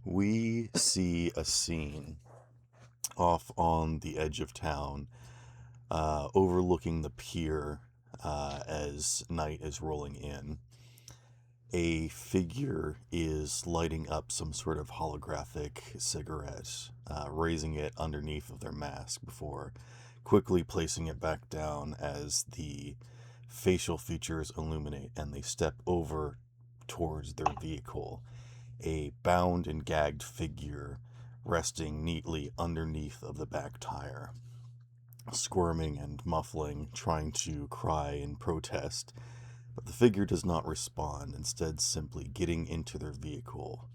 We see a scene off on the edge of town, overlooking the pier as night is rolling in. A figure is lighting up some sort of holographic cigarette, raising it underneath of their mask before quickly placing it back down as the facial features illuminate and they step over towards their vehicle. A bound and gagged figure resting neatly underneath of the back tire, squirming and muffling, trying to cry and protest, but the figure does not respond, instead simply getting into their vehicle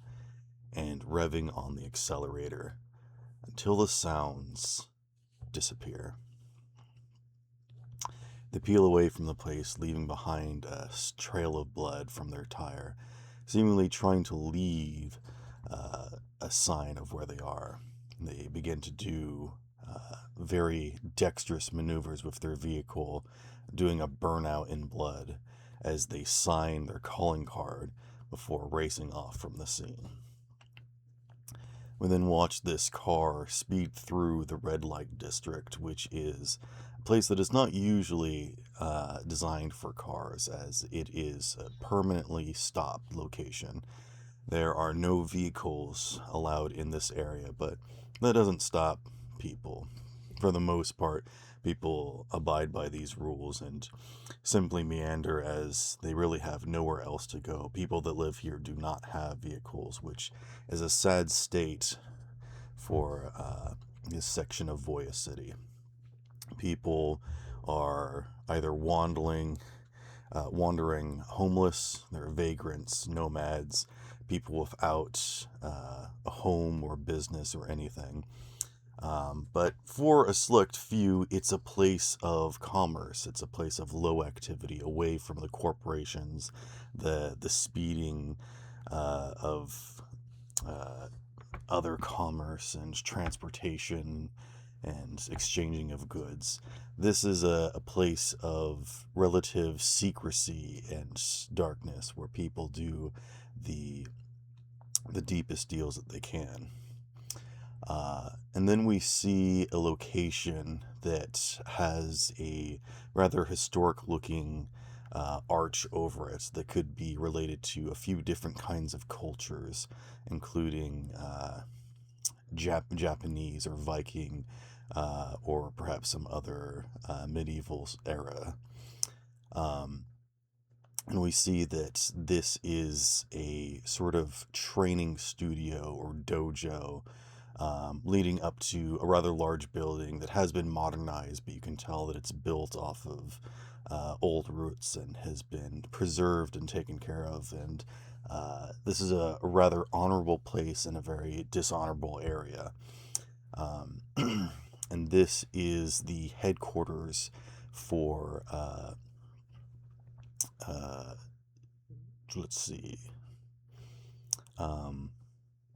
and revving on the accelerator until the sounds disappear. They peel away from the place, leaving behind a trail of blood from their tire, seemingly trying to leave a sign of where they are. They begin to do very dexterous maneuvers with their vehicle, doing a burnout in blood as they sign their calling card before racing off from the scene. We then watch this car speed through the red light district, which is a place that is not usually designed for cars, as it is a permanently stopped location. There are no vehicles allowed in this area, but that doesn't stop people. For the most part, people abide by these rules and simply meander as they really have nowhere else to go. People that live here do not have vehicles, which is a sad state for this section of Voya City. People are either wandering homeless, they're vagrants, nomads, people without a home or business or anything. But for a select few, it's a place of commerce. It's a place of low activity, away from the corporations, the speeding of other commerce and transportation and exchanging of goods. This is a place of relative secrecy and darkness where people do the deepest deals that they can. And then we see a location that has a rather historic looking arch over it that could be related to a few different kinds of cultures, including Japanese or Viking, or perhaps some other medieval era. Um, and we see that this is a sort of training studio or dojo, leading up to a rather large building that has been modernized, but you can tell that it's built off of old roots and has been preserved and taken care of. And this is a rather honorable place in a very dishonorable area. Um, and this is the headquarters for, uh, let's see, um,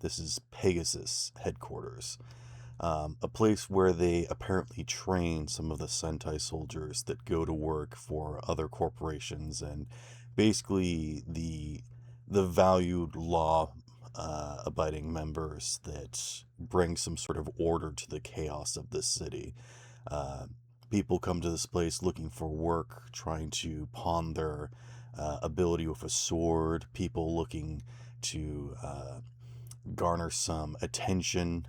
this is Pegasus headquarters. A place where they apparently train some of the Sentai soldiers that go to work for other corporations, and basically the valued law abiding members that bring some sort of order to the chaos of this city. Uh, People come to this place looking for work, trying to pawn their ability with a sword. People looking to garner some attention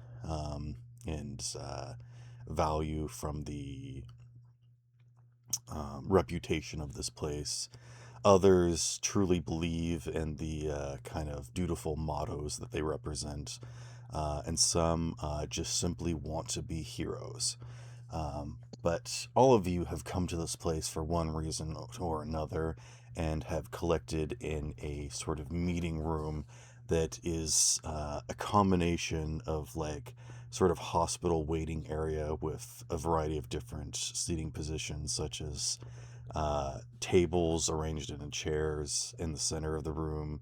and value from the reputation of this place. Others truly believe in the kind of dutiful mottos that they represent, and some just simply want to be heroes. But all of you have come to this place for one reason or another and have collected in a sort of meeting room that is a combination of like sort of hospital waiting area with a variety of different seating positions, such as tables arranged in chairs in the center of the room,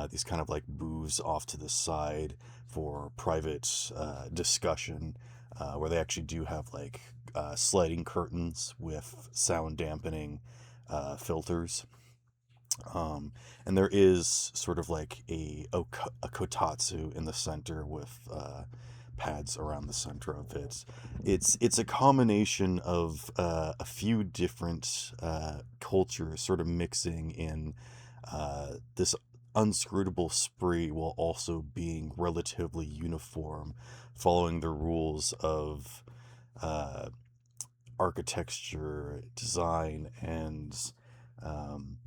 these kind of like booths off to the side for private discussion, where they actually do have like sliding curtains with sound dampening filters. Um, and there is sort of like a kotatsu in the center with pads around the center of it. It's a combination of a few different cultures sort of mixing in this unscrutable spree while also being relatively uniform, following the rules of uh, architecture, design, and um,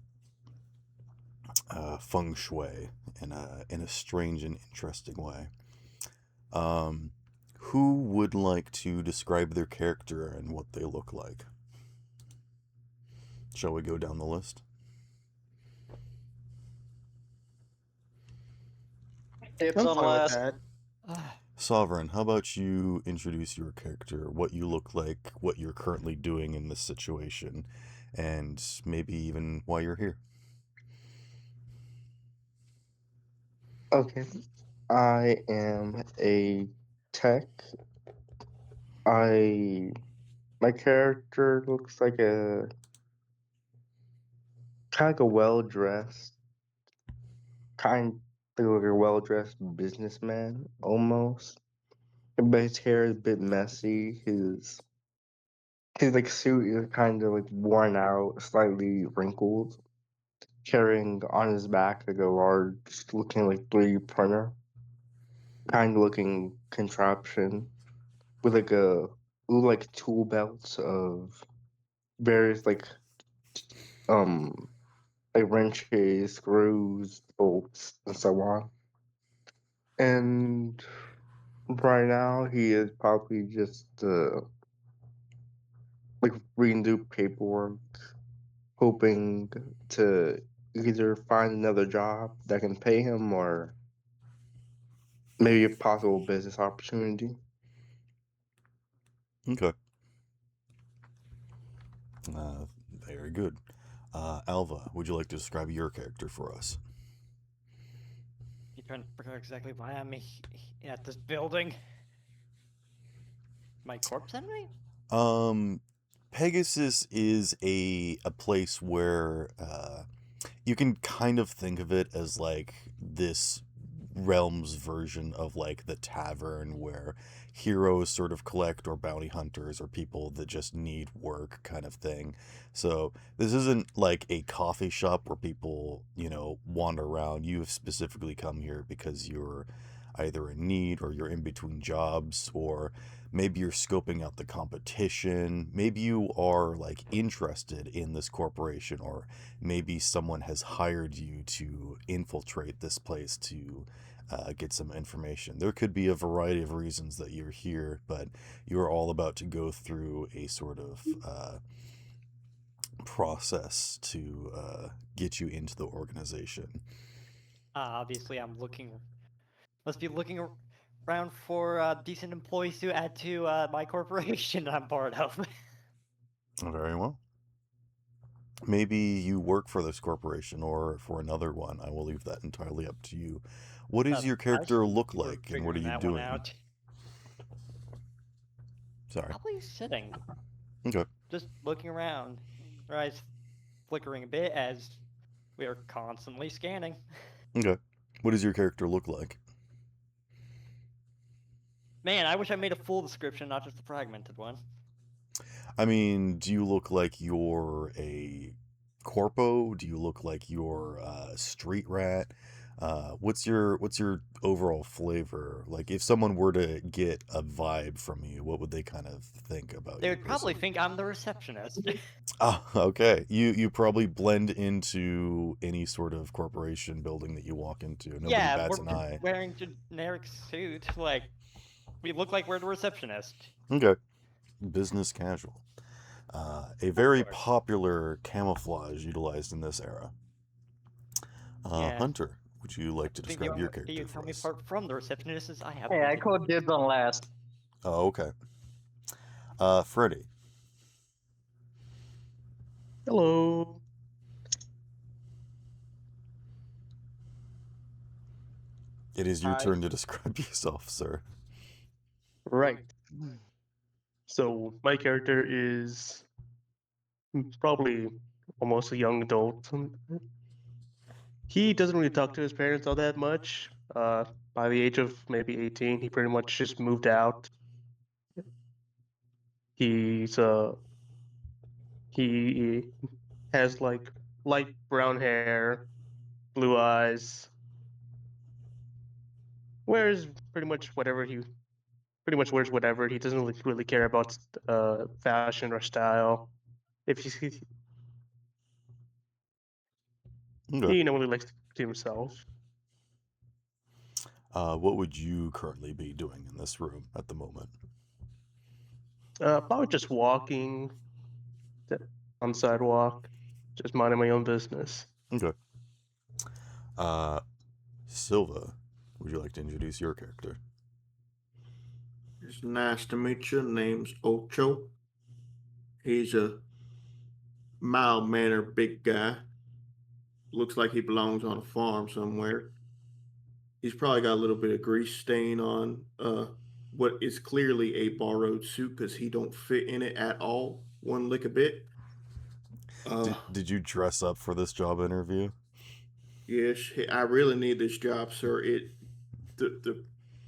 feng shui in a strange and interesting way. Um, who would like to describe their character and what they look like? Shall we go down the list? Dibs I'm on fine with last. that. Sovereign, how about you introduce your character, what you look like, what you're currently doing in this situation, and maybe even why you're here? Okay. I am a tech. I my character looks like a kind of like a well dressed, kind of like a well dressed businessman almost. But his hair is a bit messy. His like suit is kind of like worn out, slightly wrinkled. Carrying on his back like a large looking like 3D printer, kind of looking contraption with like a little like tool belts of various um like wrenches, screws, bolts, and so on. And right now he is probably just like reading through paperwork, hoping to either find another job that can pay him or maybe a possible business opportunity. Okay. Uh, Very good. Alva, would you like to describe your character for us? You trying to figure out exactly why I'm at this building? My corpse enemy? Um, Pegasus is a place where you can kind of think of it as like this realm's version of like the tavern where heroes sort of collect, or bounty hunters, or people that just need work kind of thing. So this isn't like a coffee shop where people, wander around. You have specifically come here because you're either in need, or you're in between jobs, or maybe you're scoping out the competition. Maybe you are like interested in this corporation, or maybe someone has hired you to infiltrate this place to get some information. There could be a variety of reasons that you're here, but you're all about to go through a sort of process to get you into the organization. Obviously, I'm looking. Must be looking around for decent employees to add to my corporation I'm part of. Very well. Maybe you work for this corporation or for another one. I will leave that entirely up to you. What does your I character assume look you were like, and what are figuring you that one doing? out. Sorry. Probably sitting, Okay. just looking around. Her eyes flickering a bit as we are constantly scanning. Okay. What does your character look like? Man, I wish I made a full description, not just a fragmented one. I mean, do you look like you're a corpo? Do you look like you're a street rat? What's your overall flavor? Like, if someone were to get a vibe from you, what would they kind of think about They your would probably person? think I'm the receptionist. Ah, okay. You probably blend into any sort of corporation building that you walk into. Nobody Yeah, bats we're an just eye. wearing generic suit. Like, we look like we're the receptionist. Okay. Business casual. A Of very course. popular camouflage utilized in this era. Yeah. Hunter, would you like to I think the describe only your way you character tell for me us? apart from the receptionist is I have Hey, I vision. called dibs on last. Oh, okay. Freddie, Hello. it is your Hi. turn to describe yourself, sir. Right. So my character is probably almost a young adult. He doesn't really talk to his parents all that much. By the age of maybe 18, he pretty much just moved out. He's he has like light brown hair, blue eyes, wears pretty much wears whatever. He doesn't really care about fashion or style. If you Okay. he normally likes to keep to himself. What would you currently be doing in this room at the moment? Probably just walking on the sidewalk, just minding my own business. Okay. Silva, would you like to introduce your character? It's nice to meet you. Name's Ocho. He's a mild mannered big guy. Looks like he belongs on a farm somewhere. He's probably got a little bit of grease stain on what is clearly a borrowed suit because he don't fit in it at all, one lick a bit. Did you dress up for this job interview? Yes, I really need this job, sir.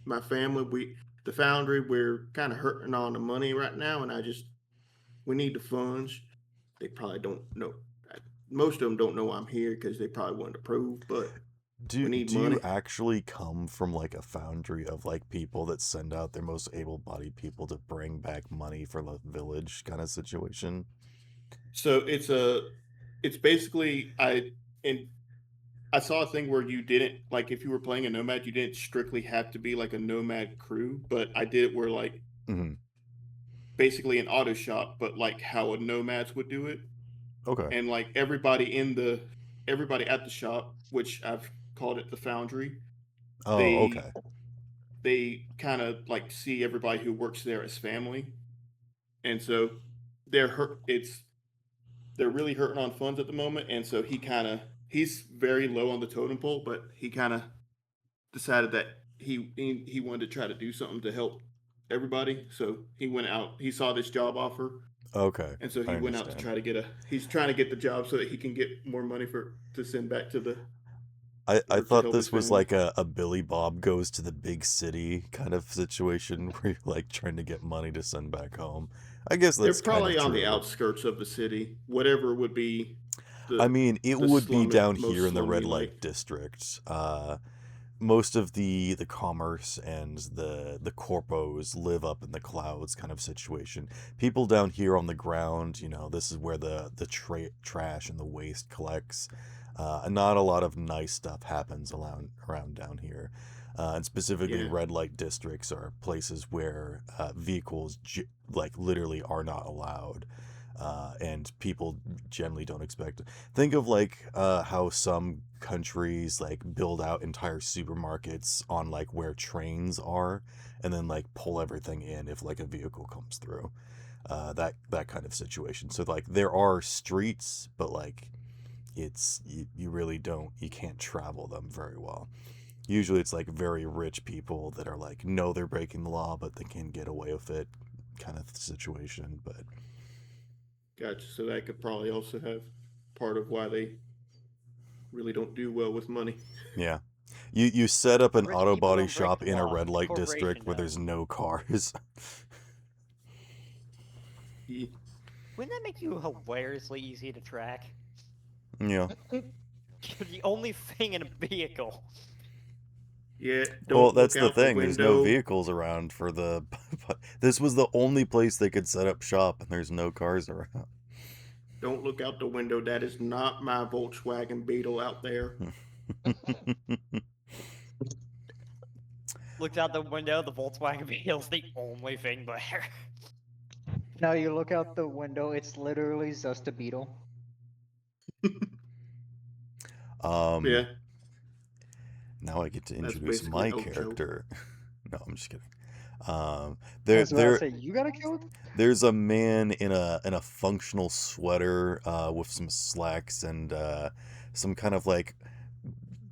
My family, the foundry, we're kind of hurting on the money right now, and we need the funds. They probably don't know. Most of them don't know I'm here because they probably wouldn't approve, but we need Do money. you actually come from like a foundry of like people that send out their most able-bodied people to bring back money for the village kind of situation? So it's basically I saw a thing where you didn't like if you were playing a nomad, you didn't strictly have to be like a nomad crew, but I did it where like Mm-hmm. basically an auto shop, but like how a nomads would do it. Okay. And like everybody at the shop, which I've called it the foundry, Oh, they okay. they kind of like see everybody who works there as family, and so they're hurt. They're really hurting on funds at the moment, and so he's very low on the totem pole, but he kind of decided that he wanted to try to do something to help everybody. So he went out. He saw this job offer, Okay. and so I he went out to understand. try to he's trying to get the job so that he can get more money to send back to the I or to thought help his this was family. like a Billy Bob goes to the big city kind of situation where you're like trying to get money to send back home. I guess They're that's kind of probably on the true. outskirts of the city, whatever would be I the mean, it the would be slummy down here most in the red slummy light like. district. Most of the commerce and the corpos live up in the clouds kind of situation. People down here on the ground, this is where the trash and the waste collects. Not a lot of nice stuff happens around down here. And specifically, Yeah, red light districts are places where vehicles like literally are not allowed. And people generally don't expect it. Think of like how some countries like build out entire supermarkets on like where trains are, and then like pull everything in if like a vehicle comes through. That kind of situation. So like there are streets, but like you really you can't travel them very well. Usually it's like very rich people that are like know they're breaking the law, but they can get away with it kind of situation. But gotcha. So that could probably also have part of why they really don't do well with money. yeah. You set up an Rich auto people body don't break shop the in a law. red The light corporation district where there's does. no cars. Ye- Wouldn't that make you hilariously easy to track? Yeah. You're the only thing in a vehicle. Yeah, Well, don't that's look the out the thing. There's no window. vehicles around for the. This was the only place they could set up shop, and there's no cars around. Don't look out the window. That is not my Volkswagen Beetle out there. Looked out the window, the Volkswagen Beetle's the only thing there. Now you look out the window, it's literally just a beetle. Yeah, Now I get to that's introduce basically my Ocho. character. No, I'm just kidding. I There, was about to there, say, you got killed? there's a man in a functional sweater with some slacks and some kind of like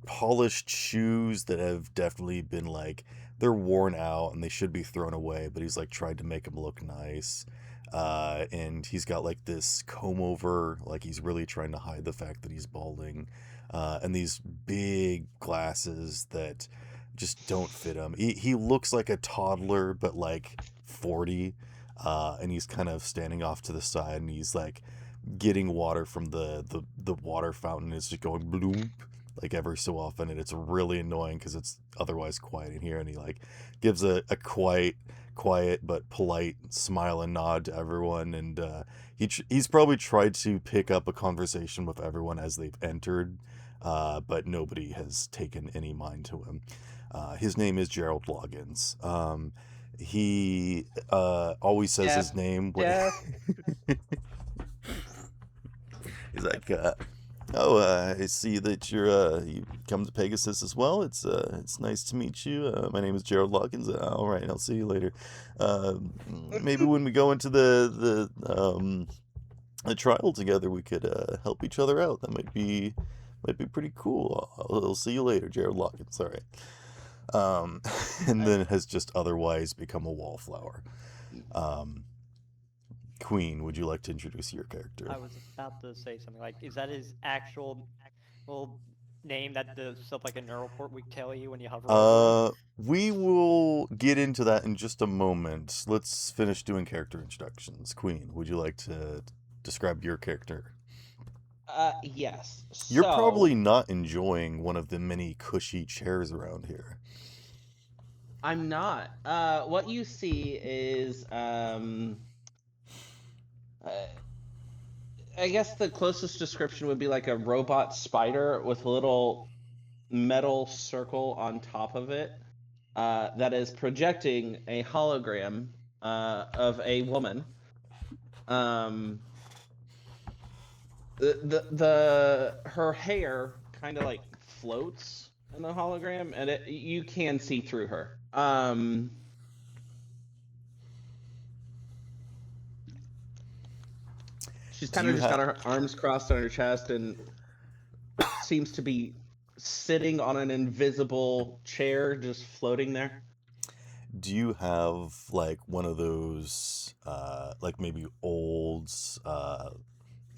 polished shoes that have definitely been like they're worn out and they should be thrown away, but he's like tried to make them look nice. And he's got like this comb over, like he's really trying to hide the fact that he's balding. and these big glasses that just don't fit him. He looks like a toddler, but like 40, and he's kind of standing off to the side, and he's like getting water from the water fountain. It's just going bloop like every so often, and it's really annoying because it's otherwise quiet in here. And he like gives a quiet but polite smile and nod to everyone, and he's probably tried to pick up a conversation with everyone as they've entered, but nobody has taken any mind to him. His name is Gerald Loggins. He always says his name when he's like, I see that you come to Pegasus as well. It's nice to meet you. My name is Gerald Loggins. All right, I'll see you later. Maybe when we go into the trial together, we could help each other out. That might be pretty cool. I'll see you later, Gerald Loggins. All right. And then has just otherwise become a wallflower. Queen, would you like to introduce your character? I was about to say something like, is that his actual name that the stuff like a neuroport would tell you when you hover over it? We will get into that in just a moment. Let's finish doing character introductions. Queen, would you like to describe your character? Yes. You're probably not enjoying one of the many cushy chairs around here. I'm not. What you see is, I guess the closest description would be like a robot spider with a little metal circle on top of it that is projecting a hologram of a woman. Her hair kind of like floats in the hologram, and you can see through her. She's kind of just got her arms crossed on her chest and seems to be sitting on an invisible chair, just floating there. Do you have like one of those, like maybe old,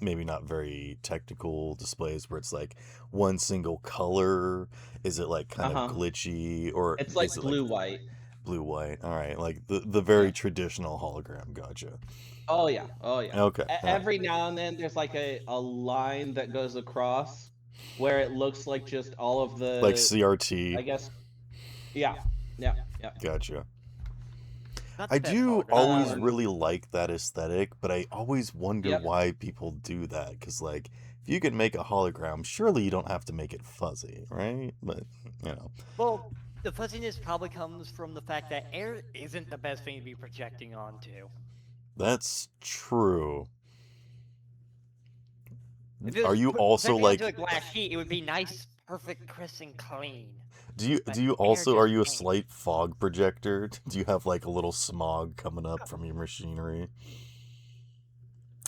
maybe not very technical displays where it's like one single color? Is it like kind of glitchy, or it's like blue-white? Blue-white. All right, like the very traditional hologram. Gotcha. Oh yeah. Okay. Every now and then there's like a line that goes across where it looks like just all of the like CRT. I guess. Yeah. Gotcha. Not I the best do hologram always ever. really like that aesthetic, but I always wonder why people do that. Because, like, if you can make a hologram, surely you don't have to make it fuzzy, right? But, you know. Well, the fuzziness probably comes from the fact that air isn't the best thing to be projecting onto. That's true. If it Are was you also like? onto a glass sheet, it would be nice, perfect, crisp, and clean. Do you also, are you a slight fog projector? Do you have like a little smog coming up from your machinery?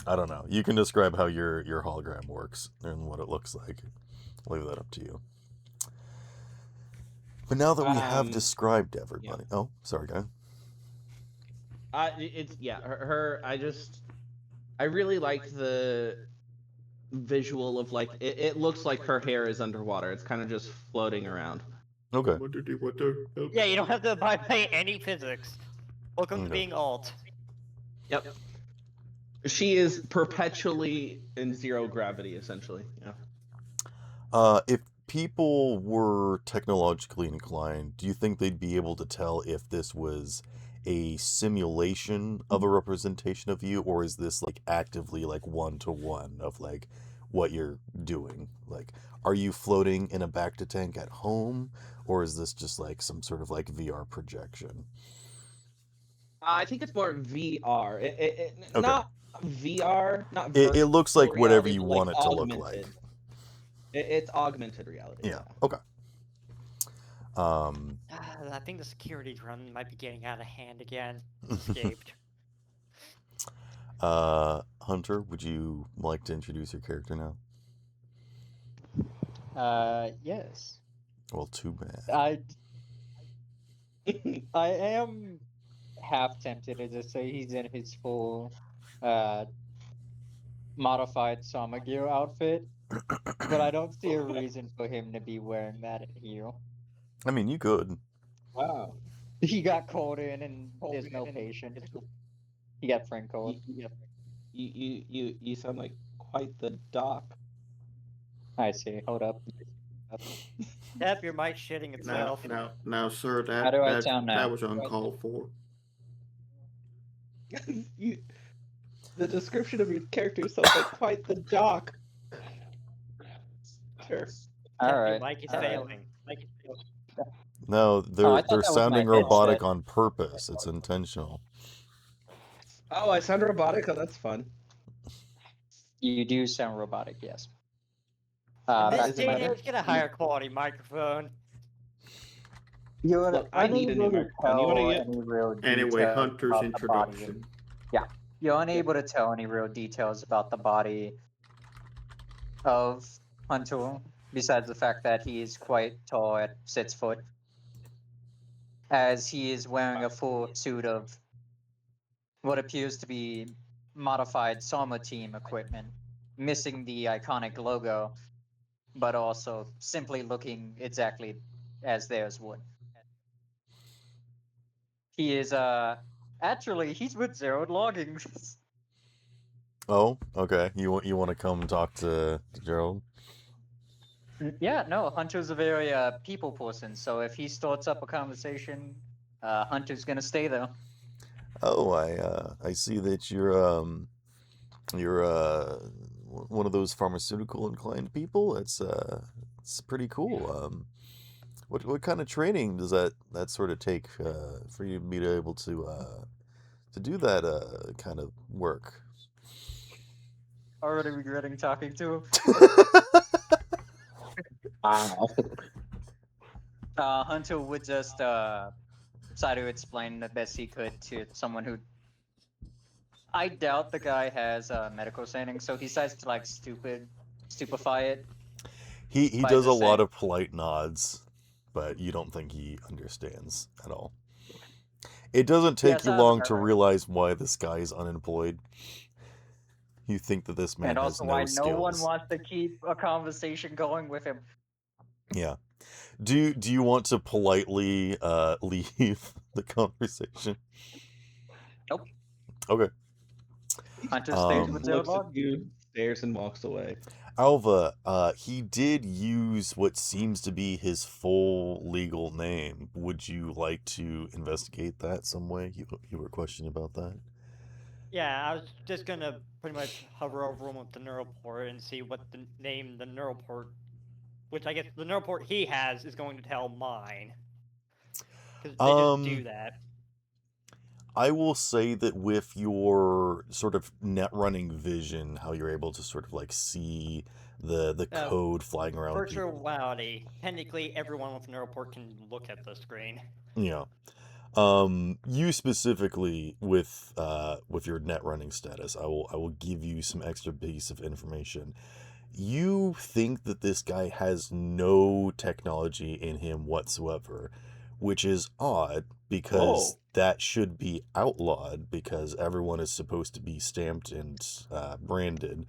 I don't know. You can describe how your hologram works and what it looks like. I'll leave that up to you. But now that we have described everybody, oh, sorry, guy. It's her. I really like the visual of like it looks like her hair is underwater. It's kind of just floating around. Okay. Yeah, you don't have to abide by any physics. Welcome to being alt. Yep. She is perpetually in zero gravity, essentially. Yeah. If people were technologically inclined, do you think they'd be able to tell if this was a simulation of a representation of you, or is this like actively like one-to-one of like what you're doing? Like, are you floating in a back-to-tank at home, or is this just like some sort of like VR projection? I think it's more VR. Okay. Not VR. Not. It looks like whatever reality, you but, want like, it to augmented. look like. It's augmented reality. Yeah. Okay. I think the security drone might be getting out of hand again. Escaped. Hunter, would you like to introduce your character now? Yes. Well, too bad. I am half tempted to just say he's in his full modified Samagear outfit, But I don't see a reason for him to be wearing that here. I mean, you could. Wow. He got called in and there's no patient. He got friend called. You sound like quite the doc. I see. Hold up. Tap your mic shitting Now, itself. sir, How do I sound now? that was uncalled for. The description of your character sounds like quite the doc. Sure. All Tap your right. mic is all right. failing. No, I they're thought that was my sounding robotic headset. on purpose. It's intentional. Oh, I sound robotic. Oh, that's fun. You do sound robotic, yes. In Back this to day my and age, get a higher quality microphone. You're Look, I need a new microphone. You want to get? any real Anyway, details Hunter's about the body. introduction. You're unable to tell any real details about the body of Hunter, besides the fact that he is quite tall at 6 foot, as he is wearing a full suit of what appears to be modified Sama team equipment, missing the iconic logo, but also simply looking exactly as theirs would. He is actually he's with Zeroed Logging. Oh, okay. You want to come talk to Gerald? Yeah, no, Hunter's a very people person, so if he starts up a conversation, Hunter's gonna stay there. Oh, I see that you're one of those pharmaceutical inclined people. It's pretty cool. What kind of training does that sort of take for you to be able to do that kind of work? Already regretting talking to him. Hunter would just try to explain the best he could to someone who. I doubt the guy has medical training, so he decides to like stupefy it. He By does a just lot saying- of polite nods, but you don't think he understands at all. It doesn't take Yes, you sounds long about to right. realize why this guy is unemployed. You think that this man And has also no why skills. no one wants to keep a conversation going with him. Yeah. Do you want to politely leave the conversation? Nope. Okay. Hunter stays Um, with Looks Zeroed at you, stares, and walks away. Alva, he did use what seems to be his full legal name. Would you like to investigate that some way? You were questioning about that? Yeah, I was just gonna pretty much hover over him with the neural port and see what the name the neural port, which I guess the neural port he has is going to tell mine. Because they just do that. I will say that with your sort of net running vision, how you're able to sort of like see the code flying around. Virtual reality. Technically, everyone with neural port can look at the screen. Yeah. You specifically with your net running status, I will give you some extra piece of information. You think that this guy has no technology in him whatsoever, which is odd because that should be outlawed because everyone is supposed to be stamped and branded.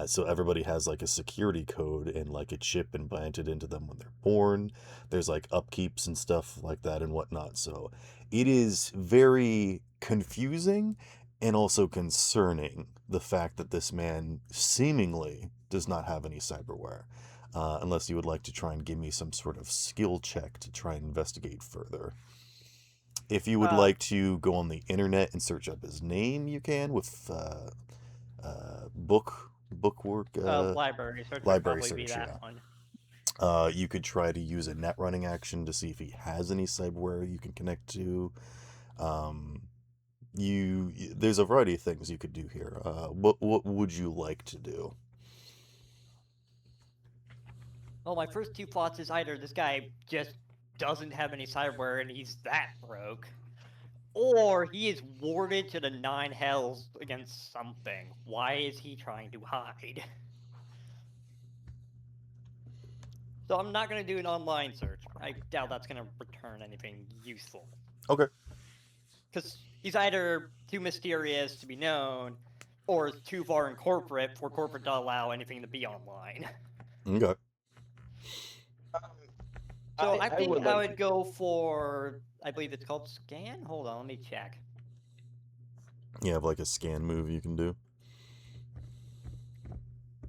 So everybody has like a security code and like a chip implanted into them when they're born. There's like upkeeps and stuff like that and whatnot. So it is very confusing and also concerning the fact that this man seemingly does not have any cyberware. Unless you would like to try and give me some sort of skill check to try and investigate further. If you would like to go on the internet and search up his name, you can with bookwork. Library search would library probably be search, that yeah. one. You could try to use a net running action to see if he has any cyberware you can connect to. There's a variety of things you could do here. What would you like to do? Well, my first two thoughts is either this guy just doesn't have any cyberware and he's that broke, or he is warded to the 9 hells against something. Why is he trying to hide? So I'm not going to do an online search. I doubt that's going to return anything useful. Okay. Because he's either too mysterious to be known, or is too far in corporate for corporate to allow anything to be online. Okay. So I think I like would go for, I believe it's called scan. Hold on, let me check. You have like a scan move you can do.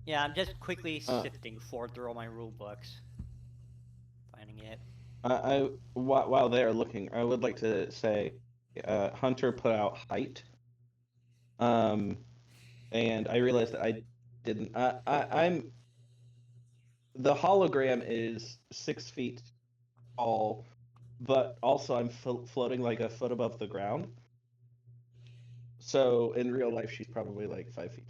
Yeah, I'm just quickly sifting through all my rule books, finding it. While they're looking, I would like to say, Hunter put out height. And I realized that I didn't. I'm the hologram is 6 feet tall, but also I'm floating like a foot above the ground. So in real life, she's probably like 5 feet.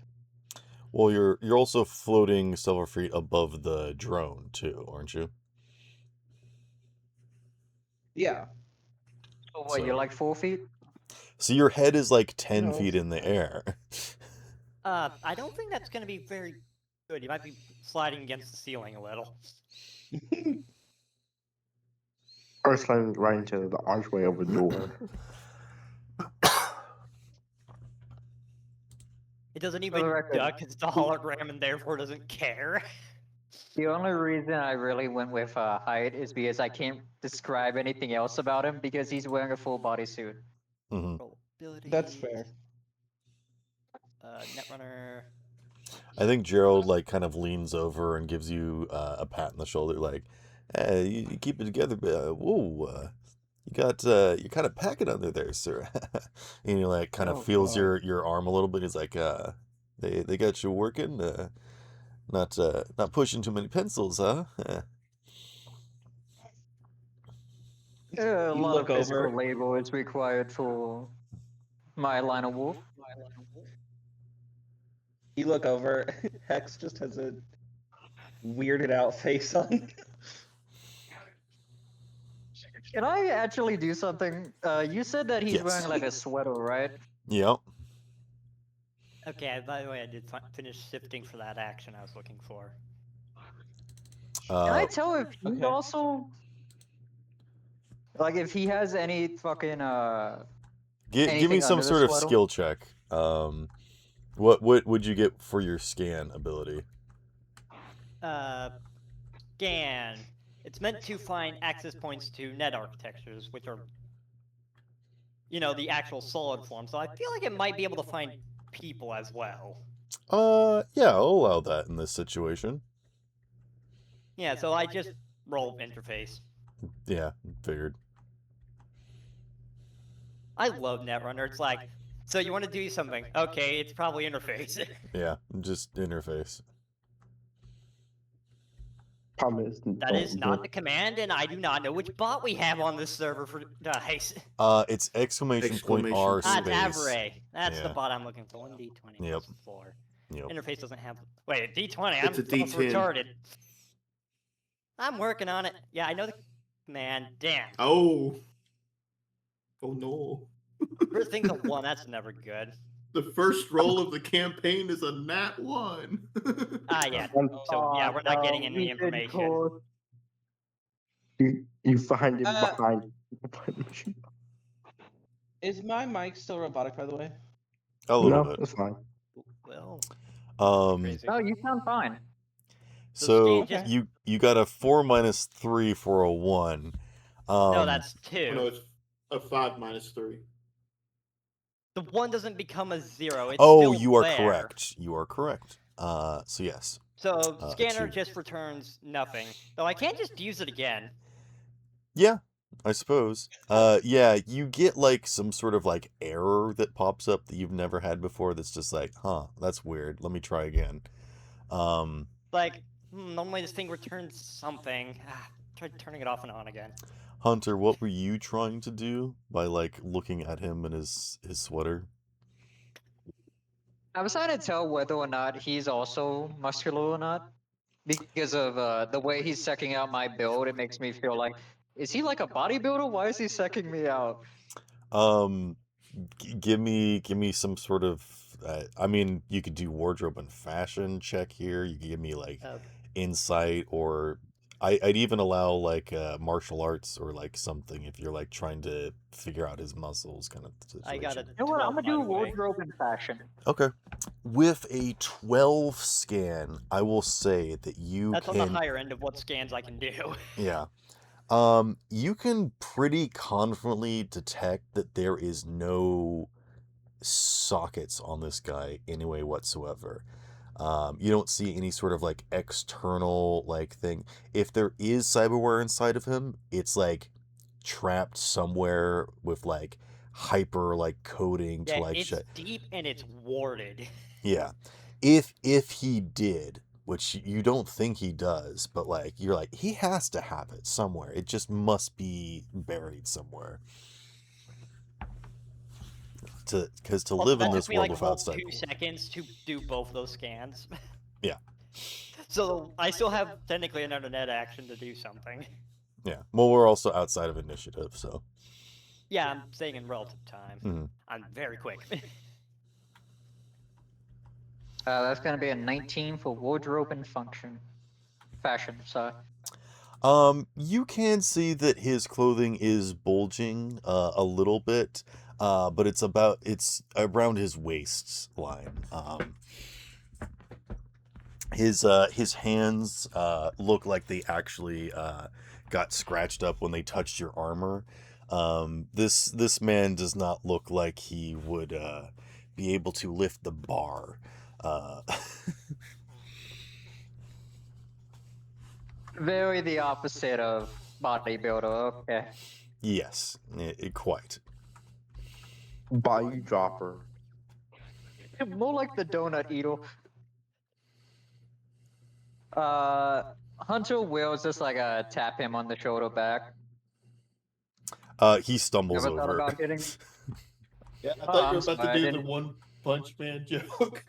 Well, you're also floating several feet above the drone too, aren't you? Yeah. So what, you're like 4 feet? So your head is like 10 No. feet in the air. I don't think that's going to be very good. You might be sliding against the ceiling a little. Or sliding right into the archway of a door. It doesn't For even the record, duck. It's the hologram and therefore doesn't care. the only reason I really went with height is because I can't describe anything else about him because he's wearing a full bodysuit. hmm That's fair. Netrunner. I think Gerald like kind of leans over and gives you a pat on the shoulder, like, "Hey, you keep it together, whoa, you're kind of packing under there, sir." And he like kind of Oh, feels God. your arm a little bit. He's like, they got you working, not pushing too many pencils, huh?" A You lot of look physical over. labor is required for my line of work. You look over. Hex just has a weirded out face on. Can I actually do something? You said that he's Yes. wearing like a sweater, right? Yep. Okay, by the way, I did finish sifting for that action I was looking for. Can I Uh, tell if he's Okay. also like if he has any fucking give me anything some under the sort of sweater? skill check. What would you get for your scan ability? Scan. It's meant to find access points to net architectures, which are, the actual solid form. So I feel like it might be able to find people as well. Yeah, I'll allow that in this situation. Yeah, so I just roll interface. Yeah, figured. I love Netrunner. It's like, so you want to do something? Okay, it's probably interface. Yeah, just interface. Problem is, That is not the command, and I do not know which bot we have on this server for dice. It's exclamation point Exclamation R point. Ah, it's space. Avray. That's the Yeah. bot I'm looking for. 1d20 Yep. plus 4. Yep. Interface doesn't have. Wait, D20. It's a I'm almost D10. retarded. I'm working on it. Yeah, I know the command. Damn. Oh. Oh no. First thing's a 1. That's never good. The first roll of the campaign is a nat 1. Ah, yeah. So yeah, we're not getting any we did information. cool. You find him Uh, behind. Is my mic still robotic, by the way? A little No, bit. it's fine. Well, Um, No, you sound fine. so Scan just- you got a 4 minus 3 for a 1. no, that's Oh, 2. no, it's a 5 minus 3. The 1 doesn't become a 0. It's oh, still you are there. correct. You are correct. So yes. So a scanner 2. just returns nothing. Though I can't just use it again. Yeah, I suppose. Yeah, you get like some sort of like error that pops up that you've never had before. That's just like, huh, that's weird. Let me try again. Like, normally this thing returns something. Try turning it off and on again. Hunter, what were you trying to do by like looking at him in his sweater? I was trying to tell whether or not he's also muscular or not. Because of the way he's sucking out my build, it makes me feel like, is he like a bodybuilder? Why is he sucking me out? Give me some sort of. I mean, you could do wardrobe and fashion check here. You could give me like insight, or I'd even allow like martial arts or like something if you're like trying to figure out his muscles kind of situation. I got a You know what? I'm 12, gonna do by the way. wardrobe in fashion. Okay. With a 12 scan, I will say that you That's can on the higher end of what scans I can do. yeah. You can pretty confidently detect that there is no sockets on this guy anyway whatsoever. You don't see any sort of like external like thing. If there is cyberware inside of him, it's like trapped somewhere with like hyper like coding to Yeah, like it's deep and it's warded. yeah. If he did, which you don't think he does, but like you're like he has to have it somewhere. It just must be buried somewhere. Because to Also, live in that this took me world like a whole without 2 cyber. seconds to do both those scans. Yeah. So I still have technically an internet action to do something. Yeah. Well, we're also outside of initiative, so. Yeah, I'm saying in relative time. Mhm. I'm very quick. That's gonna be a 19 for wardrobe and fashion. Sorry. You can see that his clothing is bulging a little bit, but it's around his waist line. His hands look like they actually got scratched up when they touched your armor. This man does not look like he would be able to lift the bar. Very the opposite of bodybuilder. Okay. Yes, quite. Bayou dropper. More like the donut eater. Hunter will just like tap him on the shoulder back. He stumbles Ever thought over. about hitting? Yeah, I Oh, thought you I'm were about sorry, I to do the didn't- One Punch Man joke.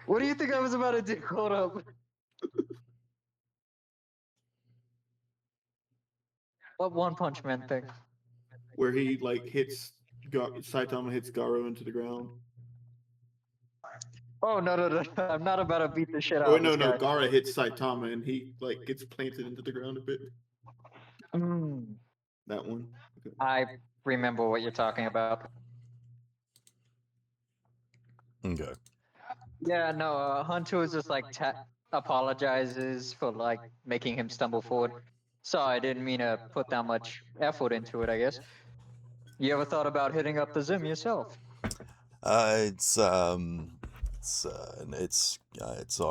What do you think I was about to do? Hold up. What One Punch Man thing? Where he like hits Saitama hits Garo into the ground. Oh no! I'm not about to beat the shit out Oh of this no, guy. Gara hits Saitama and he like gets planted into the ground a bit. Mm, That one. Okay. I remember what you're talking about. Okay. Yeah, no. Hunter was just like apologizes for like making him stumble forward. Sorry, I didn't mean to put that much effort into it. I guess. You ever thought about hitting up the Zim yourself? It's all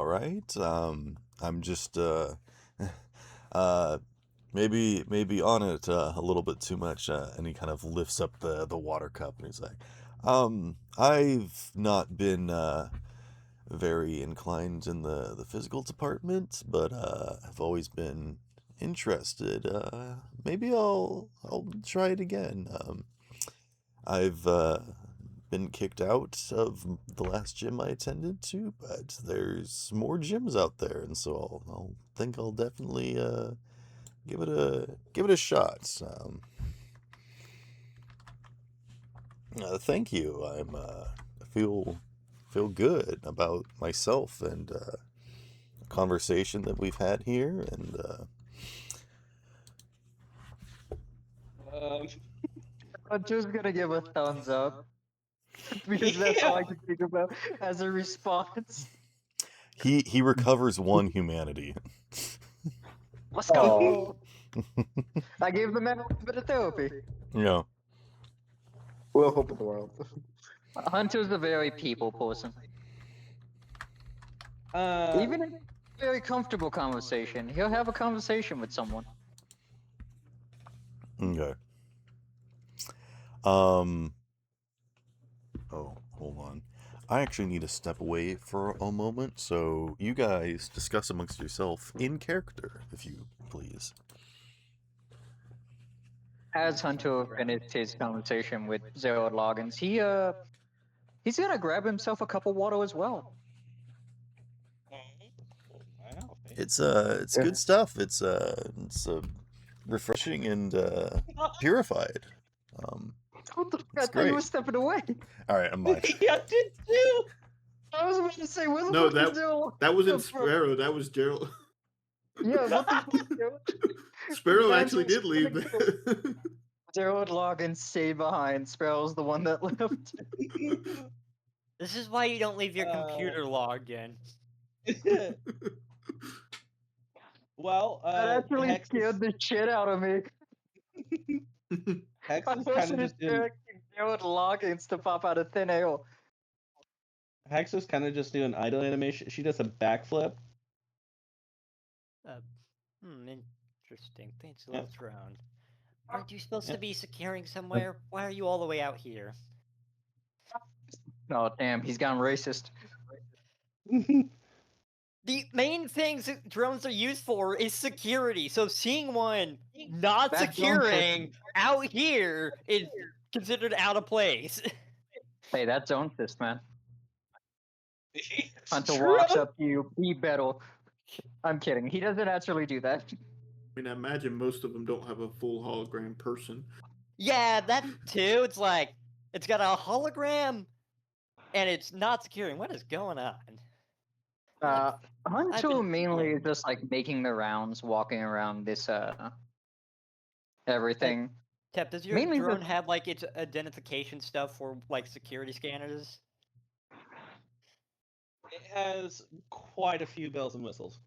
right. I'm just maybe on it a little bit too much. And he kind of lifts up the water cup and he's like, I've not been very inclined in the physical department, but I've always been interested. Maybe I'll try it again. I've been kicked out of the last gym I attended to, but there's more gyms out there, and so I'll definitely give it a shot. Thank you. I feel good about myself and the conversation that we've had here, and I'm just gonna give a thumbs up because that's all I can think about as a response. he recovers one humanity. Let's go. I gave the man a bit of therapy. Yeah. We'll hope in the world. Hunter's a very people person. Even in a very comfortable conversation, he'll have a conversation with someone. Okay. Oh, hold on. I actually need to step away for a moment, so you guys discuss amongst yourself in character, if you please. As Hunter finished his conversation with Zero Loggins, he's gonna grab himself a cup of water as well. It's good stuff. It's refreshing and purified. What the fuck? I It's thought you were great. stepping away. All right, I'm back. Yeah, I did too. I was about to say, where the No, fuck is Zero? That wasn't Loggins from? Sparrow, that was Gerald. Yeah, what the fuck, dude? Sparrow Man's actually did leave. respected. Gerald Logan stayed behind. Sparrow's the one that left. This is why you don't leave your computer logged in. Well, That actually Hex scared the shit out of me. Hex I is kind wasn't of just doing expecting Gerald Loggins to pop out of thin air. Hex is kind of just doing idle animation. She does a backflip. Interesting. Thanks, Yeah. little drone. Aren't you supposed Yeah. to be securing somewhere? Why are you all the way out here? Oh damn, he's gone racist. The main things that drones are used for is security. So seeing one not That's drone securing out here is considered out of place. Hey, that's zone fist, man. It's Hunter true. walks up to you, be battle. I'm kidding. He doesn't actually do that. I mean, I imagine most of them don't have a full hologram person. Yeah, that too. It's like it's got a hologram and it's not securing. What is going on? I've Hunter been- mainly is just like making the rounds, walking around this everything. Tep, does your Mainly drone the- have like its identification stuff for like security scanners? It has quite a few bells and whistles.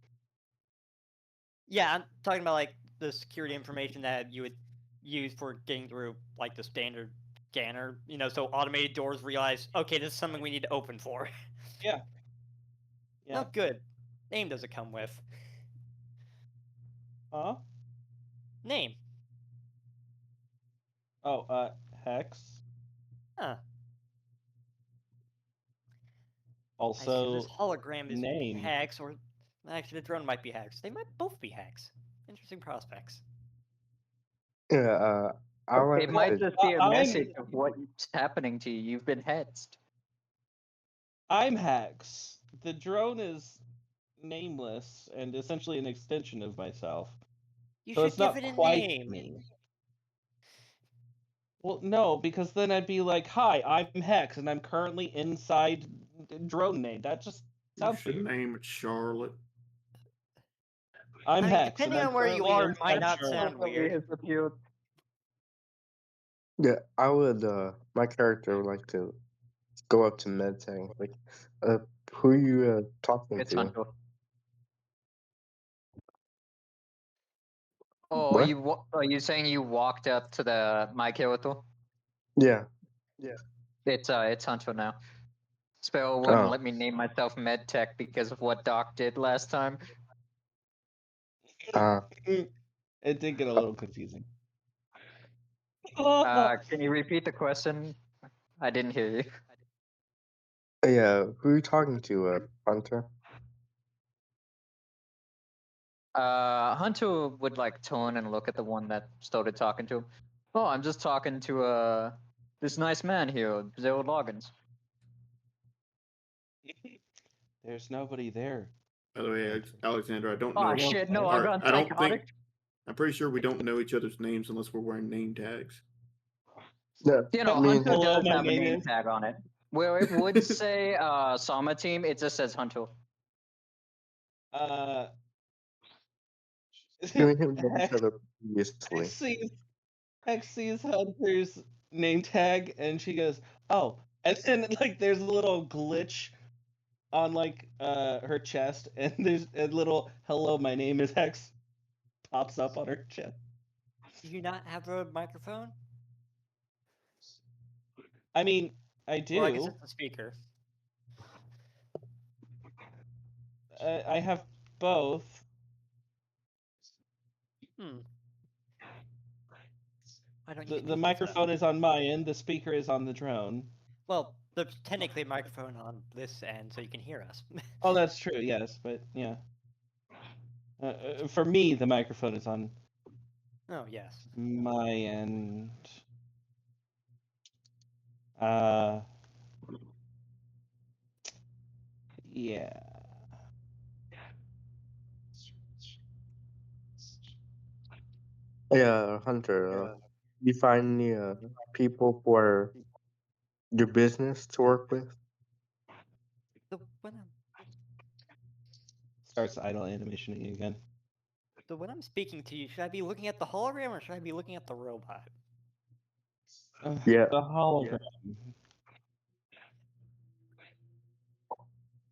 Yeah, I'm talking about like the security information that you would use for getting through like the standard scanner. You know, so automated doors realize, okay, this is something we need to open for. Yeah. Yeah. Oh, good. Name does it come with? Huh? Name. Oh, Hex. Huh. I see Also, this hologram is name. Hex, or actually the drone might be Hex. They might both be Hex. Interesting prospects. Yeah, I It like might to. just be a I'm- message of what's happening to you. You've been hexed. I'm Hex. The drone is nameless and essentially an extension of myself. You So should it's give not it a quite name. me. Well, no, because then I'd be like, "Hi, I'm Hex, and I'm currently inside drone name." That just You sounds should weird. name it Charlotte. I'm I mean, Hex, and depending I'm on where you currently are, it might inside not Charlotte. sound weird. Yeah, I would. My character would like to go up to Medtech. Like, who are you talking It's to? Hunter. Oh, What? are you saying you walked up to the my character? Yeah. It's Hunter now. Sparrow wouldn't Oh. let me name myself MedTech because of what Doc did last time. It did get a little confusing. Can you repeat the question? I didn't hear you. Yeah. Who are you talking to, Hunter? Hunter would like turn and look at the one that started talking to him. Oh, I'm just talking to this nice man here, Zero Loggins. There's nobody there. By the way, Alexander, I don't Oh know. shit, no, Or, I'm gone I don't psychotic. think. I'm pretty sure we don't know each other's names unless we're wearing name tags. Yeah. You know, me and Hunter him- Hello, does my have a name name is- tag on it. Where it would say Sama Team, it just says Hunter. me and him know each other previously. Hex sees Hunter's name tag, and she goes, "Oh," and then like there's a little glitch on like her chest, and there's a little "Hello, my name is Hex" pops up on her chest. Do you not have a microphone? I mean, I do. Or I guess it's a speaker. I have both. Hmm. Why don't you The speak into microphone is on my end. The speaker is on the drone. Well, there's technically a microphone on this end, so you can hear us. Oh, that's true. Yes, but yeah. For me, the microphone is on Oh, yes. my end. Yeah. Yeah, Hunter. You find any people for your business to work with? So when Starts idle animationing again. So when I'm speaking to you, should I be looking at the hologram or should I be looking at the robot? Yeah. The hologram.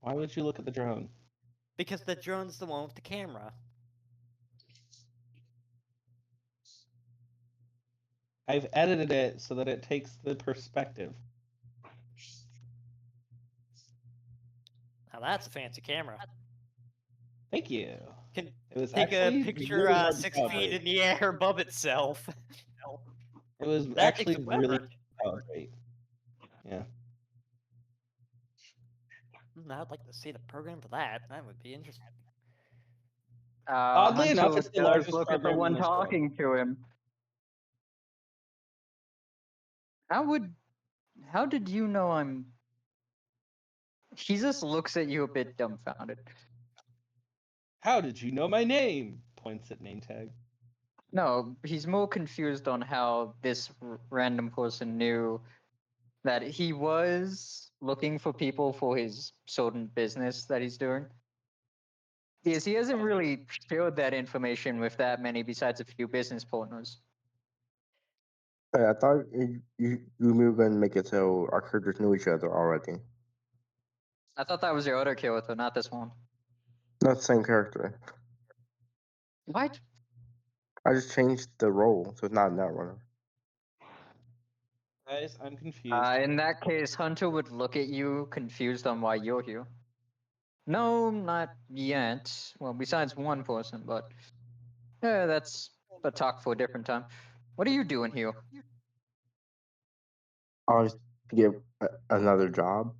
Why would you look at the drone? Because the drone's the one with the camera. I've edited it so that it takes the perspective. Now that's a fancy camera. Thank you. Can It was take a actually picture really hard to 6 feet calibrate. in the air above itself. It was That takes actually really forever. hard to calibrate. Yeah. I'd like to see the program for that. That would be interesting. Oddly enough, Hunter it's the does largest look at the program in one this world. talking to him. How did you know I'm... He just looks at you a bit dumbfounded. How did you know my name? Points at name tag. No, he's more confused on how this random person knew that he was looking for people for his certain business that he's doing. Yes, he hasn't really shared that information with that many besides a few business partners. Hey, I thought you were going to make it so our characters knew each other already. I thought that was your other character, not this one. Not the same character. What? I just changed the role, so it's not Netrunner. Guys, I'm confused. In that case, Hunter would look at you confused on why you're here. No, not yet. Well, besides one person, but yeah, that's a talk for a different time. What are you doing here? I'll just get another job.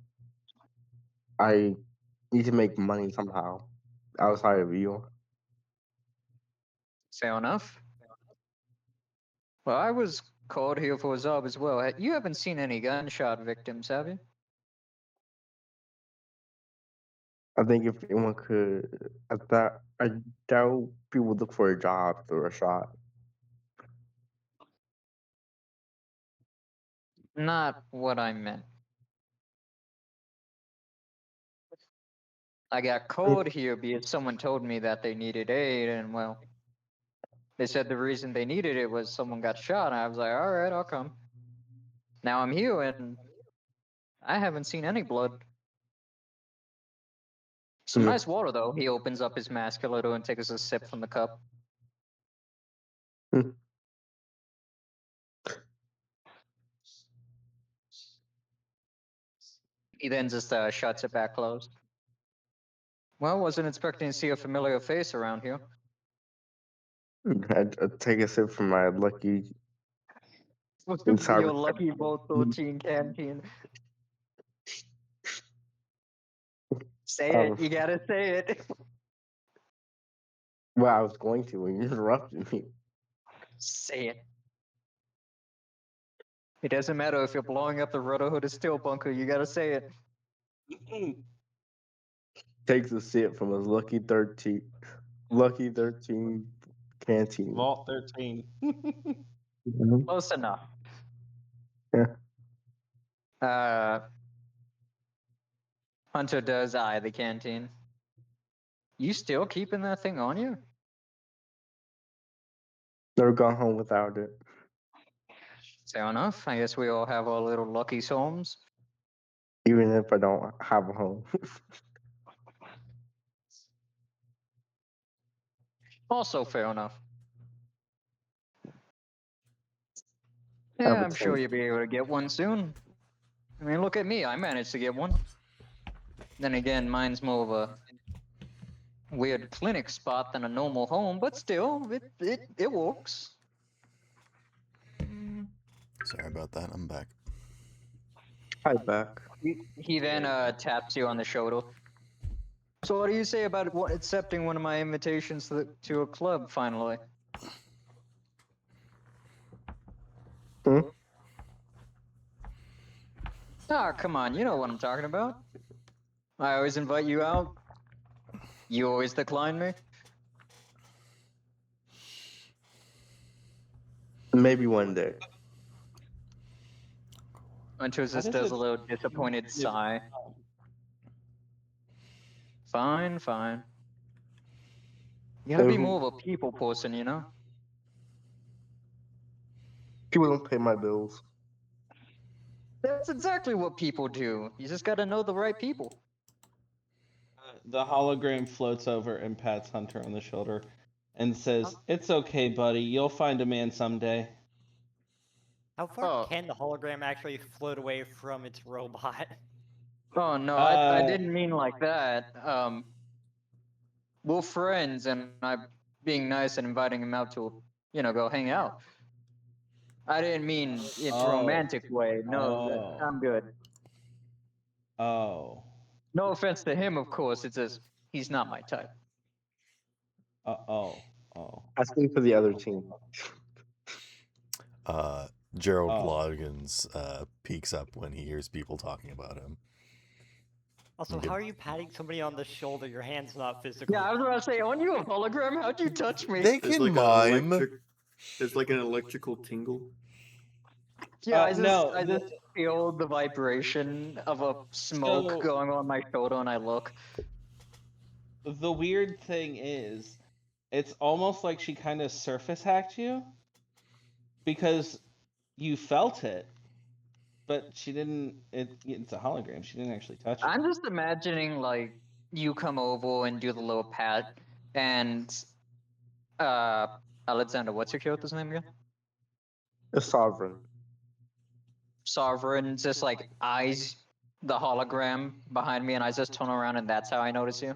I need to make money somehow outside of you. Fair enough. Well, I was called here for a job as well. You haven't seen any gunshot victims, have you? I think if anyone could, I doubt people would look for a job after a shot. Not what I meant. I got called here because someone told me that they needed aid, and well, they said the reason they needed it was someone got shot, and I was like, all right, I'll come. Now I'm here, and I haven't seen any blood. Some Hmm. nice water, though. He opens up his mask a little and takes a sip from the cup. Hmm. He then just shuts it back closed. Well, wasn't expecting to see a familiar face around here. I'd take a sip from my lucky inside. Your lucky Bolt 13 canteen. Say it. You gotta say it. Well, I was going to when you interrupted me. Say it. It doesn't matter if you're blowing up the Brotherhood of Steel bunker. You gotta say it. Takes a sip from his lucky 13 canteen. Vault 13. Mhm. Close enough. Yeah. Hunter does eye the canteen. You still keeping that thing on you? Never gone home without it. Fair enough. I guess we all have our little lucky homes. Even if I don't have a home. Also fair enough. I Yeah, have a I'm sure tent. you'll be able to get one soon. I mean, look at me. I managed to get one. Then again, mine's more of a weird clinic spot than a normal home, but still, it works. Sorry about that. I'm back. Hi, back. He then taps you on the shoulder. So what do you say about accepting one of my invitations to a club finally? Hmm? Ah, come on, you know what I'm talking about. I always invite you out. You always decline me. Maybe one day. Until How just does does a it little disappointed feel? sigh. Fine, fine. You gotta be who- more of a people person, you know? People don't pay my bills. That's exactly what people do. You just gotta know the right people. The hologram floats over and pats Hunter on the shoulder and says, "It's okay, buddy. You'll find a man someday." How far Oh. can the hologram actually float away from its robot? Oh no, I didn't mean like that. We're friends, and I'm being nice and inviting him out to, go hang out. I didn't mean it's Oh. romantic way. No, Oh. I'm good. Oh. No offense to him, of course. It's just he's not my type. Oh. I speak for the other team. Gerald Oh. Loggins peeks up when he hears people talking about him. Also, Okay. how are you patting somebody on the shoulder? Your hand's not physical. Yeah, I was about to say, aren't you a hologram? How'd you touch me? They There's can like mime. there's like an electrical tingle. Yeah, no, I just feel the vibration of a smoke So- going on my shoulder, and I look. The weird thing is, it's almost like she kind of surface hacked you because you felt it, but she didn't. It's a hologram. She didn't actually touch it. I'm just imagining like you come over and do the little pat, and Alexander, what's your character's name again? A sovereign. Sovereign just like eyes the hologram behind me, and I just turn around, and that's how I notice you.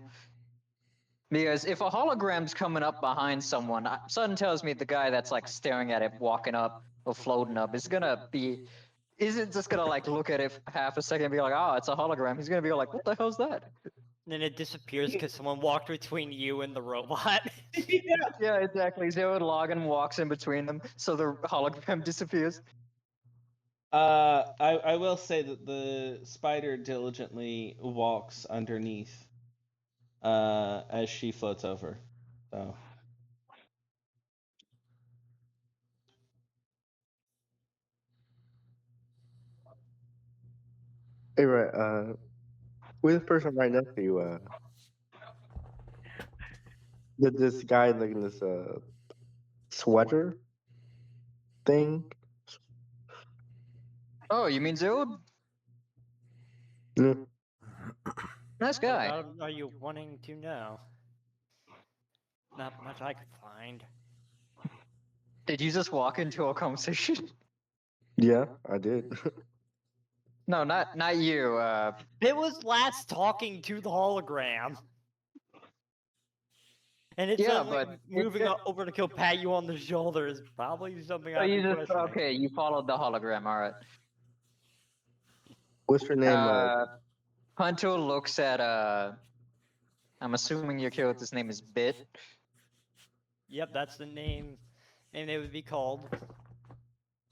Because if a hologram's coming up behind someone, something tells me the guy that's like staring at it, walking up or floating up, isn't just gonna like look at it for half a second and be like, oh, it's a hologram. He's gonna be like, what the hell's that? And then it disappears because someone walked between you and the robot. Yeah, exactly. Zero Logan walks in between them, so the hologram disappears. I will say that the spider diligently walks underneath as she floats over. So Hey, right. Who's the person right next to you? This guy like in this sweater thing. Oh, you mean Zero? Yeah. Nice What guy. about him are you wanting to know? Not much I could find. Did you just walk into a conversation? Yeah, I did. No, not you. It was last talking to the hologram. And it's Yeah, suddenly but- moving over to go pat you on the shoulder is probably something So I'd you be just questioning. okay? You followed the hologram. All right. What's your name? Hunter looks at I'm assuming your character's name is Bit. Yep, that's the name they would be called.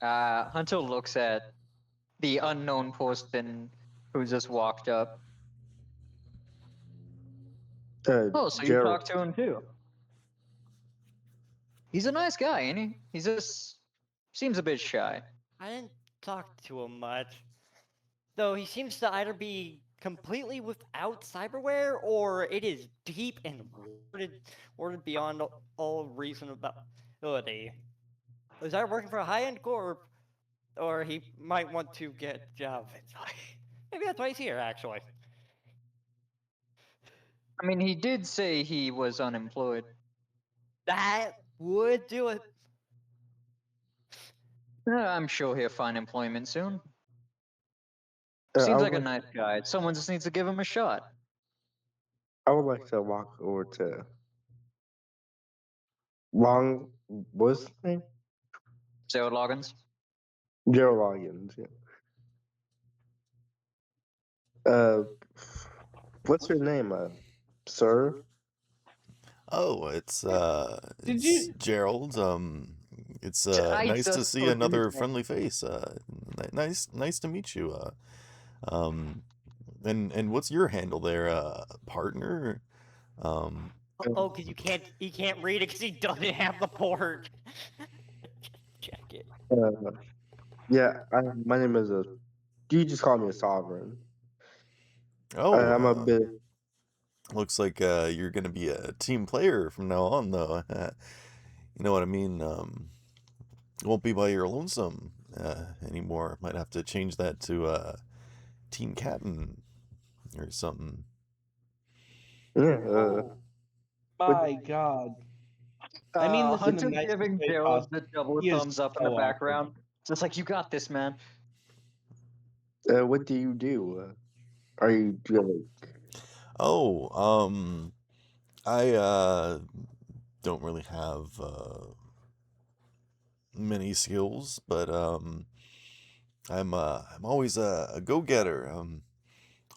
Hunter looks at the unknown person who just walked up. Oh, so you Gerald. talked to him too? He's a nice guy, ain't he? He just seems a bit shy. I didn't talk to him much. Though he seems to either be completely without cyberware or it is deep and worded beyond all reasonability. Is that working for a high-end corp? Or he might want to get a job inside. Maybe that's why he's here, actually. I mean, he did say he was unemployed. That would do it. I'm sure he'll find employment soon. I Seems would like a nice guy. Someone just needs to give him a shot. I would like to walk over to what's his name? Zero Loggins. Gerald Loggins. Yeah. What's your name, sir? Oh, it's Did it's you- Gerald. It's I nice to just see told you another that. friendly face. Nice to meet you. And what's your handle there, partner? Oh, because he can't read it because he doesn't have the port. Check it. Yeah, my name is you just call me a sovereign. Oh, I'm a bit. Looks like you're gonna be a team player from now on, though. You know what I mean? Won't be by your lonesome anymore. Might have to change that to team captain or something. Yeah. Oh my god. I mean this in the Hunter nicest giving way Joe the possible. double He is thumbs up in so the awkward. background. Just like, you got this, man. What do you do? Are you good? Oh, I don't really have many skills, but I'm always a go-getter.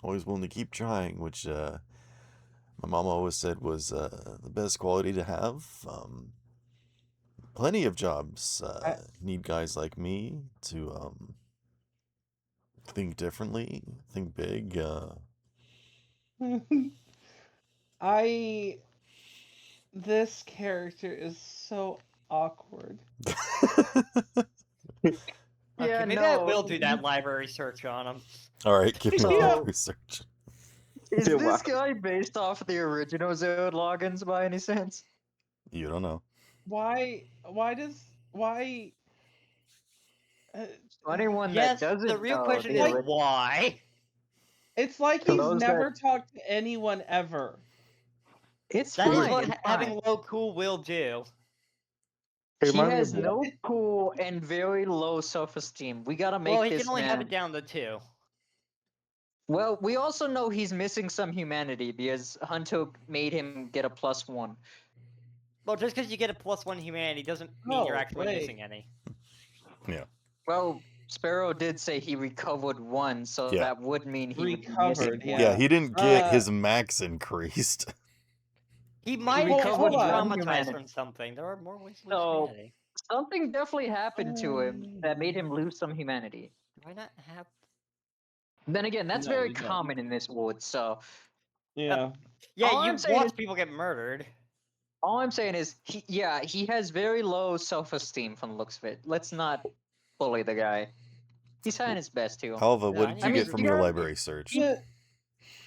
Always willing to keep trying, which my mom always said was the best quality to have. Plenty of jobs need guys like me to think differently, think big. This character is so awkward. Okay, Yeah, maybe I no. will do that library search on him. All right, give me So- the research. Is Yeah, this wow. guy based off the original Zode logins by any sense? You don't know. Why For anyone Yes, that doesn't the real know, question the is ori- why? it's like To he's those that- never talked to anyone ever. it's That is fine. what It's having fine. low cool will do. It He reminds me has of no cool and very low self-esteem. We gotta make Well, he this can only man. have it down to 2. Well, we also know he's missing some humanity because Hunter made him get a +1. Well, just because you get a +1 humanity doesn't mean you're Oh, actually wait. missing any. Well, Sparrow did say he recovered 1, so Yeah. that would mean he would be Recovered, missing 1. Yeah, he didn't get Uh, his max increased. He might have just recovered been one traumatized humanity. from something. There are more ways to lose So- humanity. Something definitely happened to him that made him lose some humanity. Do I not have? Then again, that's No, very you don't. common in this ward, so Yeah. Yeah, All you I'm saying watch is- people get murdered. all I'm saying is, he has very low self-esteem from the looks of it. Let's not bully the guy. He's trying his best to. Alva, Yeah, what I did mean, you get you from your gotta- library search? Yeah.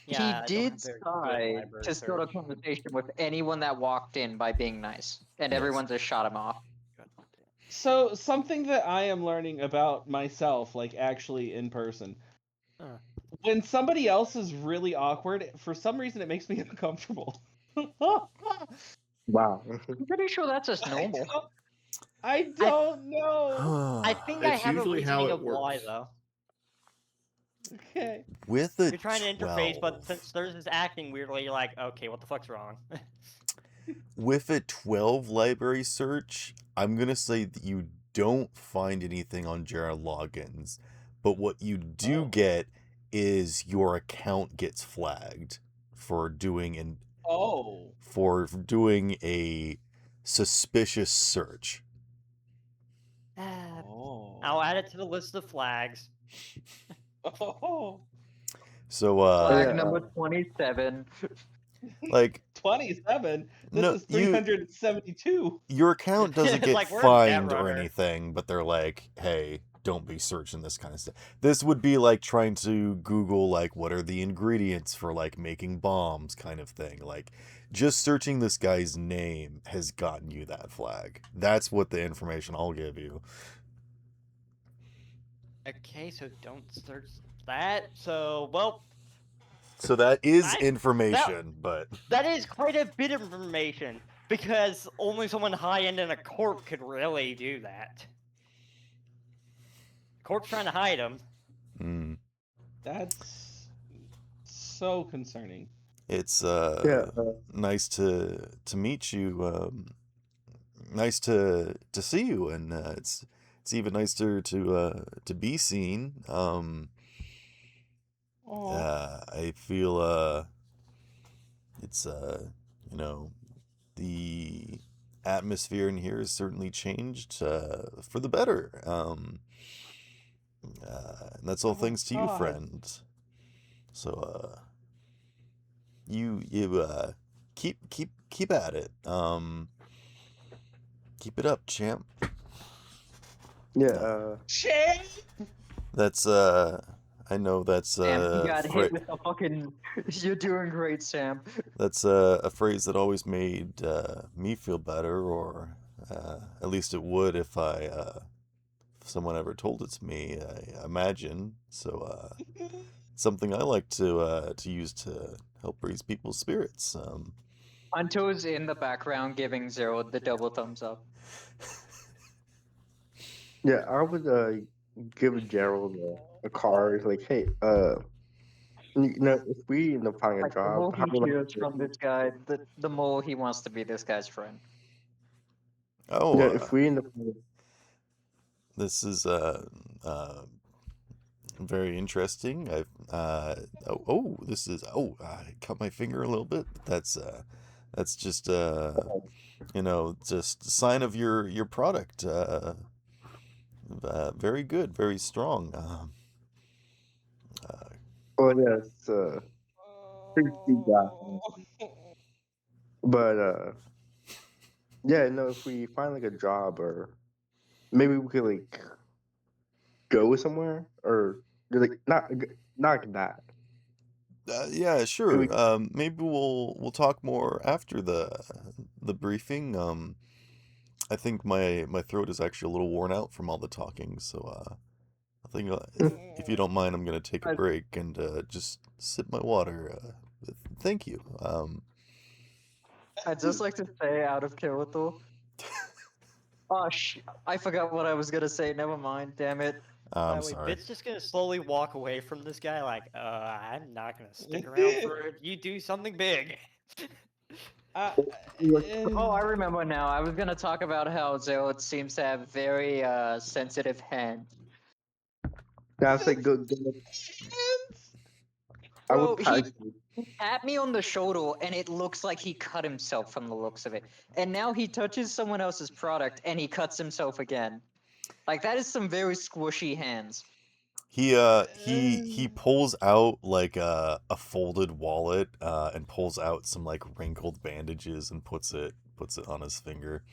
Yeah, I He don't did have very good try library to start a search. conversation with anyone that walked in by being nice, and Yes. everyone just shot him off. So something that I am learning about myself, like actually in person. Huh. When somebody else is really awkward, for some reason it makes me uncomfortable. wow. I'm pretty sure that's just normal. I don't know. I think I It's have a usually how reasoning it of why, works. though. Okay. With a You're trying to interface, but 12. since Thurs is acting weirdly, you're like, okay, what the fuck's wrong? With a 12 library search, I'm going to say that you don't find anything on Jared logins, but what you do Oh. get is your account gets flagged for doing a suspicious search. Oh. I'll add it to the list of flags. Oh. So Flag Yeah, number 27. like 27. This No, is you- 372. your account doesn't It's get like, we're a fined or Netrunner. anything, but they're like, hey, don't be searching this kind of stuff. This would be like trying to Google like what are the ingredients for like making bombs kind of thing. Like just searching this guy's name has gotten you that flag. That's what the information I'll give you. Okay, so don't search that. So, well, So that is I- information, but that is quite a bit of information because only someone high-end in a corp could really do that. Corp's trying to hide him. That's so concerning. it's yeah. nice to meet you. Nice to see you, and it's even nicer to be seen. I feel it's you know, the atmosphere in here has certainly changed for the better. And that's all Oh, thanks to you, God. friend. So you keep at it. Keep it up, champ. Yeah. Shit. That's I know that's Sam, you got hit fra- with a fucking. You're doing great, Sam. that's a phrase that always made me feel better, or at least it would if someone ever told it to me. I imagine so. Something I like to use to help raise people's spirits. Anto's in the background giving Zero the double thumbs up. Yeah, I would give Gerald a card. Like, hey, if we end up finding a Like the job, more how he about hears from this guy, the more he wants to be this guy's friend. Oh, yeah, if we end up this is very interesting. This is I cut my finger a little bit. But that's just just a sign of your product. Very good, very strong. well, yeah, it's pretty steep guy. But yeah, no, if we find like a job or maybe we could like go somewhere or like not like that. Yeah, Could sure. we, Maybe we'll talk more after the briefing. I think my throat is actually a little worn out from all the talking, so I think if you don't mind, I'm gonna take a break and just sip my water. Thank you. I'd just like to say out of Kyoto. Oh I forgot what I was gonna say. Never mind. Damn it. I'm Wait, sorry. Bit's just gonna slowly walk away from this guy, like, I'm not gonna stick around for it. You do something big. Oh, I remember now. I was gonna talk about how Zero seems to have very sensitive hands. yeah, I was like go. I Bro, would pass. he tapped me on the shoulder, and it looks like he cut himself from the looks of it. And now he touches someone else's product, and he cuts himself again. Like that is some very squishy hands. He pulls out like a folded wallet and pulls out some like wrinkled bandages and puts it on his finger.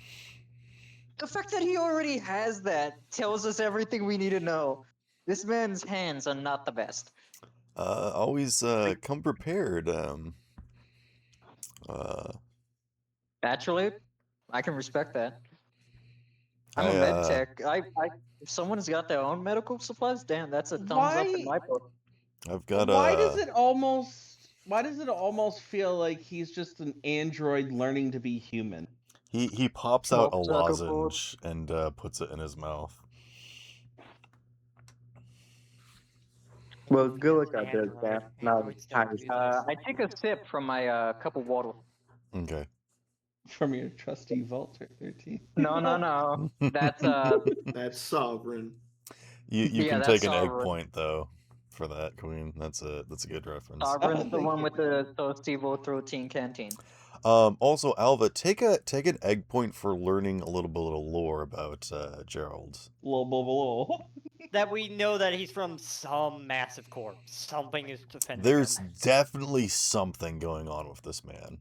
The fact that he already has that tells us everything we need to know. This man's hands are not the best. Always come prepared. Uh, Naturally, I can respect that. I'm I a med tech. If someone's got their own medical supplies, damn, that's a thumbs up in my book. I've got Why does it almost feel like he's just an android learning to be human? he pops out a Mark Zuckerberg. lozenge and puts it in his mouth. Well, good luck out there, Sam. Now, Androids don't do this. I take a sip from my cup of water. Okay. From your trusty Vault 13. No. That's That's sovereign. You Yeah, can that's take an egg Sovereign. point though for that, Queen. That's a good reference. Sovereign's the thank one you. with the Toasty Vault 13 canteen. Also, Alva, take an egg point for learning a little bit of lore about Gerald. Lol. That we know that he's from some massive corp. Something is defending There's him. definitely something going on with this man.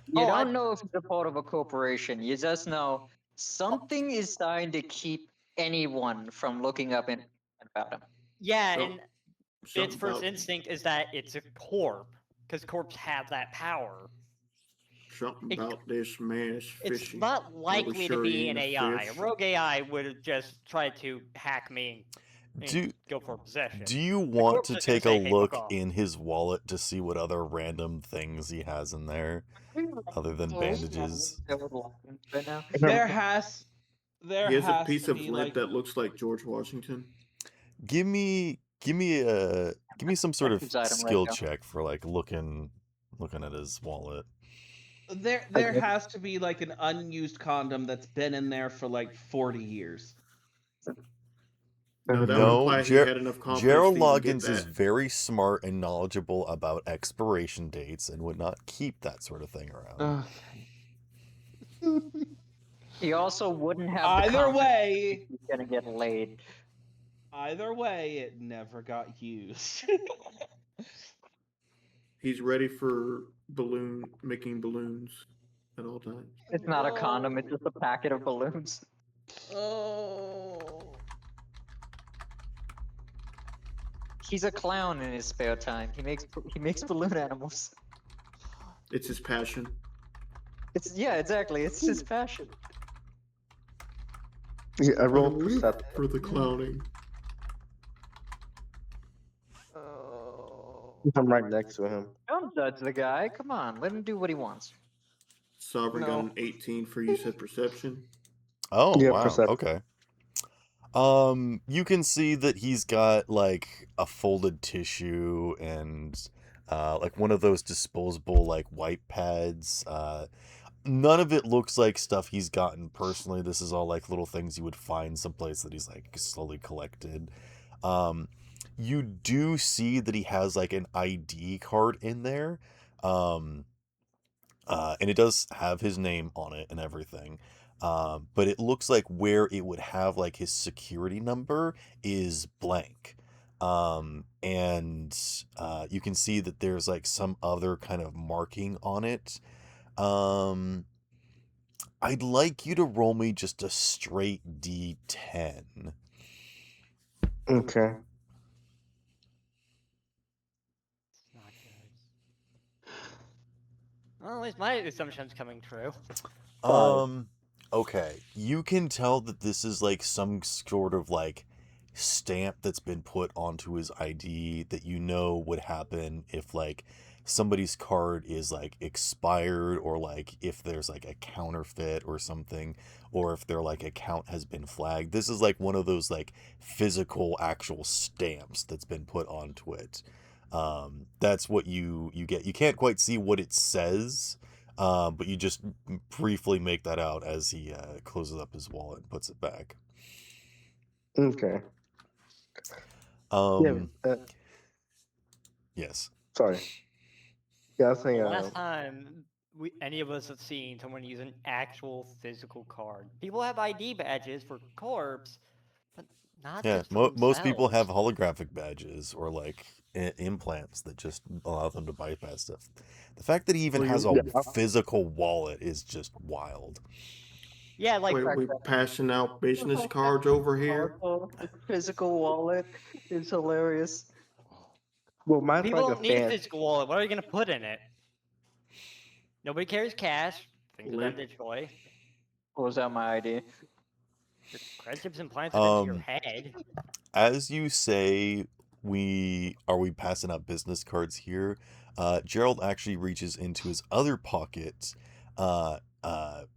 You Oh, I- don't know if it's a part of a corporation. You just know something is trying to keep anyone from looking up and about him. Yeah, So- and Something its first about- instinct is that it's a corp, because corps have that power. Something It- about this man's It's fishing. not likely to sure he be ain't an a AI. fish. A rogue AI would have just tried to hack me and Do go for possession. do you want corpse to is gonna take a say, "Hey, fuck look off." in his wallet to see what other random things he has in there other than bandages? Right now. There has He has a piece to of be lint like that looks like George Washington. Give me some sort of His item right skill now. check for like looking at his wallet. there has to be like an unused condom that's been in there for like 40 years. No, that would No, imply he had enough confidence Gerald to even get Loggins is that. very smart and knowledgeable about expiration dates and would not keep that sort of thing around. He also wouldn't have the Either confidence way, he's gonna get laid. it never got used. He's ready for making balloons at all times. It's not a condom, it's just a packet of balloons. He's a clown in his spare time. He makes balloon animals. It's his passion. Yeah, exactly. It's his passion. Yeah, I I rolled live perception. for the clowning. Oh. I'm right next to him. Don't judge the guy. Come on, let him do what he wants. Sovereign got an 18 for you said perception. Oh, Yeah, wow. perception. Okay. You can see that he's got like a folded tissue and like one of those disposable like wipe pads. None of it looks like stuff he's gotten personally. This is all like little things you would find someplace that he's like slowly collected. Um, you do see that he has like an ID card in there. Um, and it does have his name on it and everything. But it looks like where it would have like his security number is blank. And you can see that there's like some other kind of marking on it. I'd like you to roll me just a straight D10. Okay. It's not good. Well, at least my assumption's coming true. Okay. You can tell that this is like some sort of like stamp that's been put onto his ID that you know would happen if like somebody's card is like expired, or like if there's like a counterfeit or something, or if their like account has been flagged. This is like one of those like physical actual stamps that's been put onto it. That's what you get. You can't quite see what it says, but you just briefly make that out as he closes up his wallet and puts it back. Okay. Um, Yeah. Yes. Sorry. Yeah, I was The saying. last time any of us have seen someone use an actual physical card. People have ID badges for corpse, but not Yeah, just for most people have themselves. holographic badges or like implants that just allow them to bypass stuff. The fact that he even has a Yeah. physical wallet is just wild. Yeah, like Wait, we passing out business cards over here? Physical wallet is hilarious. Well, mine's people like a don't need a fan. physical wallet. What are you gonna put in it? Nobody carries cash. Things are done Limp. digitally. Close out my ID. Your credit chips and plans are done to your Um, head. As you say, we passing out business cards here? Gerald actually reaches into his other pocket,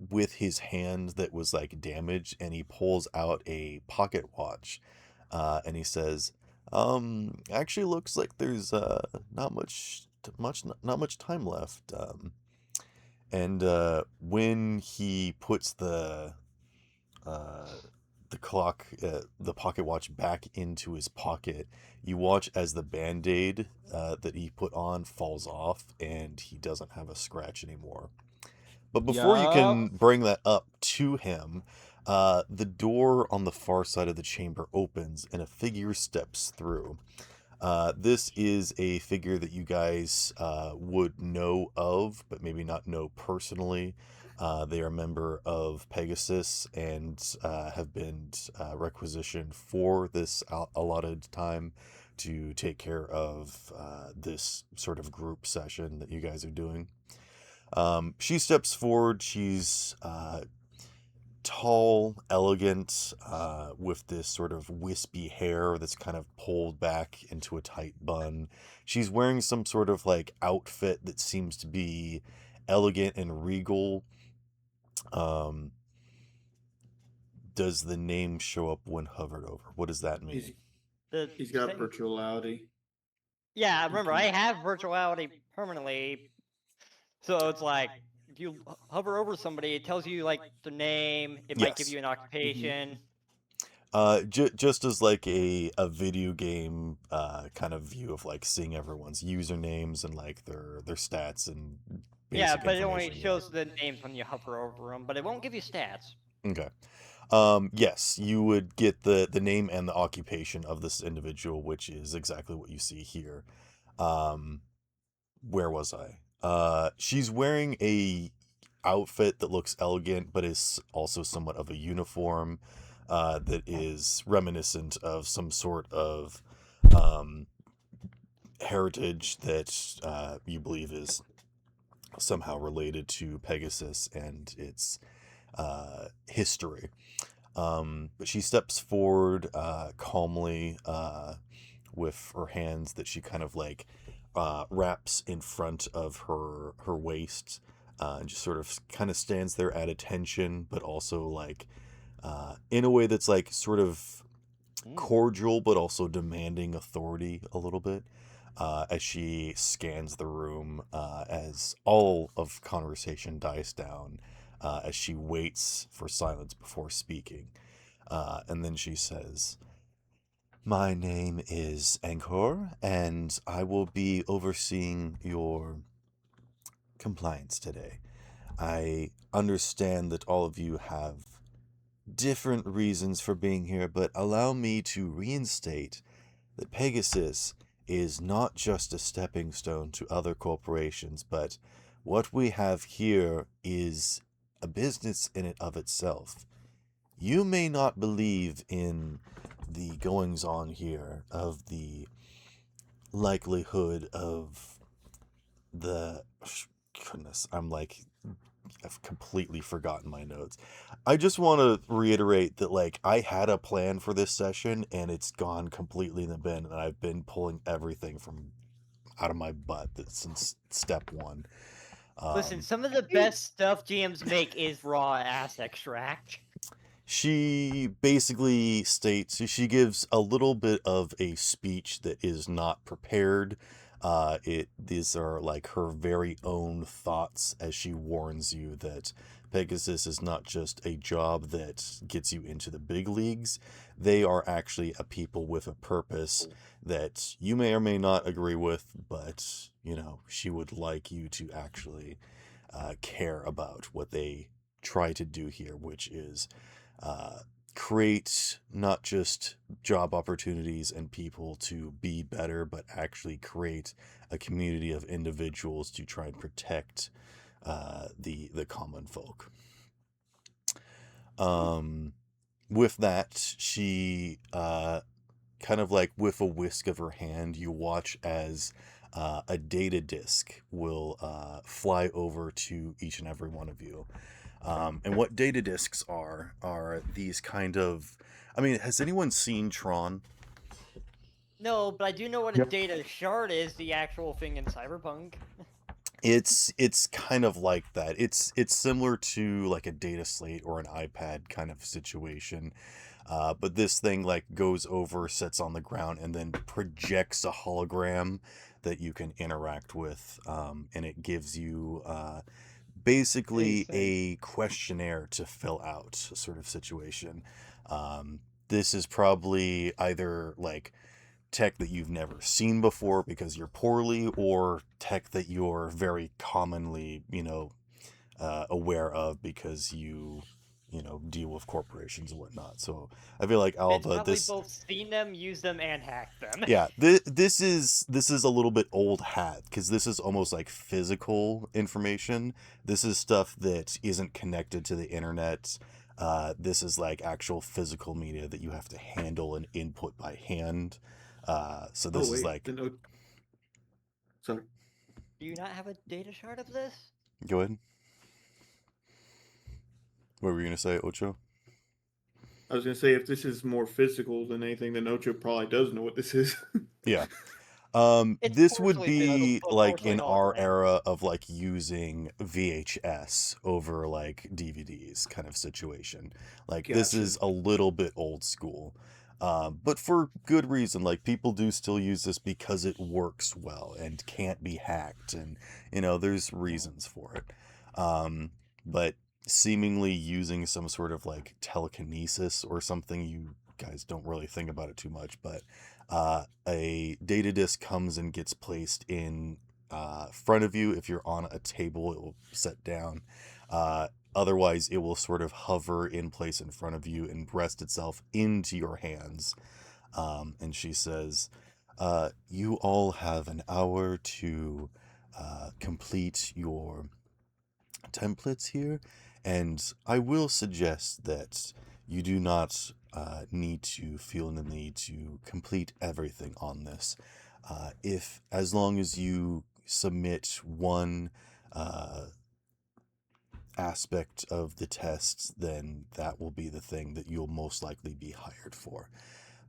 with his hand that was like damaged, and he pulls out a pocket watch, and he says, actually looks like there's not much time left. And when he puts uh, the pocket watch back into his pocket, you watch as the band-aid that he put on falls off, and he doesn't have a scratch anymore. But before you can bring that up to him, the door on the far side of the chamber opens, and a figure steps through. This is a figure that you guys would know of, but maybe not know personally. They are a member of Pegasus and have been requisitioned for this allotted time to take care of this sort of group session that you guys are doing. She steps forward. She's tall, elegant, with this sort of wispy hair that's kind of pulled back into a tight bun. She's wearing some sort of like outfit that seems to be elegant and regal. Does the name show up when hovered over? What does that mean? He's got thing- virtuality. Yeah, remember, I have virtuality permanently. So it's like, if you hover over somebody, it tells you like the name, it might give Yes. you an occupation. Just as like a video game kind of view of like seeing everyone's usernames and like their stats and Yeah, basic but it only information. shows the names when you hover over them, but it won't give you stats. Okay. Yes, you would get the name and the occupation of this individual, which is exactly what you see here. Where was I? She's wearing a outfit that looks elegant, but is also somewhat of a uniform, that is reminiscent of some sort of heritage that you believe is somehow related to Pegasus and its history. But she steps forward calmly with her hands that she kind of like wraps in front of her waist, and just sort of kind of stands there at attention, but also like in a way that's like sort of cordial, but also demanding authority a little bit. As she scans the room, as all of conversation dies down, as she waits for silence before speaking. And then she says, "My name is Angkor, and I will be overseeing your compliance today. I understand that all of you have different reasons for being here, but allow me to reinstate that Pegasus is not just a stepping stone to other corporations, but what we have here is a business in it of itself. You may not believe in the goings on here of the likelihood of the goodness, I've completely forgotten my notes. I just want to reiterate that like I had a plan for this session and it's gone completely in the bin, and I've been pulling everything from out of my butt since step one. Listen, some of the best stuff GMs make is raw ass extract. She basically states, she gives a little bit of a speech that is not prepared. These are like her very own thoughts as she warns you that Pegasus is not just a job that gets you into the big leagues. They are actually a people with a purpose that you may or may not agree with, but, you know, she would like you to actually care about what they try to do here, which is create not just job opportunities and people to be better, but actually create a community of individuals to try and protect the common folk. With that, she kind of like with a whisk of her hand, you watch as a data disk will fly over to each and every one of you. And what data disks are these kind of... I mean, has anyone seen Tron? No, but I do know what a Yep. data shard is, the actual thing in Cyberpunk. It's kind of like that. It's similar to like a data slate or an iPad kind of situation. But this thing like goes over, sits on the ground, and then projects a hologram that you can interact with. And it gives you basically a questionnaire to fill out, sort of situation. This is probably either like tech that you've never seen before because you're poorly, or tech that you're very commonly, aware of because you deal with corporations and whatnot. So I feel like It's Alva, probably this... both seen them, used them, and hacked them. Yeah, this is a little bit old hat because this is almost like physical information. This is stuff that isn't connected to the internet. This is like actual physical media that you have to handle and input by hand. So this is like... Sorry. Do you not have a data shard of this? Go ahead. What were you gonna say, Ocho? I was gonna say if this is more physical than anything, then Ocho probably does know what this is. Yeah. It's This would porcelain, be but like porcelain in our hologram. era of like using VHS over like DVDs kind of situation. Like this Gotcha. is a little bit old school. But for good reason. Like people do still use this because it works well and can't be hacked, and there's reasons for it. But seemingly using some sort of like telekinesis or something, you guys don't really think about it too much, but a data disk comes and gets placed in front of you. If you're on a table, it will set down. Otherwise, it will sort of hover in place in front of you and rest itself into your hands. And she says, you all have an hour to complete your templates here, and I will suggest that you do not need to feel the need to complete everything on this. If as long as you submit one aspect of the test, then that will be the thing that you'll most likely be hired for.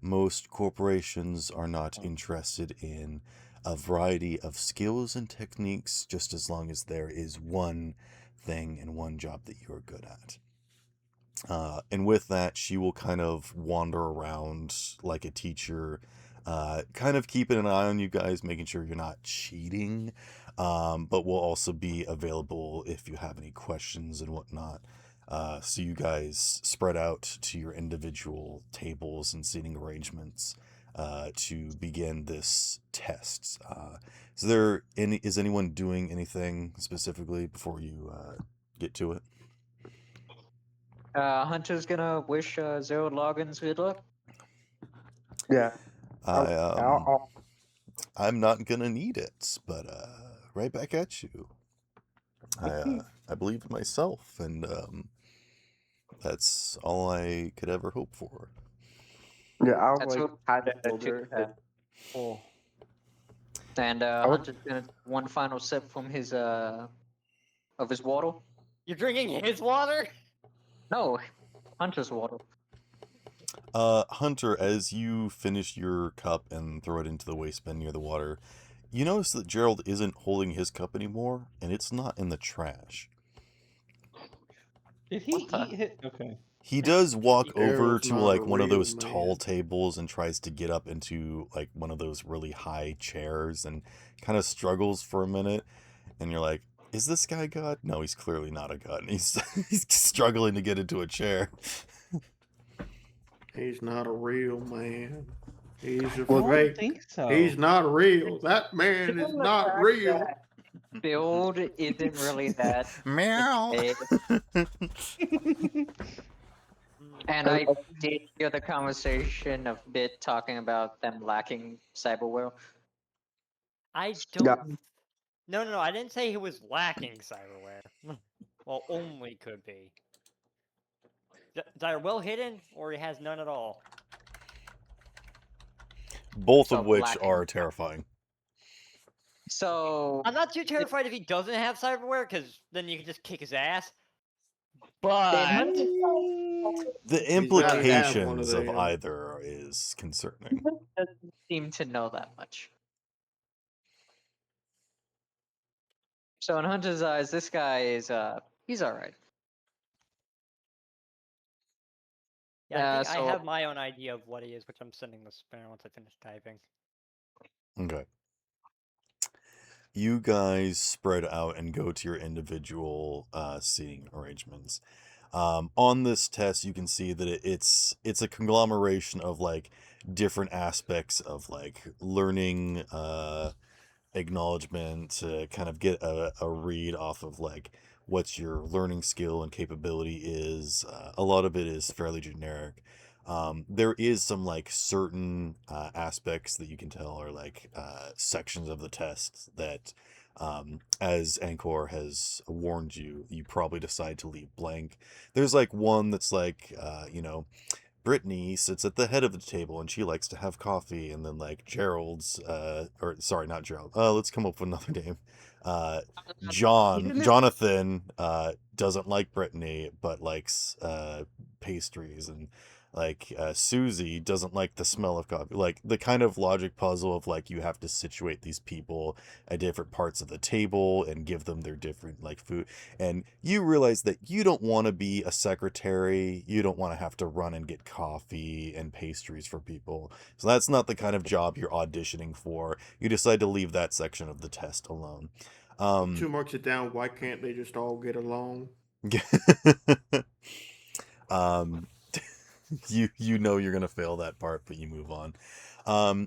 Most corporations are not interested in a variety of skills and techniques, just as long as there is one thing and one job that you're good at. And with that, she will kind of wander around like a teacher, kind of keeping an eye on you guys, making sure you're not cheating, but will also be available if you have any questions and whatnot. So you guys spread out to your individual tables and seating arrangements to begin this test. Is anyone doing anything specifically before you get to it? Hunter's gonna wish Zero Loggins good luck. Yeah. I I'll- I'm not gonna need it, but right back at you. I believe in myself, and that's all I could ever hope for. I'll That's like what pat his to shoulder. have. Oh. And would- Hunter's gonna one final sip from his of his water. You're drinking his water? No, Hunter's water. Hunter, as you finish your cup and throw it into the waste bin near the water, you notice that Gerald isn't holding his cup anymore, and it's not in the trash. Did he What the- eat it? Okay. He does walk over Gerald's to not like a one of real those tall man. tables and tries to get up into like one of those really high chairs and kind of struggles for a minute. And you're like, is this guy God? No, he's clearly not a God. And he's he's struggling to get into a chair. He's not a real man. He's a I don't fake. think so. He's not real. That man is Given the not fact real. that Build isn't really that Meow. big, and I did hear the conversation of Bit talking about them lacking cyberware. I don't. Yeah. No. I didn't say he was lacking cyberware. Well, only could be. Is either well hidden or he has none at all. Both So of which lacking. are terrifying. So I'm not too terrified if he doesn't have cyberware, because then you can just kick his ass. But The He's gotta have one implications of of them. either is concerning. doesn't seem to know that much. So in Hunter's eyes, this guy is he's all right. yeah, I Yeah, think so- I have my own idea of what he is, which I'm sending the spinner once I finish typing. Okay. You guys spread out and go to your individual seating arrangements. On this test, you can see that it's a conglomeration of like different aspects of like learning, acknowledgement to kind of get a read off of like what your learning skill and capability is. A lot of it is fairly generic. There is some like certain aspects that you can tell are like sections of the test that, as Angkor has warned you, you probably decide to leave blank. There's like one that's like, Brittany sits at the head of the table and she likes to have coffee, and then like Gerald's or sorry, not Gerald. Let's come up with another name. Jonathan doesn't like Brittany but likes pastries, and like Susie doesn't like the smell of coffee. Like the kind of logic puzzle of like you have to situate these people at different parts of the table and give them their different like food. And you realize that you don't want to be a secretary. You don't want to have to run and get coffee and pastries for people. So that's not the kind of job you're auditioning for. You decide to leave that section of the test alone. 2 marks it down. Why can't they just all get along? You know you're gonna fail that part, but you move on.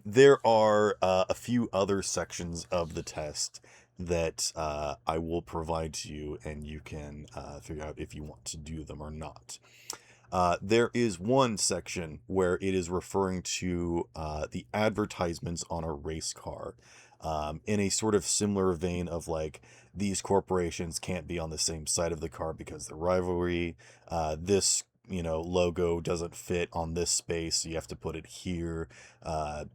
There are a few other sections of the test that I will provide to you, and you can figure out if you want to do them or not. There is one section where it is referring to the advertisements on a race car, in a sort of similar vein of like, these corporations can't be on the same side of the car because of the rivalry. This logo doesn't fit on this space, so you have to put it here.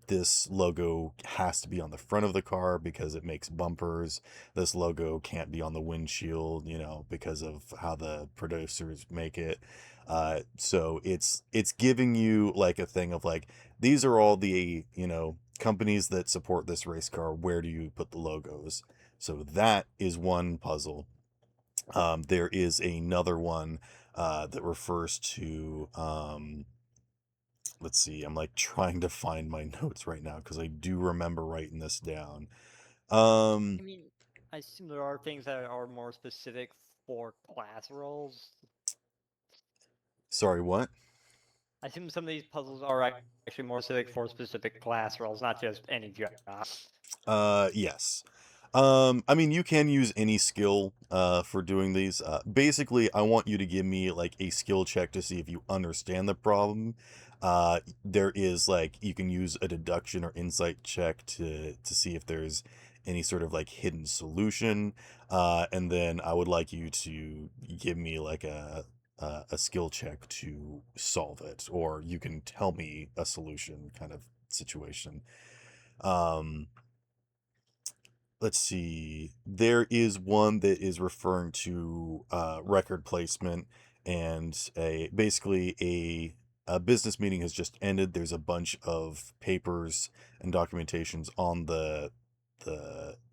This logo has to be on the front of the car because it makes bumpers. This logo can't be on the windshield, because of how the producers make it. So it's giving you like a thing of like, these are all the, companies that support this race car. Where do you put the logos? So that is one puzzle. There is another one that refers to, let's see, I'm like trying to find my notes right now because I do remember writing this down. I mean, I assume there are things that are more specific for class roles. Sorry, what? I assume some of these puzzles are actually more specific for specific class roles, not just any job. Yes. I mean, you can use any skill for doing these. Basically, I want you to give me like a skill check to see if you understand the problem. There is like, you can use a deduction or insight check to see if there's any sort of like hidden solution. And then I would like you to give me like a skill check to solve it, or you can tell me a solution kind of situation. Let's see. There is one that is referring to record placement, and basically a business meeting has just ended. There's a bunch of papers and documentations on the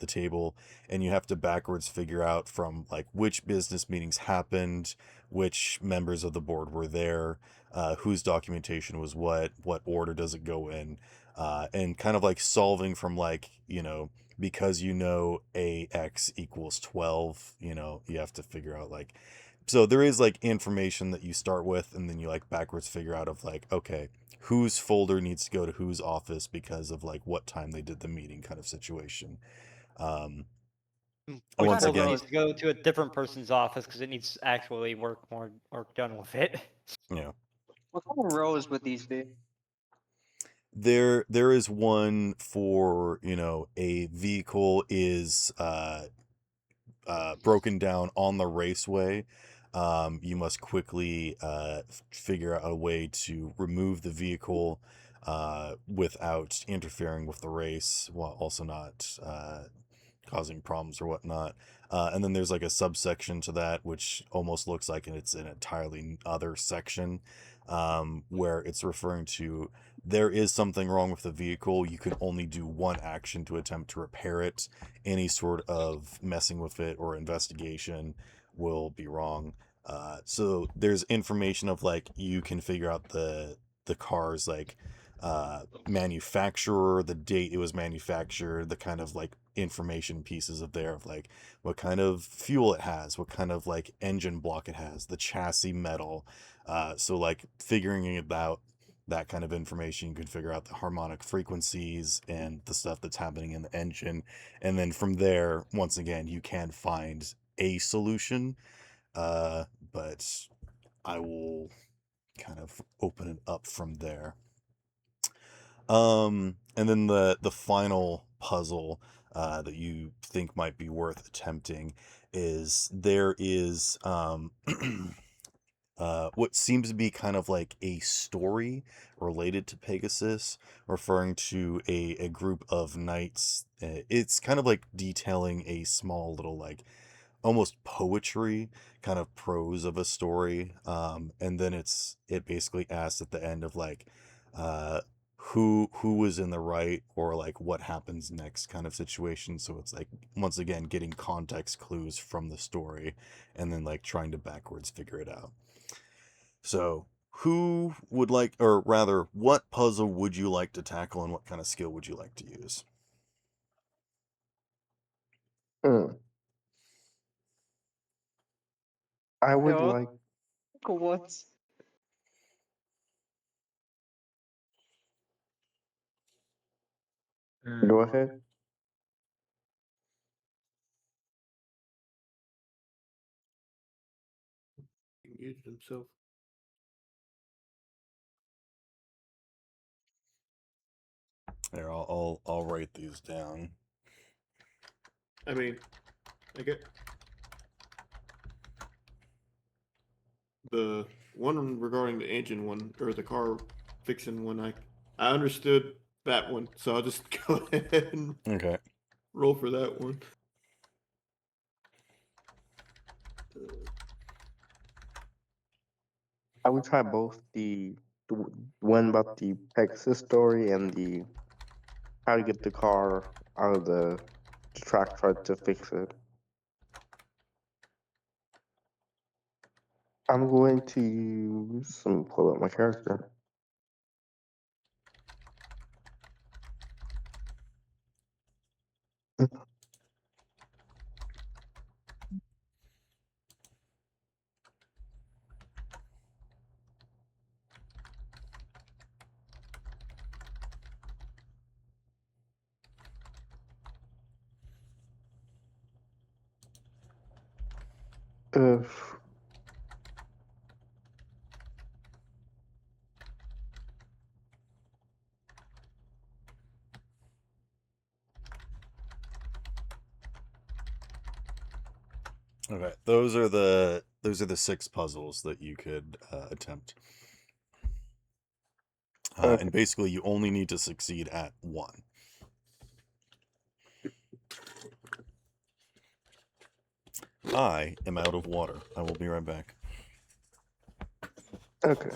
table, and you have to backwards figure out from like which business meetings happened, which members of the board were there, whose documentation was what order does it go in, and kind of like solving from like, because ax equals 12, you have to figure out like, so there is like information that you start with, and then you like backwards figure out of like, okay, whose folder needs to go to whose office because of like what time they did the meeting kind of situation. Which Once folder again, needs to go to a different person's office because it needs to actually work done with it. What kind of rows would these be? there is one for, a vehicle is broken down on the raceway. You must quickly figure out a way to remove the vehicle without interfering with the race, while also not causing problems or whatnot. And then there's like a subsection to that, which almost looks like it's an entirely other section, where it's referring to, there is something wrong with the vehicle. You can only do one action to attempt to repair it. Any sort of messing with it or investigation will be wrong. So there's information of like, you can figure out the car's like manufacturer, the date it was manufactured, the kind of like information pieces of there of like what kind of fuel it has, what kind of like engine block it has, the chassis metal. So like figuring about that kind of information, you can figure out the harmonic frequencies and the stuff that's happening in the engine. And then from there, once again, you can find a solution. But I will kind of open it up from there. And then the final puzzle that you think might be worth attempting is, there is what seems to be kind of like a story related to Pegasus, referring to a group of knights. It's kind of like detailing a small little like almost poetry kind of prose of a story. And then it basically asks at the end of like, uh who was in the right, or like what happens next kind of situation. So it's like, once again, getting context clues from the story, and then like trying to backwards figure it out. So who would like, or rather, what puzzle would you like to tackle, and what kind of skill would you like to use? Hmm. I would Yo. like. What? Go ahead. He muted himself. Here, I'll write these down. I mean, I get the one regarding the engine one or the car fixing one. I understood that one, so I'll just go ahead and Okay. roll for that one. I would try both the one about the Pegasus story and the how to get the car out of the track, try to fix it. I'm going to use. Let me pull up my character. Uh, Okay. Those are the 6 puzzles that you could attempt. Okay. And basically, you only need to succeed at 1. I am out of water. I will be right back. Okay.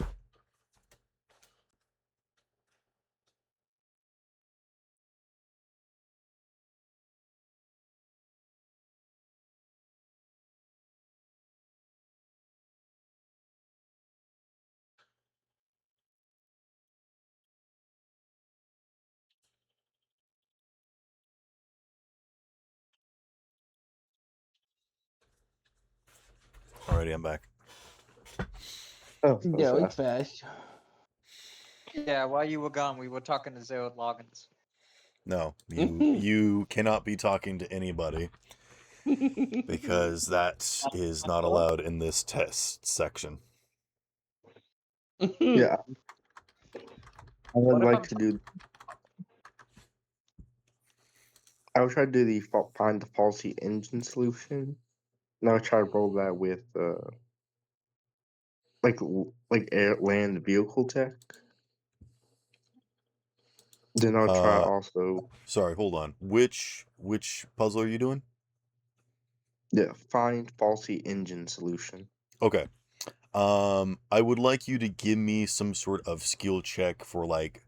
Alrighty, I'm back. Oh, so Yeah, it's fast. fast. Yeah, while you were gone, we were talking to Zero Loggins. No, you cannot be talking to anybody because that is not allowed in this test section. Yeah, I would What if like I'm to do. I would try to do the find the faulty engine solution. And I would try to roll that with like air land vehicle tech. Then I'll try also Sorry, hold on. Which puzzle are you doing? find faulty engine solution. Okay. I would like you to give me some sort of skill check for like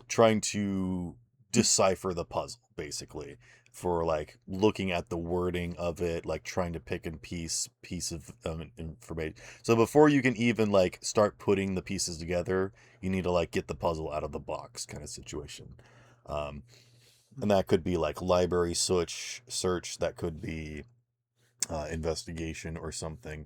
trying to decipher the puzzle, basically. For like looking at the wording of it, like trying to pick and piece of information. So before you can even like start putting the pieces together, you need to like get the puzzle out of the box, kind of situation. And that could be like library search. That could be investigation or something.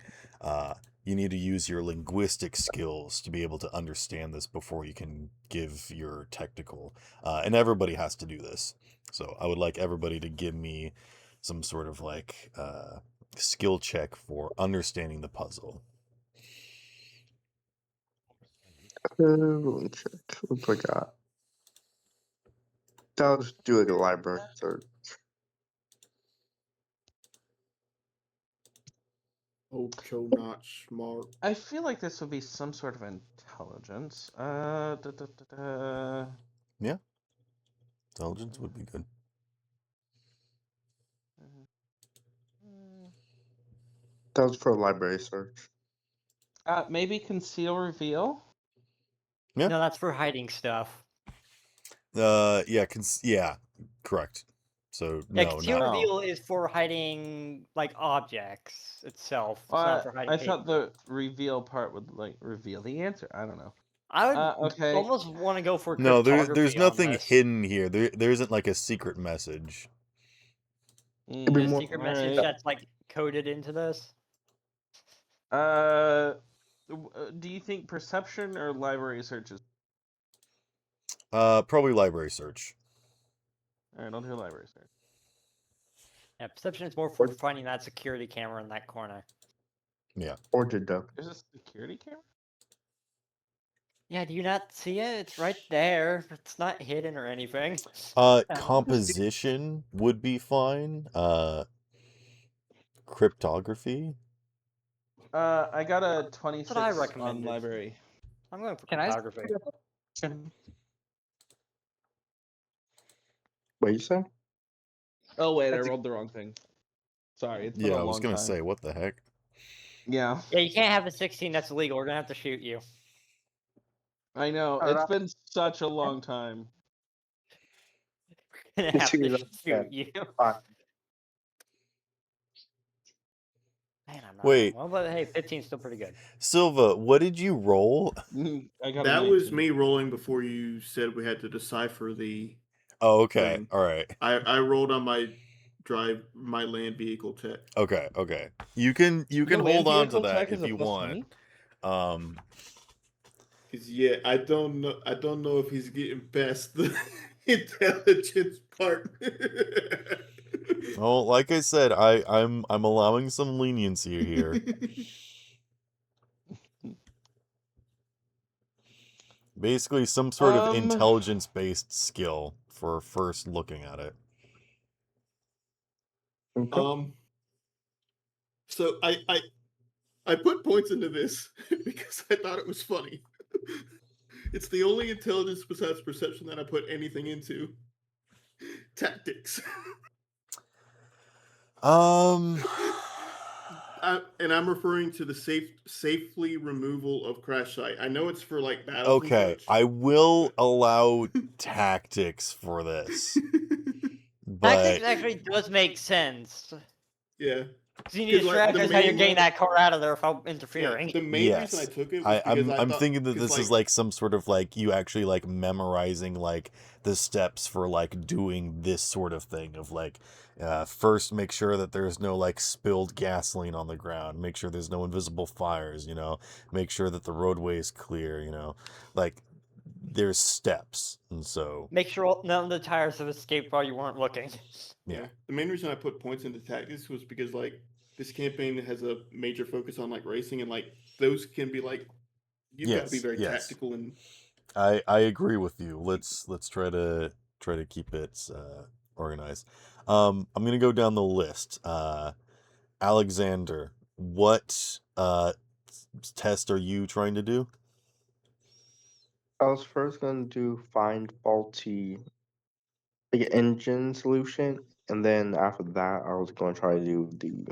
You need to use your linguistic skills to be able to understand this before you can give your technical. And everybody has to do this. So I would like everybody to give me some sort of like skill check for understanding the puzzle. Let me check. What I got? I'll just do like a library search. Ocho, not smart. I feel like this would be some sort of intelligence. Yeah, intelligence would be good. That was for a library search. Maybe conceal reveal. Yeah. No, that's for hiding stuff. Yeah, correct. So Yeah, no, conceal not. reveal is for hiding like objects itself. It's not for hiding I paper. thought the reveal part would like reveal the answer. I don't know. I would Okay. almost want to go for No, there's cryptography on nothing this. hidden here. There isn't like a secret message. It'd be The more. secret message that's like coded into this. Do you think perception or library search is? Probably library search. All right, I'll do library search. Yeah, perception is more for finding that security camera in that corner. Yeah. Or deduct. There's a security camera? Yeah, do you not see it? It's right there. It's not hidden or anything. Composition would be fine. Cryptography. I got a That's 26 what I on recommended. library. I'm going for Can I? cryptography. What you say? Oh wait, I That's a- rolled the wrong thing. Sorry, it's been Yeah, a I was long gonna time. say, what the heck? Yeah, Yeah, you can't have a 16. That's illegal. We're gonna have to shoot you. I know. Oh, It's that- been such a long time. We're gonna have Shoot to it up, shoot you. Fine. Man, I'm not Wait. doing well, but hey, 15's still pretty good. Silva, what did you roll? I got a That was 19. me rolling before you said we had to decipher the Oh, okay. thing. All right. I rolled on my land vehicle tech. Okay. Okay. You can The hold land on to vehicle that tech is if a you plus want. 20? 'Cause, yeah, I don't know if he's getting past the intelligence part. Well, like I said, I'm allowing some leniency here. Basically, some sort of intelligence-based skill for first looking at it. Okay. So I put points into this because I thought it was funny. It's the only intelligence besides perception that I put anything into. Tactics. Um. And I'm referring to the safely removal of crash site. I know it's for like battles Okay, and such. I will allow tactics for this, Tactics but actually does make sense. Yeah. Because you need to 'Cause, like, the strategize how you're main getting one- that car out of there without Yeah, interfering. the main reason I yes, took it was because I'm thought, thinking that 'cause, this is like some sort of like you actually like memorizing like the steps for like doing this sort of thing of like first make sure that there's no like spilled gasoline on the ground, make sure there's no invisible fires, you know, make sure that the roadway is clear, you know, like there's steps, and so Make sure none of the tires have escaped while you weren't looking. yeah. The main reason I put points into tactics was because like this campaign has a major focus on like racing and like those can be like you've got to be Yes, very yes. tactical and I agree with you. Let's try to keep it organized. I'm gonna go down the list. Alexander, what test are you trying to do? I was first going to do find faulty like engine solution, and then after that, I was going to try to do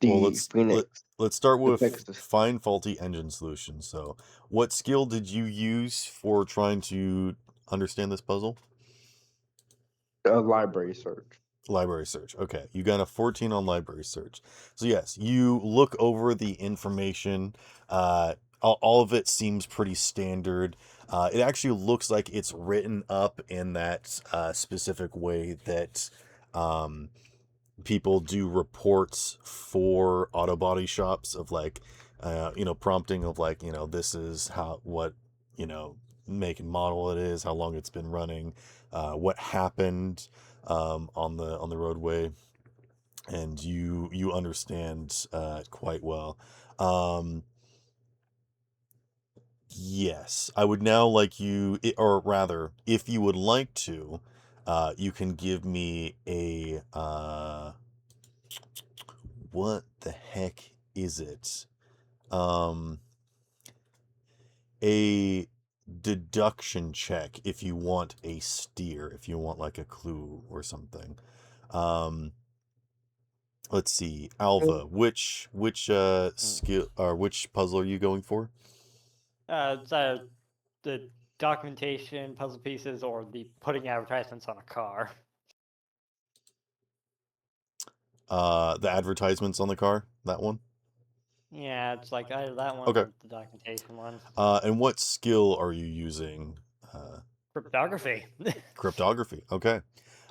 Well, the Phoenix. let's start the with Pegasus. find faulty engine solution. So, what skill did you use for trying to understand this puzzle? Library search. Library search. Okay, you got a 14 on library search. So yes, you look over the information. All of it seems pretty standard. It actually looks like it's written up in that specific way that people do reports for auto body shops of like, prompting of like, this is what, make and model it is, how long it's been running, what happened on the roadway, and you understand quite well. Yes, I would now like you, or rather, if you would like to, you can give me a what the heck is it? Um, a deduction check if you want a steer, if you want like a clue or something. Um, let's see, Alva, which skill or which puzzle are you going for? It's the documentation, puzzle pieces, or the putting advertisements on a car. The advertisements on the car, that one. Yeah, it's like either that one Okay. or the documentation one. And what skill are you using? Cryptography. Cryptography. Okay.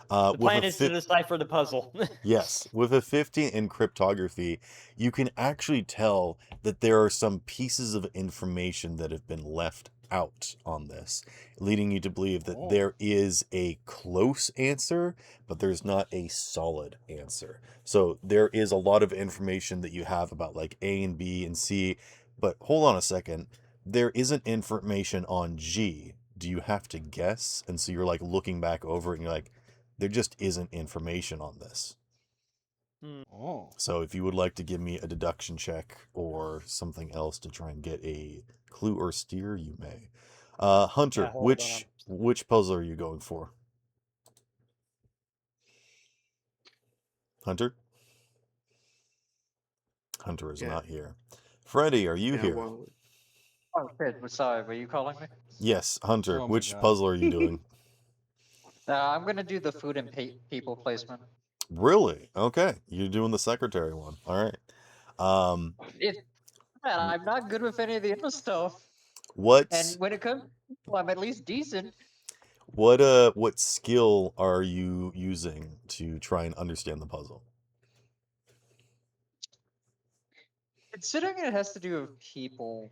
The With plan a is to decipher the puzzle. Yes, with a 50 in cryptography, you can actually tell that there are some pieces of information that have been left out on this, leading you to believe that there is a close answer, but there's not a solid answer. So there is a lot of information that you have about like A and B and C, but hold on a second, there isn't information on G. Do you have to guess? And so you're like looking back over it and you're like, there just isn't information on this. Oh. So if you would like to give me a deduction check or something else to try and get a clue or steer, you may. Hunter, Yeah, hold which puzzle are you going for? Hunter? Hunter is Yeah. not here. Freddy, are you Yeah, here? well, Oh shit! Sorry, were you calling me? Yes, Hunter. Oh my Which God. puzzle are you doing? I'm gonna do the food and people placement. Really? Okay, you're doing the secretary one. All right. Um, If man, I'm not good with any of the other stuff, what's and when it comes, to people, I'm at least decent. what skill are you using to try and understand the puzzle? Considering it has to do with people.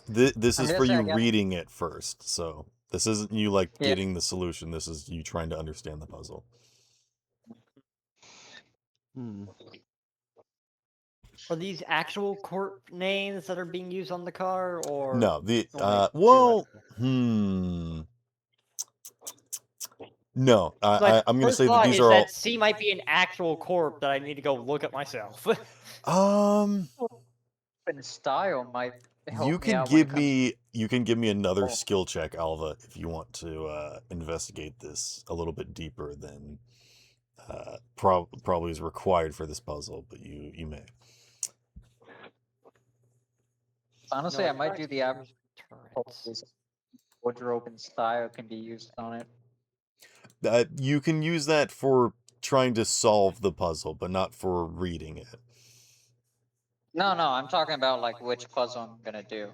This I'm is for guessing you I got reading it first, so this isn't you like yeah. getting the solution. This is you trying to understand the puzzle. Hmm. Are these actual corp names that are being used on the car, or No, the only well, theoretical? no. My I'm gonna first say that thought these is are all that C might be an actual corp that I need to go look at myself. um. And style might You help me can out when it give comes. me another Oh, skill check, Alva, if you want to investigate this a little bit deeper than probably is required for this puzzle, but you may. honestly, No, I might do the average. turrets. Wardrobe and style can be used on it. You can use that for trying to solve the puzzle, but not for reading it. No, I'm talking about like which puzzle I'm gonna do.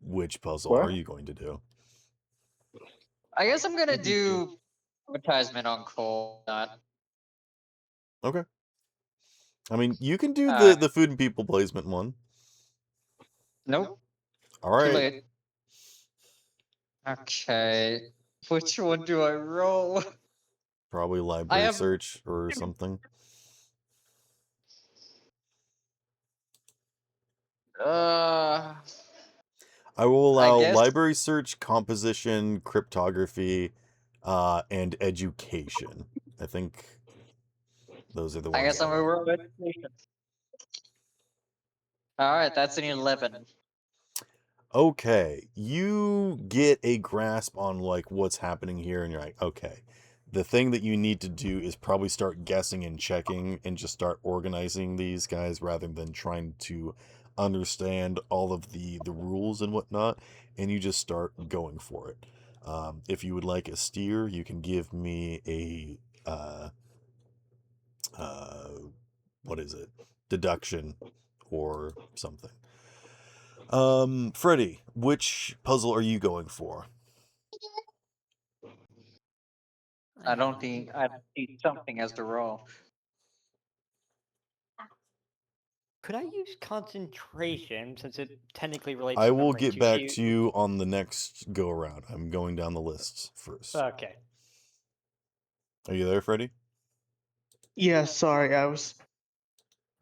Which puzzle What? are you going to do? I guess I'm gonna do advertisement on Cole. Not. Okay. I mean, you can do Uh, the food and people placement one. nope. All Too right. late. Okay. Which one do I roll? Probably I library have. search or something. I will I allow guess. library search, composition, cryptography, and education. I think those are the I ones guess I'll I'm gonna allow. roll education. All right, that's an 11. Okay, you get a grasp on like what's happening here, and you're like, okay, the thing that you need to do is probably start guessing and checking, and just start organizing these guys rather than trying to understand all of the rules and whatnot, and you just start going for it. If you would like a steer, you can give me a uh, what is it? Deduction or something. Freddy, which puzzle are you going for? I don't think I see something as the roll. Could I use concentration since it technically relates I to will memory get to back use? to you on the next go around. I'm going down the lists first. Okay. Are you there, Freddy? Yeah, sorry, I was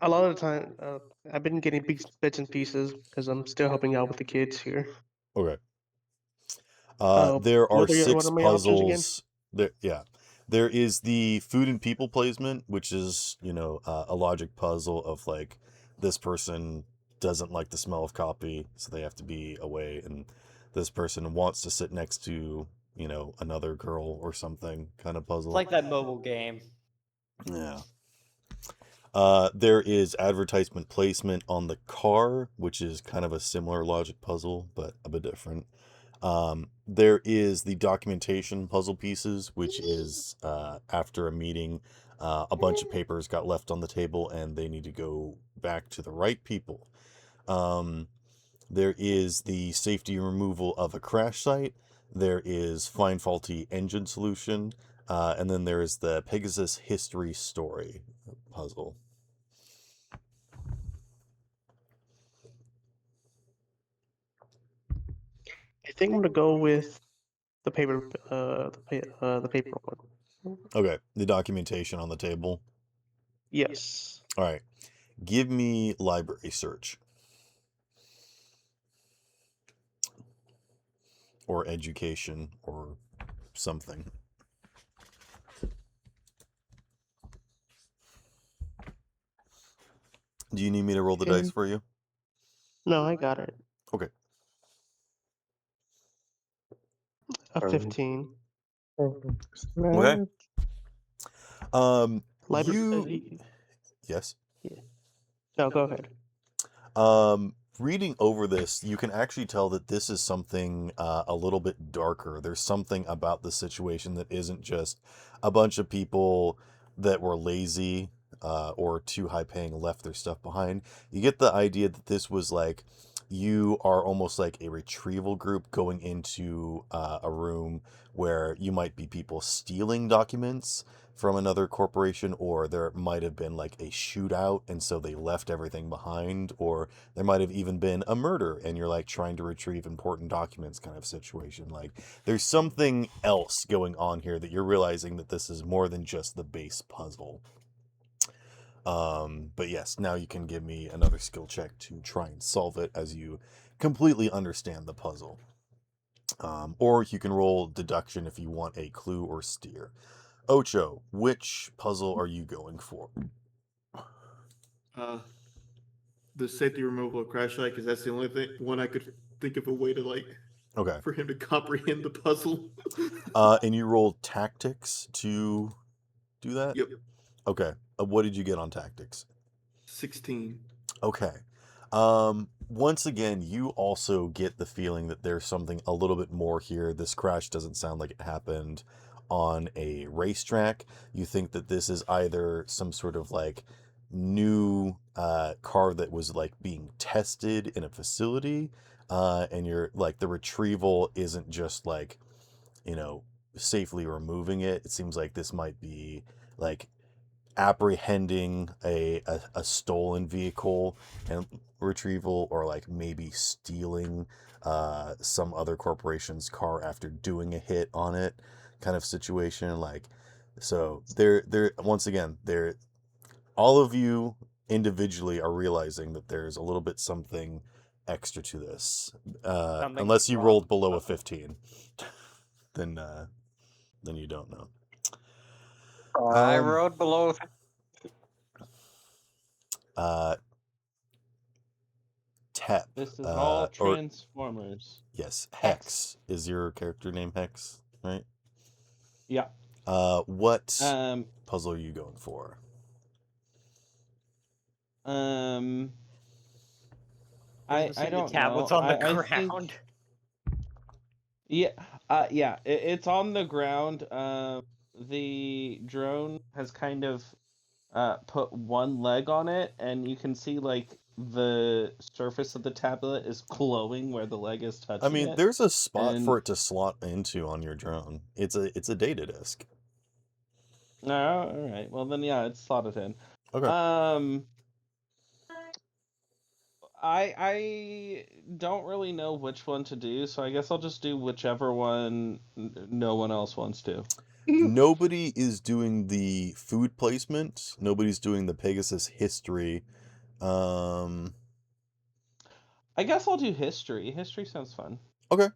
a lot of the time. I've been getting bits and pieces because I'm still helping out with the kids here. Okay. There are What are 6 my options again? puzzles. There is the food and people placement, which is, a logic puzzle of like this person doesn't like the smell of coffee, so they have to be away, and this person wants to sit next to, another girl or something kind of puzzle. It's like that mobile game. Yeah. There is advertisement placement on the car, which is kind of a similar logic puzzle, but a bit different. There is the documentation puzzle pieces, which is after a meeting, a bunch of papers got left on the table and they need to go back to the right people. There is the safety removal of a crash site. There is find faulty engine solution. And then there is the Pegasus history story puzzle. I think I'm gonna go with the paper, the paper one. Okay, the documentation on the table. Yes. All right, give me library search or education or something. Do you need me to roll the dice for you? No, I got it. Okay. A 15. Okay. Library. Yes. Yeah. No, go ahead. Reading over this, you can actually tell that this is something a little bit darker. There's something about the situation that isn't just a bunch of people that were lazy or too high paying left their stuff behind. You get the idea that this was like you are almost like a retrieval group going into a room where you might be people stealing documents from another corporation, or there might have been like a shootout and so they left everything behind, or there might have even been a murder and you're like trying to retrieve important documents kind of situation. Like there's something else going on here that you're realizing that this is more than just the base puzzle. But yes, now you can give me another skill check to try and solve it as you completely understand the puzzle. Or you can roll deduction if you want a clue or steer. Ocho, which puzzle are you going for? The safety removal of crash light, because that's the only one I could think of a way to like Okay. for him to comprehend the puzzle. And you rolled tactics to do that? Yep. Okay. What did you get on tactics? 16. Okay. Once again, you also get the feeling that there's something a little bit more here. This crash doesn't sound like it happened on a racetrack. You think that this is either some sort of like new car that was like being tested in a facility, and you're like the retrieval isn't just like, safely removing it. It seems like this might be like apprehending a stolen vehicle and retrieval, or like maybe stealing some other corporation's car after doing a hit on it kind of situation. Like, so they're once again, they're all of you individually are realizing that there's a little bit something extra to this, Something unless you wrong. rolled below a 15. then you don't know. I rode below. Tep. This is all or Transformers. yes, Hex is your character name. Hex, right? Yeah. What puzzle are you going for? I Isn't don't the tablet's know. on the I ground. think, yeah, it's on the ground. The drone has kind of put one leg on it, and you can see like the surface of the tablet is glowing where the leg is touching I mean, it. there's a spot And for it to slot into on your drone. It's a data disk. oh, all right. Well, then yeah, it's slotted in. Okay. I don't really know which one to do, so I guess I'll just do whichever one no one else wants to. Nobody is doing the food placement. Nobody's doing the Pegasus history. I guess I'll do history. History sounds fun. Okay.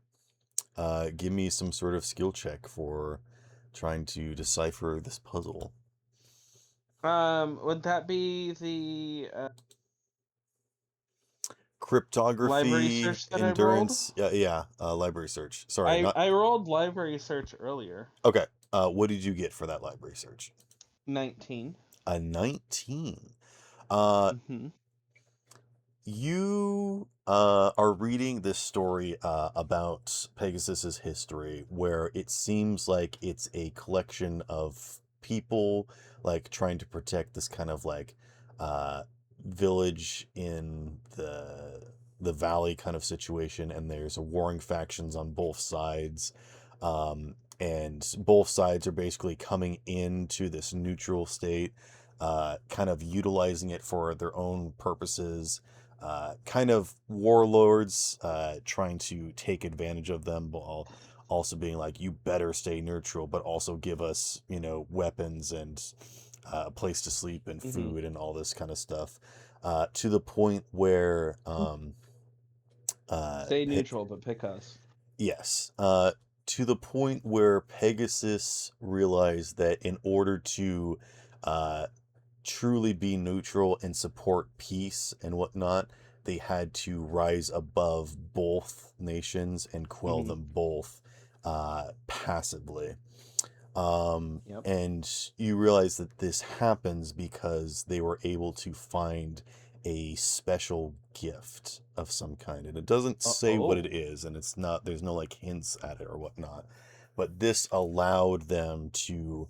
Give me some sort of skill check for trying to decipher this puzzle. Would that be the Cryptography, library search that endurance? Yeah. Library search. Sorry, I rolled library search earlier. Okay. What did you get for that library search? 19. A 19. Mm-hmm. You are reading this story about Pegasus's history, where it seems like it's a collection of people like trying to protect this kind of like village in the valley kind of situation, and there's warring factions on both sides. And both sides are basically coming into this neutral state, kind of utilizing it for their own purposes. Kind of warlords trying to take advantage of them while also being like, you better stay neutral, but also give us, weapons and a place to sleep and food and all this kind of stuff. To the point where stay neutral, but pick us. Yes. to the point where Pegasus realized that in order to uh, truly be neutral and support peace and whatnot, they had to rise above both nations and quell them both passively. Yep. And you realize that this happens because they were able to find a special gift of some kind. And it doesn't say what it is, and it's not, there's no like hints at it or whatnot. But this allowed them to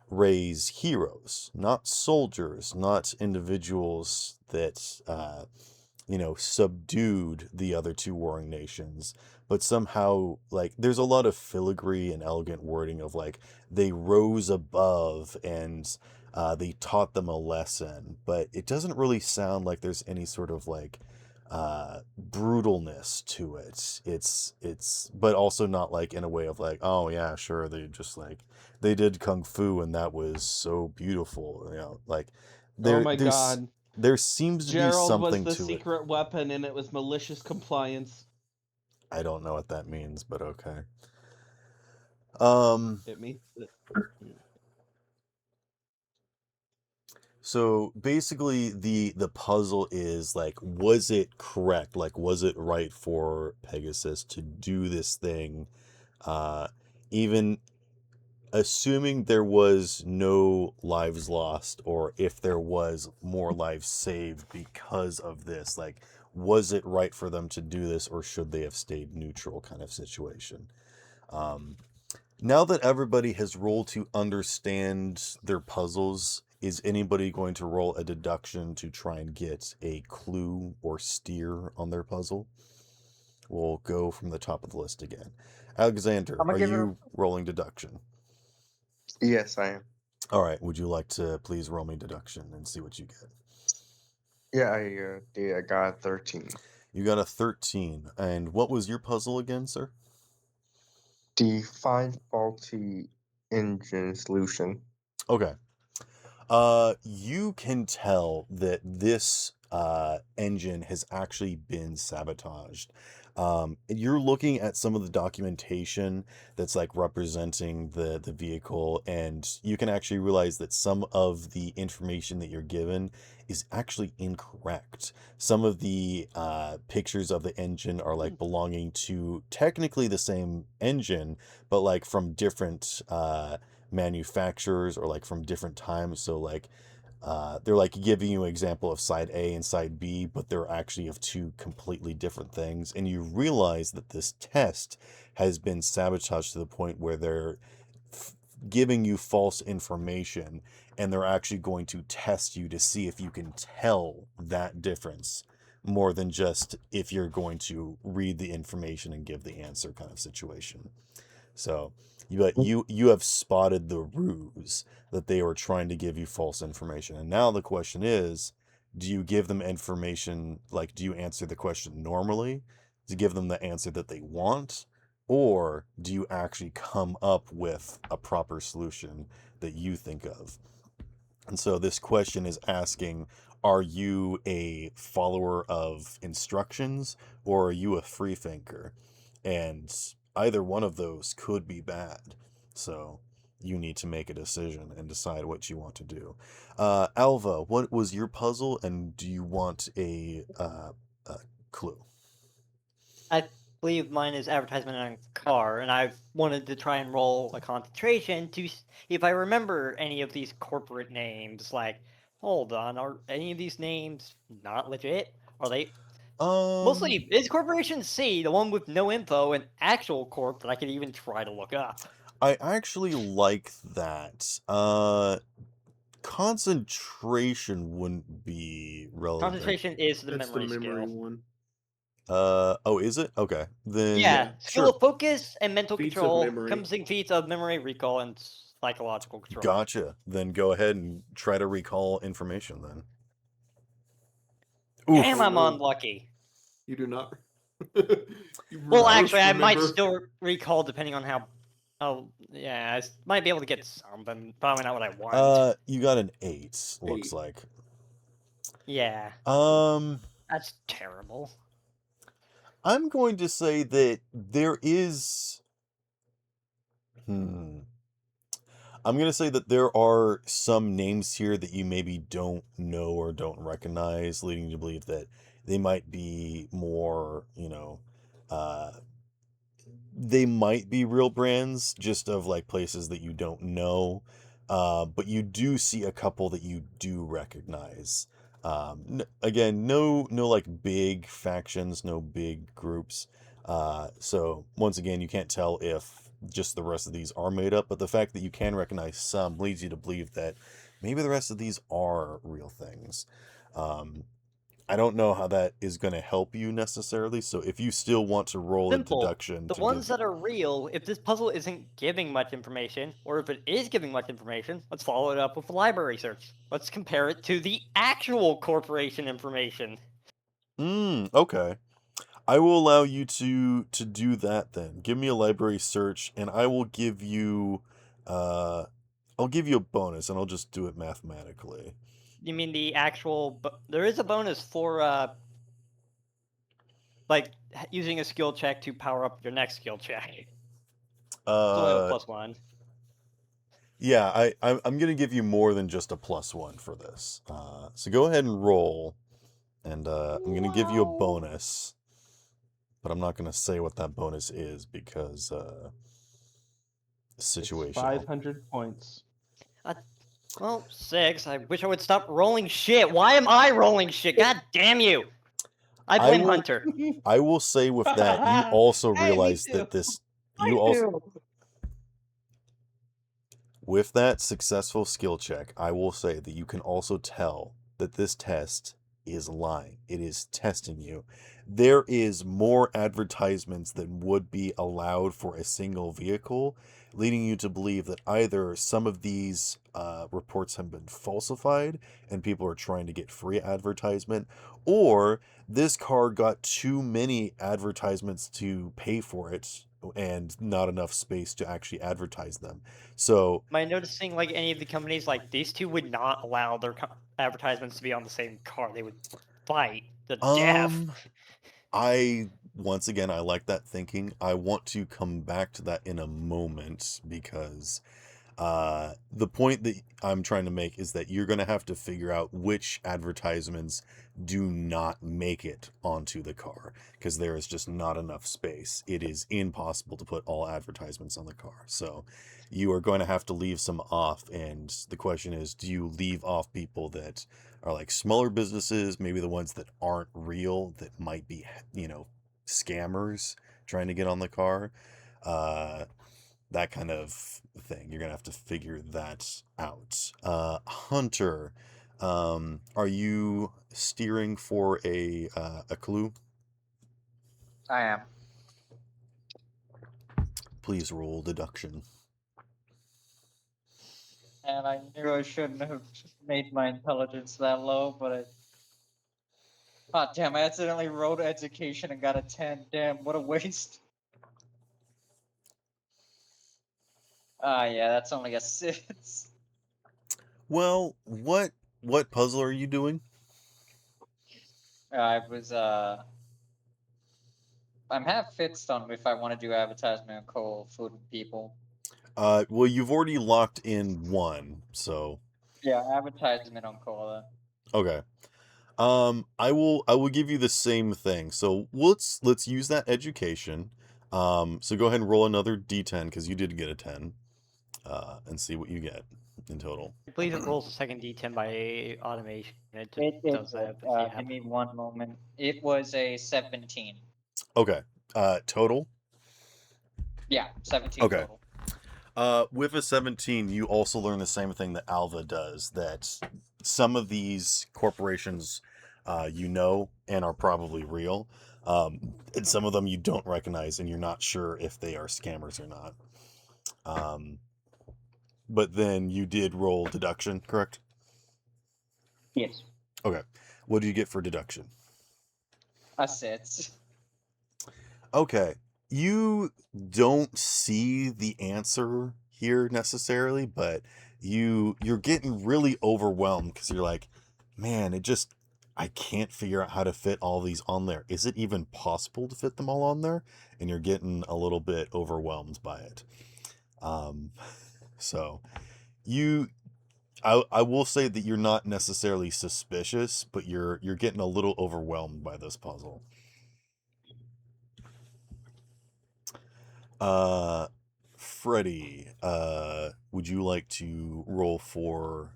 raise heroes, not soldiers, not individuals that, subdued the other two warring nations, but somehow, like, there's a lot of filigree and elegant wording of, like, they rose above and they taught them a lesson, but it doesn't really sound like there's any sort of, like, brutalness to it. But also not, like, in a way of, like, oh, yeah, sure, they just, like, they did kung fu and that was so beautiful, like, Oh my there's god. there seems to be Gerald was something the to it. secret weapon and it was malicious compliance. I don't know what that means, but okay. It means that. So basically the puzzle is like, was it correct? Like, was it right for Pegasus to do this thing? Even assuming there was no lives lost, or if there was more lives saved because of this, like, was it right for them to do this, or should they have stayed neutral kind of situation? Now that everybody has rolled to understand their puzzles, is anybody going to roll a deduction to try and get a clue or steer on their puzzle? We'll go from the top of the list again. Alexander, I'm gonna are give you rolling deduction? Yes, I am. All right, would you like to please roll me deduction and see what you get? Yeah, I did. I got a 13. You got a 13. And what was your puzzle again, sir? Define faulty engine solution. Okay. You can tell that this engine has actually been sabotaged. You're looking at some of the documentation that's like representing the vehicle, and you can actually realize that some of the information that you're given is actually incorrect. Some of the pictures of the engine are like belonging to technically the same engine, but like from different manufacturers or like from different times. So like they're like giving you an example of side A and side B, but they're actually of two completely different things. And you realize that this test has been sabotaged to the point where they're giving you false information, and they're actually going to test you to see if you can tell that difference more than just if you're going to read the information and give the answer kind of situation. So, you have spotted the ruse that they were trying to give you false information. And now the question is, do you give them information, like, do you answer the question normally to give them the answer that they want? Or do you actually come up with a proper solution that you think of? And so this question is asking, are you a follower of instructions or are you a free thinker? And either one of those could be bad. So you need to make a decision and decide what you want to do. Alva, what was your puzzle, and do you want a clue? I believe mine is advertisement on a car, and I've wanted to try and roll a concentration to see if I remember any of these corporate names. Like, hold on, are any of these names not legit? Are they mostly is Corporation C the one with no info, an actual corp that I could even try to look up? I actually like that. Concentration wouldn't be relevant. Concentration is the That's memory the memory skill. one. Oh, is it? Okay. Then Yeah, skill sure. of focus and mental Feats of control, memory. encompassing feats of memory, recall, and psychological control. Gotcha. Then go ahead and try to recall information then. Damn, Oh, I'm no. unlucky. You do not. Well, actually, I might still recall depending on how. Oh, yeah, I might be able to get something. Probably not what I want. You got an 8, looks 8. like. Yeah, that's terrible. I'm going to say that there is Hmm. I'm gonna say that there are some names here that you maybe don't know or don't recognize, leading you to believe that they might be more, uh, they might be real brands just of like places that you don't know. But you do see a couple that you do recognize. Again, no like big factions, no big groups. So once again, you can't tell if just the rest of these are made up, but the fact that you can recognize some leads you to believe that maybe the rest of these are real things. Um, I don't know how that is going to help you necessarily. So if you still want to roll a Simple. deduction The to ones give, that are real, if this puzzle isn't giving much information, or if it is giving much information, let's follow it up with a library search. Let's compare it to the actual corporation information. okay, I will allow you to do that then. Give me a library search, and I will give you, uh, I'll give you a bonus, and I'll just do it mathematically. You mean the actual? There is a bonus for like using a skill check to power up your next skill check. It's only a +1. Yeah, I'm gonna give you more than just a +1 for this. So go ahead and roll, and I'm gonna give you a bonus, but I'm not gonna say what that bonus is because It's situational. 500 points. Well, 6. I wish I would stop rolling shit. Why am I rolling shit? God damn you! I blame will- Hunter. I will say with that, you also Hey, me realize too. that with that successful skill check, I will say that you can also tell that this test is lying. It is testing you. There is more advertisements than would be allowed for a single vehicle, leading you to believe that either some of these reports have been falsified and people are trying to get free advertisement, or this car got too many advertisements to pay for it and not enough space to actually advertise them. So, Am I noticing like any of the companies like these two would not allow their advertisements to be on the same car? They would fight the death. once again, I like that thinking. I want to come back to that in a moment because the point that I'm trying to make is that you're going to have to figure out which advertisements do not make it onto the car because there is just not enough space. It is impossible to put all advertisements on the car. So you are going to have to leave some off. And the question is, do you leave off people that are like smaller businesses, maybe the ones that aren't real, that might be, scammers trying to get on the car? That kind of thing. You're gonna have to figure that out. Hunter, are you steering for a clue? I am. Please roll deduction. And I knew I shouldn't have made my intelligence that low, but I. Oh, damn, I accidentally wrote education and got a 10. Damn, what a waste. Yeah, that's only a 6. Well, what puzzle are you doing? I was, I'm half fixed on if I want to do advertisement on coal, food, and people. Well, you've already locked in one, so Yeah, advertisement on coal. okay. I will give you the same thing. So let's use that education. So go ahead and roll another d10 because you did get a 10. And see what you get in total. I believe it rolls a second D10 by automation. It just It does that. did. But yeah. Give me one moment. It was a 17. Okay. Total. Yeah, 17 Okay. total. With a 17, you also learn the same thing that Alva does, that some of these corporations and are probably real, and some of them you don't recognize and you're not sure if they are scammers or not. But then you did roll deduction, correct? Yes. Okay. What do you get for deduction? A 6. Okay. You don't see the answer here necessarily, but you're getting really overwhelmed because you're like, man, I can't figure out how to fit all these on there. Is it even possible to fit them all on there? And you're getting a little bit overwhelmed by it. So I will say that you're not necessarily suspicious, but you're getting a little overwhelmed by this puzzle. Freddie, would you like to roll for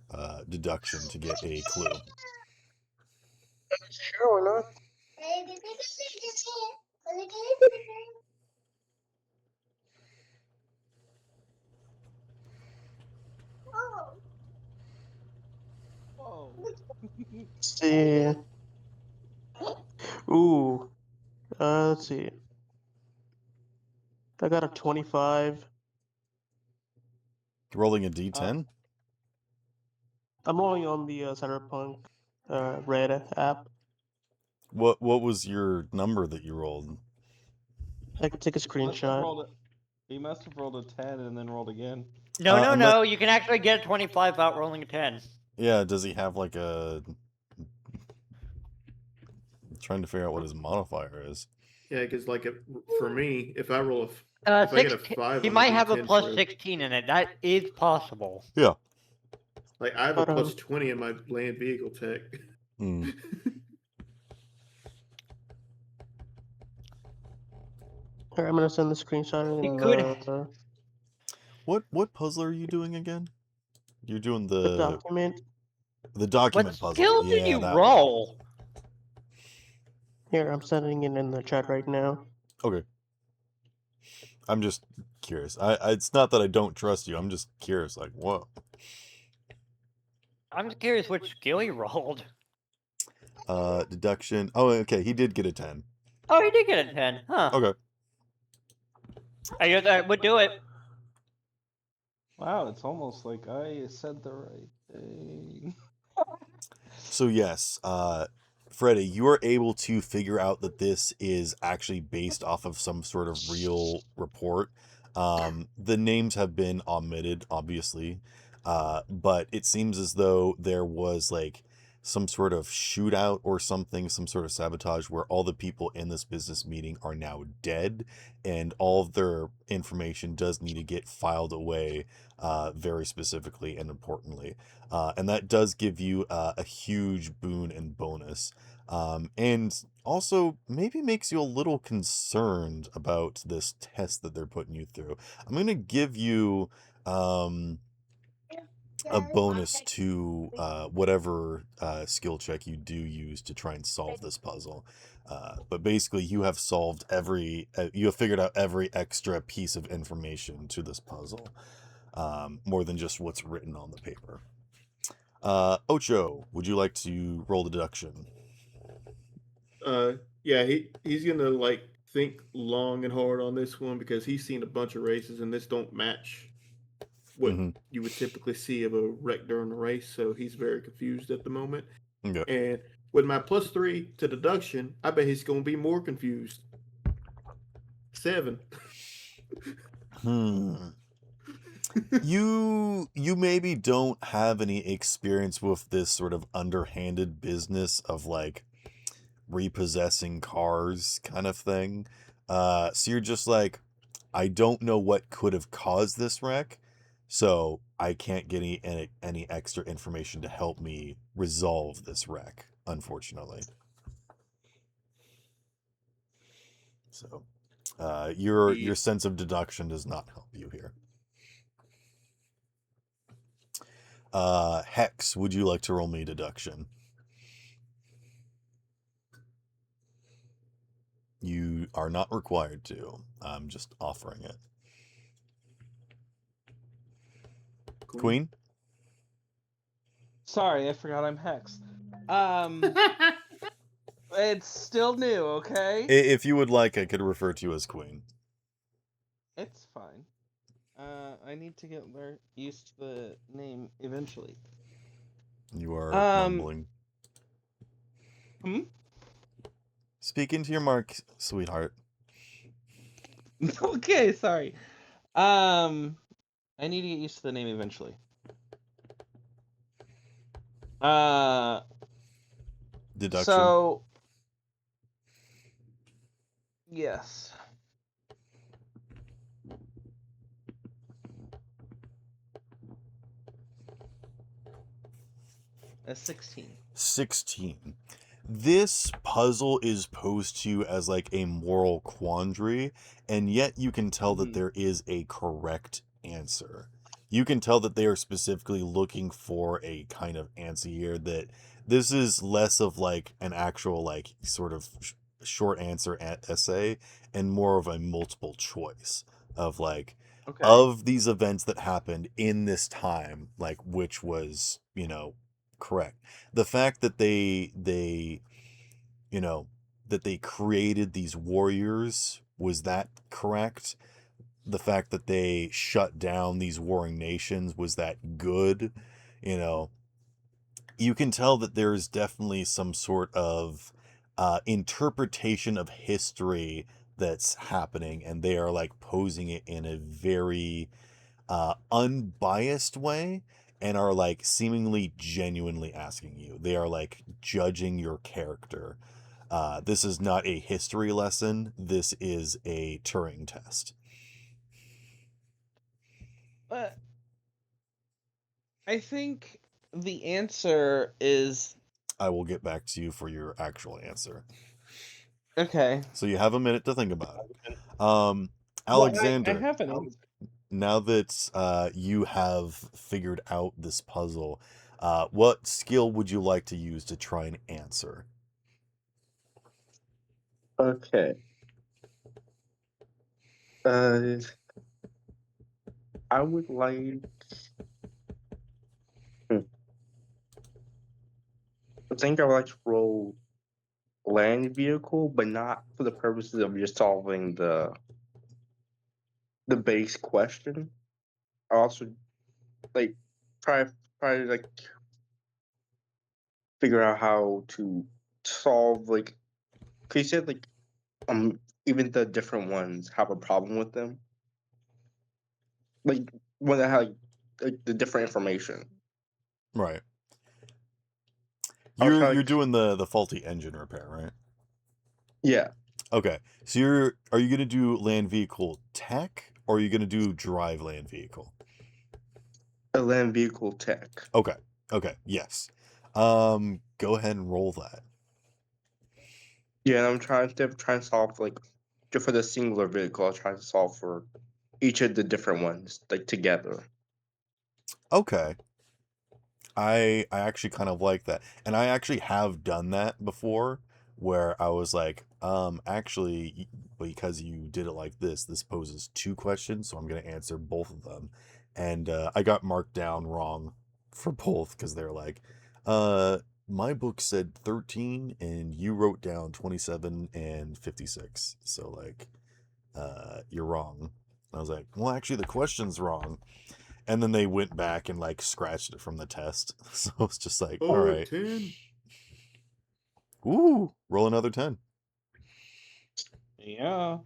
deduction to get a clue? Sure, why not? Whoa. Let's see. Ooh. Let's see. I got a 25. Rolling a d10? I'm rolling on the Cyberpunk Red app. What was your number that you rolled? I could take a screenshot. He must have rolled a 10 and then rolled again. No, no, unless- no. You can actually get a 25 without rolling a 10. Yeah, does he have like a... I'm trying to figure out what his modifier is. Yeah, because like for me, if I roll if I get a 5 he on might the have a D10 plus for- 16 in it. That is possible. Yeah. Like I have a But, plus 20 in my land vehicle tech. Hmm. Here, I'm gonna send the screenshot. He In, could- What puzzle are you doing again? You're doing the the document. document What puzzle. skill Yeah, did you that one. roll? Here, I'm sending it in the chat right now. Okay. I'm just curious. It's not that I don't trust you. I'm just curious. Like, what? I'm just curious which skill he rolled. Deduction. Oh, okay. He did get a 10. Oh, he did get a 10. Huh. Okay. I guess that would do it. Wow, it's almost like I said the right thing. So yes, Freddie, you are able to figure out that this is actually based off of some sort of real report. The names have been omitted, obviously, but it seems as though there was like some sort of shootout or something, some sort of sabotage where all the people in this business meeting are now dead, and all of their information does need to get filed away very specifically and importantly. And that does give you a huge boon and bonus. And also maybe makes you a little concerned about this test that they're putting you through. I'm going to give you a bonus to whatever skill check you do use to try and solve this puzzle. But basically, you have solved you have figured out every extra piece of information to this puzzle, more than just what's written on the paper. Ocho, would you like to roll the deduction? Yeah, he's gonna like think long and hard on this one because he's seen a bunch of races and this don't match what Mhm. you would typically see of a wreck during a race. So he's very confused at the moment. Okay. And with my plus 3 to deduction, I bet he's gonna be more confused. 7. You maybe don't have any experience with this sort of underhanded business of like repossessing cars kind of thing. So you're just like, I don't know what could have caused this wreck, so I can't get any extra information to help me resolve this wreck, unfortunately. So your sense of deduction does not help you here. Hex, would you like to roll me deduction? You are not required to. I'm just offering it. Queen? Sorry, I forgot I'm hexed. It's still new, okay? If you would like, I could refer to you as Queen. It's fine. I need to get used to the name eventually. You are mumbling. Speak into your mark, sweetheart. Okay, sorry. I need to get used to the name eventually. Deduction. So, yes. A 16. 16. This puzzle is posed to you as like a moral quandary, and yet you can tell that Mhm. there is a correct answer. You can tell that they are specifically looking for a kind of answer here, that this is less of like an actual like sort of short answer essay and more of a multiple choice of like Okay. of these events that happened in this time, like which was, correct. The fact that they you know that they created these warriors, was that correct? The fact that they shut down these warring nations, was that good? you know you can tell that there is definitely some sort of interpretation of history that's happening, and they are like posing it in a very unbiased way, and are like seemingly genuinely asking you. They are like judging your character. This is not a history lesson. This is a Turing test. But I think the answer is I will get back to you for your actual answer. okay. So you have a minute to think about it. Well, Alexander, I have an answer. now that you have figured out this puzzle, what skill would you like to use to try and answer? Okay. I would like. I think I would like to roll land vehicle, but not for the purposes of just solving the base question. I also like try to like figure out how to solve like, cause you said like even the different ones have a problem with them, like when they have like the different information. Right. I was You're trying you're to, doing the faulty engine repair, right? yeah, Okay. So are you gonna do land vehicle tech, or are you gonna do drive land vehicle? a land vehicle tech. Okay. Okay. Yes. Go ahead and roll that. Yeah, and I'm trying to solve like just for the singular vehicle. I'm trying to solve for each of the different ones like together. Okay. I actually kind of like that. And I actually have done that before, where I was like, actually, because you did it like this poses two questions, so I'm going to answer both of them. And I got marked down wrong for both, because they're like, my book said 13 and you wrote down 27 and 56. So like, you're wrong. I was like, well, actually the question's wrong. And then they went back and like scratched it from the test. So it's just like, all Oh, right. 10. Ooh, roll another 10. Yeah.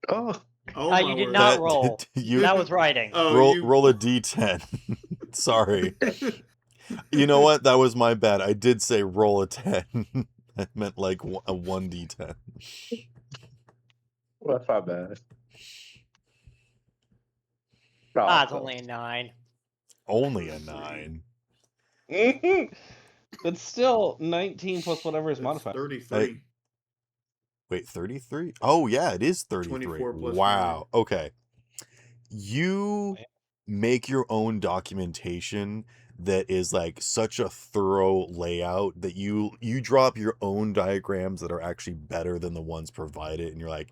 Oh, Oh, my You did word. not That roll. you That was writing. Oh, roll a d10. Sorry. You know what? That was my bad. I did say roll a 10. I meant like a 1d10. well, that's not bad. Not Ah, it's awesome. only a 9. Only a 9. But still, 19 plus whatever is That's modified. 33. Wait, 33? Oh yeah, it is 33. 24 plus Wow. Okay. You make your own documentation that is like such a thorough layout that you drop your own diagrams that are actually better than the ones provided, and you're like,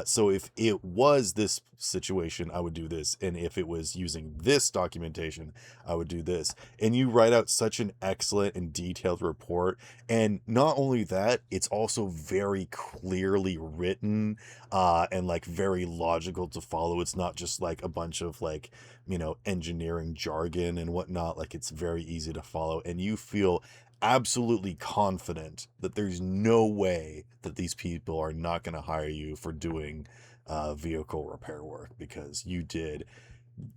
so if it was this situation, I would do this, and if it was using this documentation, I would do this. And you write out such an excellent and detailed report, and not only that, it's also very clearly written, and like very logical to follow. It's not just like a bunch of like, engineering jargon and whatnot. Like, it's very easy to follow, and you feel absolutely confident that there's no way that these people are not going to hire you for doing vehicle repair work, because you did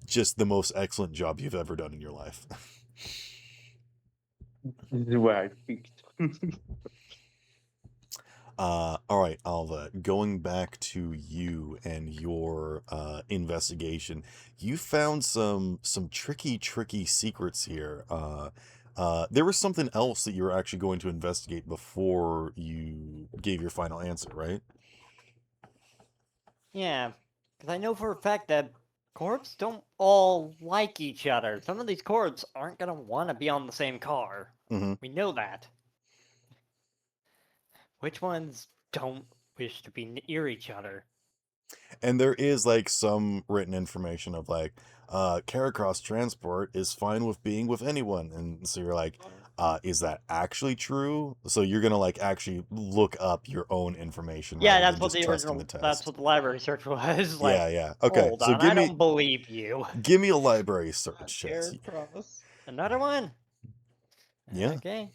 just the most excellent job you've ever done in your life. This is where I peaked. All right, Alva, going back to you and your investigation, you found some tricky secrets here. There was something else that you were actually going to investigate before you gave your final answer, right? Yeah, because I know for a fact that corps don't all like each other. Some of these corps aren't gonna want to be on the same car. Mm-hmm. We know that. Which ones don't wish to be near each other? And there is like some written information of like, Caracross Transport is fine with being with anyone, and so you're like, is that actually true? So you're gonna like actually look up your own information Yeah, rather that's than what just the trusting original. the That's test. what the library search was. Yeah, Like, yeah. Okay, hold so on, I don't believe you. give me a library search, Chess. Cross. Another one. Yeah. Okay.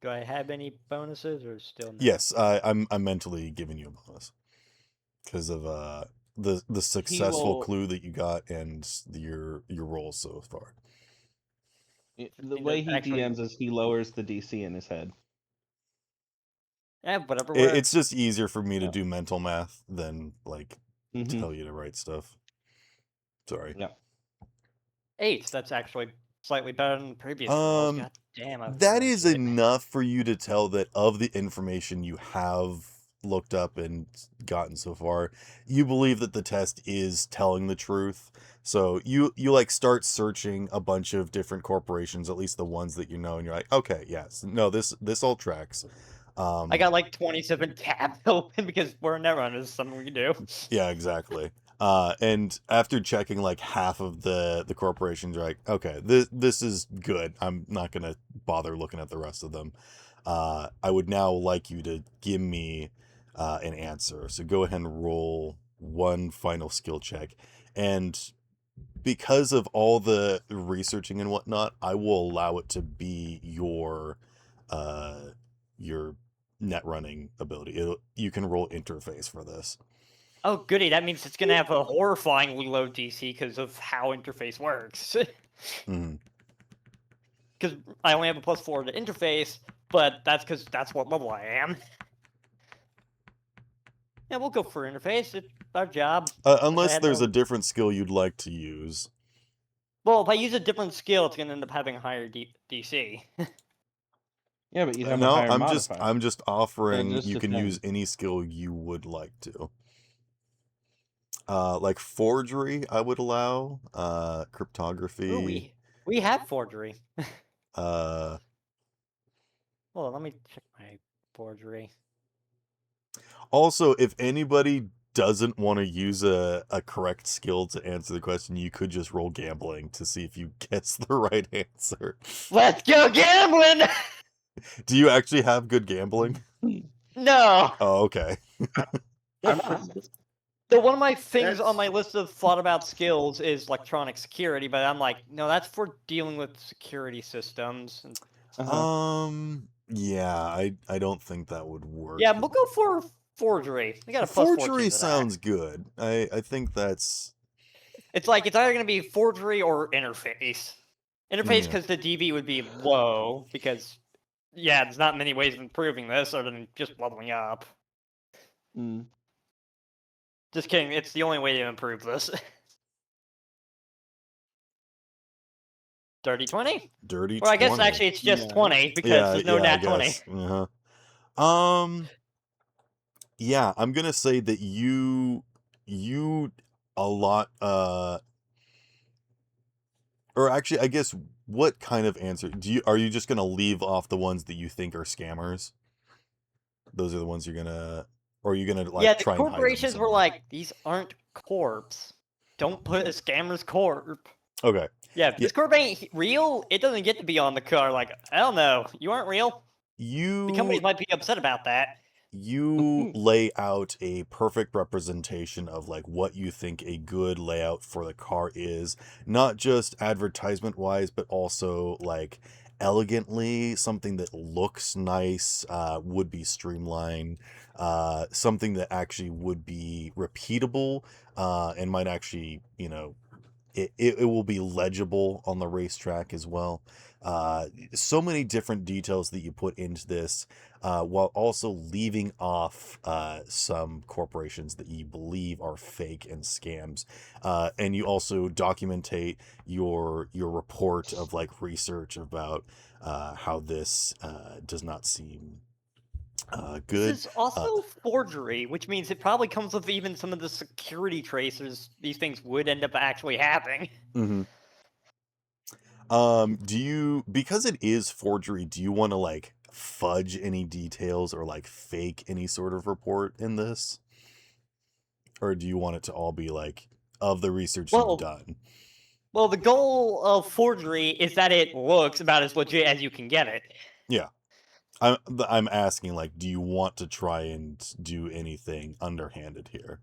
Do I have any bonuses or still no? Yes, I'm mentally giving you a bonus because of the successful will- clue that you got and your rolls so far. The He way does he actually- DMs is he lowers the DC in his head. Yeah, whatever works. It's just easier for me to Yeah. do mental math than like Mhm. tell you to write stuff. Sorry. Yeah. 8. That's actually slightly better than the previous rolls. God damn, I was That rolling is shit. enough for you to tell that of the information you have looked up and gotten so far, you believe that the test is telling the truth. So you like start searching a bunch of different corporations, at least the ones that you know, and you're like, okay, yes, no, this all tracks. I got like 27 tabs open because we're in Netrun. This is something we can do. Yeah, exactly. And after checking like half of the corporations, you're like, okay, this is good. I'm not gonna bother looking at the rest of them. I would now like you to give me an answer. So go ahead and roll one final skill check. And because of all the researching and whatnot, I will allow it to be your net running ability. You can roll interface for this. Oh, goody. That means it's going to have a horrifyingly low DC because of how interface works. Mhm. Because I only have a +4 to interface, but that's because that's what level I am. Yeah, we'll go for interface. It's our job. Unless had there's no- a different skill you'd like to use. Well, if I use a different skill, it's going to end up having a higher DC. Yeah, but you'd have a No, higher I'm modifier. just offering just you can use depends. any skill you would like to. Like forgery, I would allow. Cryptography. Ooh, we have forgery. Uh, Hold on, let me check my forgery. Also, if anybody doesn't want to use a correct skill to answer the question, you could just roll gambling to see if you guess the right answer. Let's go gambling! Do you actually have good gambling? No! Oh, okay. So one of my things on That's- my list of thought about skills is electronic security, but I'm like, no, that's for dealing with security systems. And- Yeah, I don't think that would work. yeah, we'll go for forgery. We got a +14 Forgery to that. sounds good. I think that's It's like it's either going to be forgery or interface. Interface Yeah. because the DV would be low because yeah, there's not many ways of improving this other than just leveling up. Mm. Just kidding. It's the only way to improve this. Dirty 20? dirty. Well, I guess 20. actually it's just Yeah. 20 because there's no I nat 20. guess. Yeah, I'm gonna say that you a lot or actually I guess what kind of answer are you just gonna leave off the ones that you think are scammers? Those are the ones you're gonna or are you gonna like Yeah, the try and hide them corporations were somewhere? like, these aren't corps. Don't put a scammer's corp. Okay. Yeah, if this corp ain't real, it doesn't get to be on the car. Like, hell no, you aren't real. The companies might be upset about that. You lay out a perfect representation of like what you think a good layout for the car is, not just advertisement wise, but also like elegantly, something that looks nice, would be streamlined, something that actually would be repeatable, and might actually, it will be legible on the racetrack as well. So many different details that you put into this, while also leaving off some corporations that you believe are fake and scams. And you also documentate your report of like research about how this does not seem good. This is also forgery, which means it probably comes with even some of the security traces these things would end up actually having. Mm-hmm. Do you, because it is forgery, do you want to like fudge any details or like fake any sort of report in this? Or do you want it to all be like of the research Well- you've done? Well, the goal of forgery is that it looks about as legit as you can get it. Yeah. I'm asking, like, do you want to try and do anything underhanded here?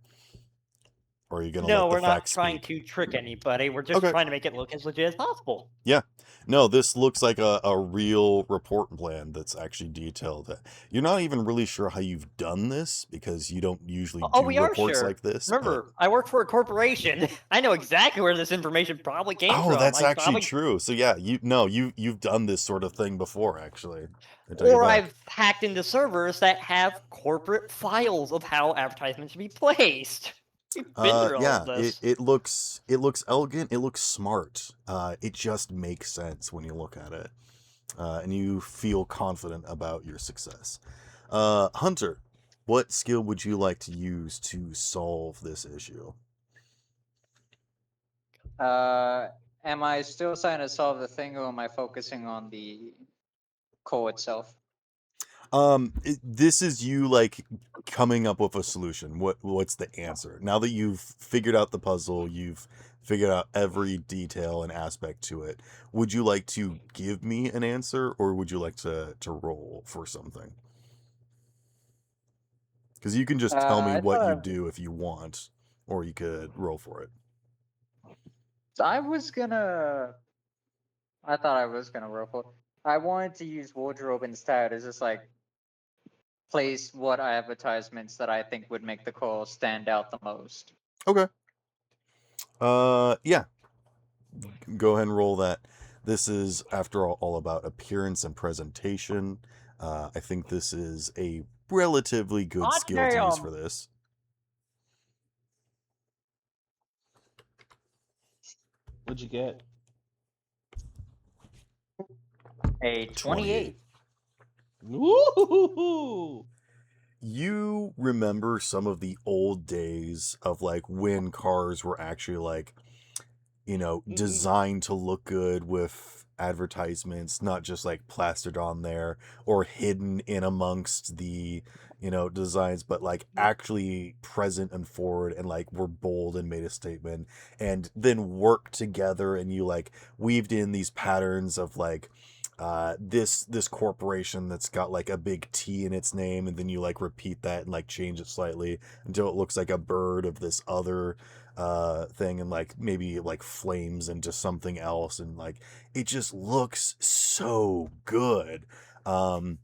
Or are you going to No, let the we're not facts trying speak? to trick anybody. We're just Okay. trying to make it look as legit as possible. Yeah. No, this looks like a real report plan that's actually detailed. You're not even really sure how you've done this because you don't usually Oh, do we are reports sure. like this. but- Remember, I work for a corporation. I know exactly where this information probably came from. Oh, that's I actually probably... true. So yeah, you've done this sort of thing before, actually. I take it Or back. I've hacked into servers that have corporate files of how advertisements should be placed. We've been through all Yeah, of this. it looks elegant, it looks smart. It just makes sense when you look at it. And you feel confident about your success. Hunter, what skill would you like to use to solve this issue? Am I still trying to solve the thing, or am I focusing on the core itself? This is you like coming up with a solution. What's the answer? Now that you've figured out the puzzle, you've figured out every detail and aspect to it. Would you like to give me an answer, or would you like to roll for something? Because you can just tell me I what you thought- do if you want, or you could roll for it. I thought I was gonna roll for. I wanted to use wardrobe instead. It's just like place what advertisements that I think would make the call stand out the most. Okay. Yeah. Go ahead and roll that. This is, after all about appearance and presentation. I think this is a relatively good Hot skill to use damn. for this. What'd you get? A 28. Woo! You remember some of the old days of like when cars were actually like, designed to look good with advertisements, not just like plastered on there or hidden in amongst the, designs, but like actually present and forward and like were bold and made a statement and then worked together, and you like weaved in these patterns of like this corporation that's got like a big T in its name, and then you like repeat that and like change it slightly until it looks like a bird of this other thing, and like maybe like flames into something else, and like it just looks so good. And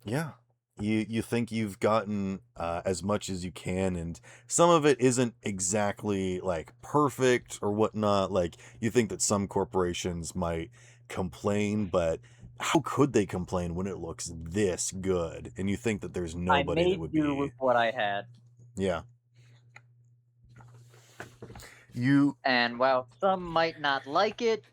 yeah, you think you've gotten as much as you can, and some of it isn't exactly like perfect or whatnot. Like you think that some corporations might complain, but how could they complain when it looks this good? And you think that there's I nobody that made would do be. with what I had. Yeah. You And while some might not like it,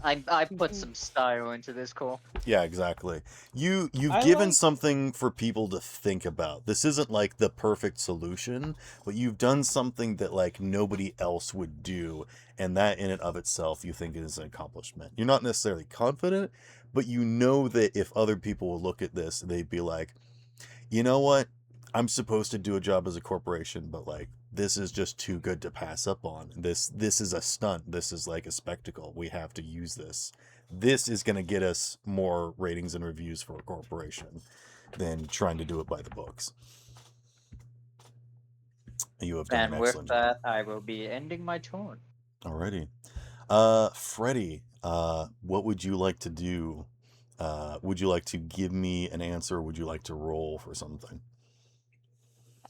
I put some style into this call. Yeah, exactly. You've I given like- something for people to think about. This isn't like the perfect solution, but you've done something that like nobody else would do, and that in and of itself you think is an accomplishment. You're not necessarily confident, but you know that if other people will look at this, they'd be like, you know what? I'm supposed to do a job as a corporation, but like this is just too good to pass up on. This is a stunt. This is like a spectacle. We have to use this. This is going to get us more ratings and reviews for a corporation than trying to do it by the books. You have done And an with excellent that, job. I will be ending my turn. Alrighty. Freddie, what would you like to do? Would you like to give me an answer, or would you like to roll for something?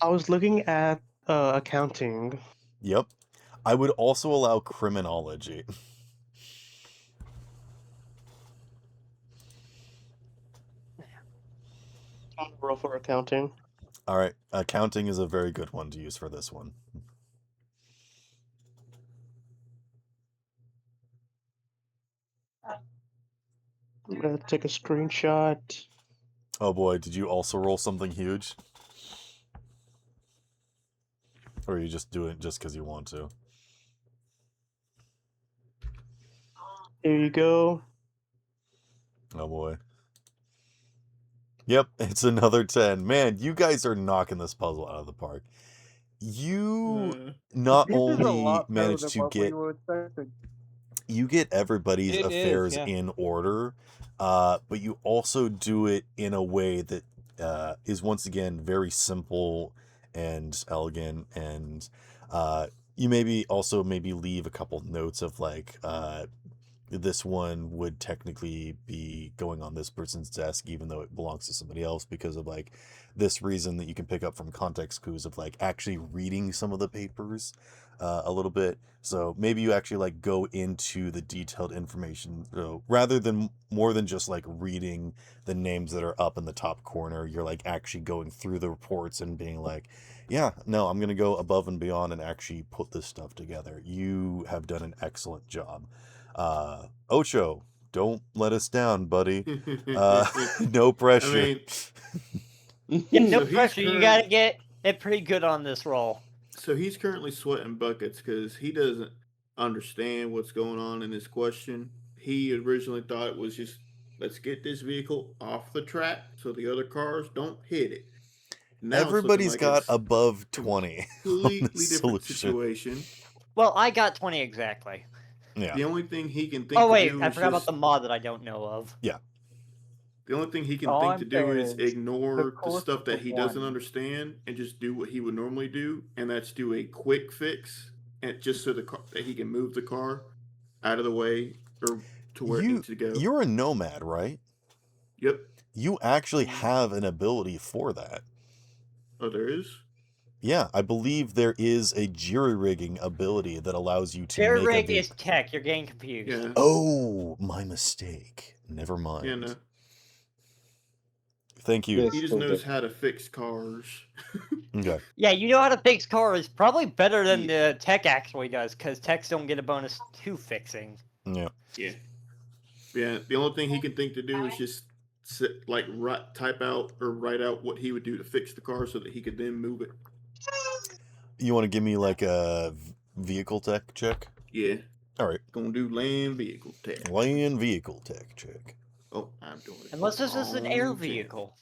I was looking at accounting. Yep. I would also allow criminology. Roll for accounting. All right, accounting is a very good one to use for this one. I'm gonna take a screenshot. Oh boy, did you also roll something huge? Or are you just doing it just because you want to? Here you go. Oh boy. Yep, it's another 10. Man, you guys are knocking this puzzle out of the park. You not This is a only lot better managed than to what we get were expecting. you get everybody's It is, affairs yeah. in order, but you also do it in a way that is once again very simple and elegant, and you maybe leave a couple notes of like this one would technically be going on this person's desk even though it belongs to somebody else because of like this reason that you can pick up from context clues of like actually reading some of the papers a little bit. So maybe you actually like go into the detailed information, rather than more than just like reading the names that are up in the top corner. You're like actually going through the reports and being like, yeah, no, I'm going to go above and beyond and actually put this stuff together. You have done an excellent job. Ocho, don't let us down, buddy. No pressure. I mean, Yeah, no So he's pressure. You current- gotta get it pretty good on this roll. so he's currently sweating buckets because he doesn't understand what's going on in this question. He originally thought it was just let's get this vehicle off the track so the other cars don't hit it. Now it's looking Everybody's like got it's above 20 on completely this different solution. situation. Well, I got 20 exactly. Yeah. The only thing he can think Oh to wait, do I is forgot about just the mod that I don't know of. the only thing he can All think I'm to do saying is is ignore the course stuff of that he doesn't one. understand and just do what he would normally do, and that's do a quick fix, and just so that he can move the car out of the way or to where it needs to go. You're a nomad, right? Yep. You actually have an ability for that. Oh, there is. Yeah, I believe there is a jury rigging ability that allows you to Jerry make rig a is tech. You're getting confused. Yeah. Oh, my mistake. Never mind. Yeah. No. Thank you. He just knows how to fix cars. Okay. Yeah, you know how to fix cars probably better than the tech actually does, because techs don't get a bonus to fixing. Yeah. Yeah. Yeah. The only thing he can think to do is just type out or write out what he would do to fix the car so that he could then move it. You want to give me like a vehicle tech check? Yeah. All right. Gonna do land vehicle tech. Land vehicle tech check. Oh, I'm doing it. Unless this is an air wrong thing. vehicle.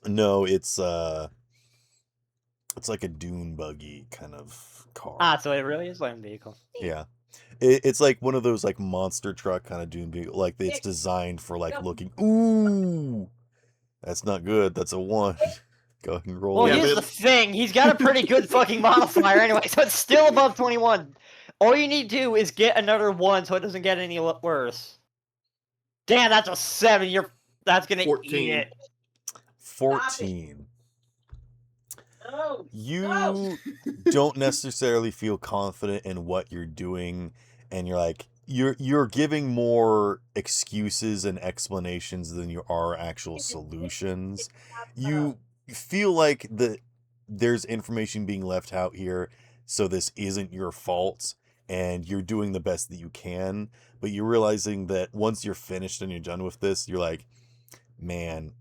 No, it's like a dune buggy kind of car. Ah, so it really is land vehicle. Yeah. It's like one of those like monster truck kind of dune vehicle. Like it's designed for like looking. Ooh, that's not good. That's a 1. Go ahead and roll. Well, Yeah, here's but- the thing. He's got a pretty good fucking modifier anyway, so it's still above 21. All you need to do is get another 1 so it doesn't get any worse. Damn, that's a 7. That's gonna 14. eat it. 14. You don't necessarily feel confident in what you're doing, and you're like you're giving more excuses and explanations than you are actual solutions. You feel like there's information being left out here, so this isn't your fault, and you're doing the best that you can, but you're realizing that once you're finished and you're done with this, you're like, man,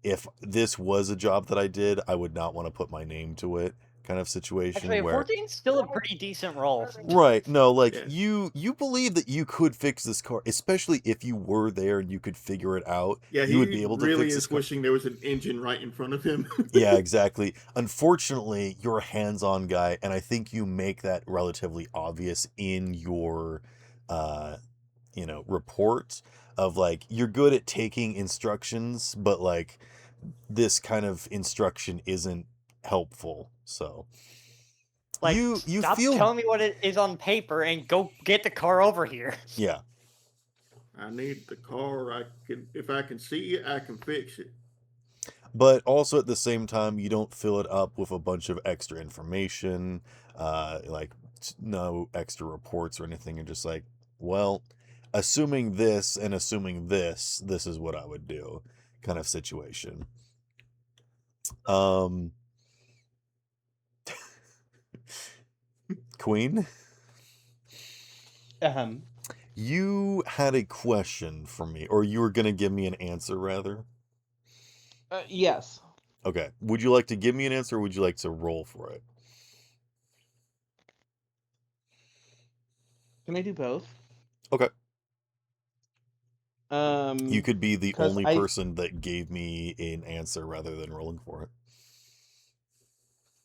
if this was a job that I did, I would not want to put my name to it, kind of situation. Actually, where 14's still a pretty decent roll. right, no, like Yeah. you believe that you could fix this car, especially if you were there and you could figure it out. Yeah, you he would be able to really fix this is car. wishing there was an engine right in front of him. Yeah, exactly. Unfortunately, you're a hands-on guy, and I think you make that relatively obvious in your report of like you're good at taking instructions, but like this kind of instruction isn't helpful. So Like, you stop feel telling me what it is on paper and go get the car over here. yeah. I need the car. If I can see it, I can fix it. But also at the same time, you don't fill it up with a bunch of extra information, like no extra reports or anything. You're just like, well, assuming this and assuming this is what I would do, kind of situation. Queen, you had a question for me, or you were going to give me an answer, rather? Yes. Okay. Would you like to give me an answer, or would you like to roll for it? Can I do both? Okay. Um, You could be the 'cause only I- person that gave me an answer rather than rolling for it.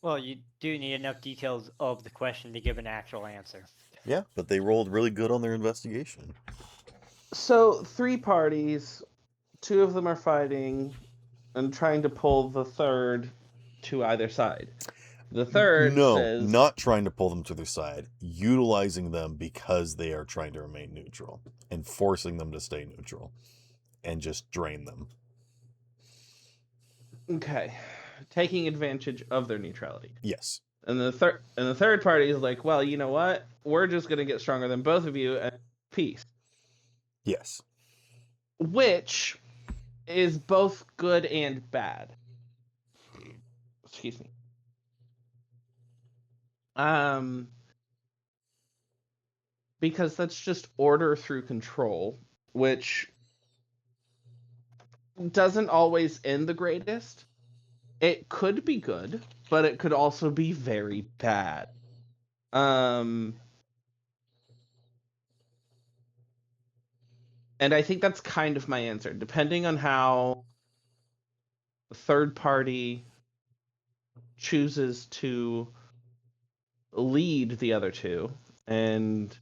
Well, you do need enough details of the question to give an actual answer. Yeah, but they rolled really good on their investigation. So 3 parties, 2 of them are fighting and trying to pull the third to either side. The third No, says, not trying to pull them to their side, utilizing them because they are trying to remain neutral and forcing them to stay neutral and just drain them. okay, taking advantage of their neutrality. Yes. And the third party is like, well, you know what? We're just gonna get stronger than both of you and peace. Yes. Which is both good and bad. Excuse me. Because that's just order through control, which doesn't always end the greatest. It could be good, but it could also be very bad. And I think that's kind of my answer, depending on how the third party chooses to lead the other two and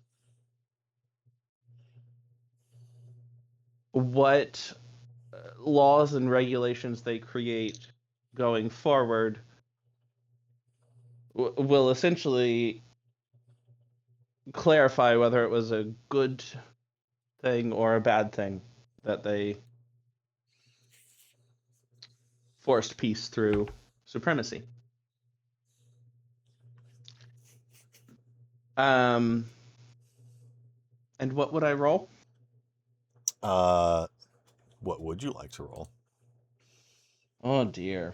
what laws and regulations they create going forward will essentially clarify whether it was a good thing or a bad thing that they forced peace through supremacy. And what would I roll? What would you like to roll? Oh dear.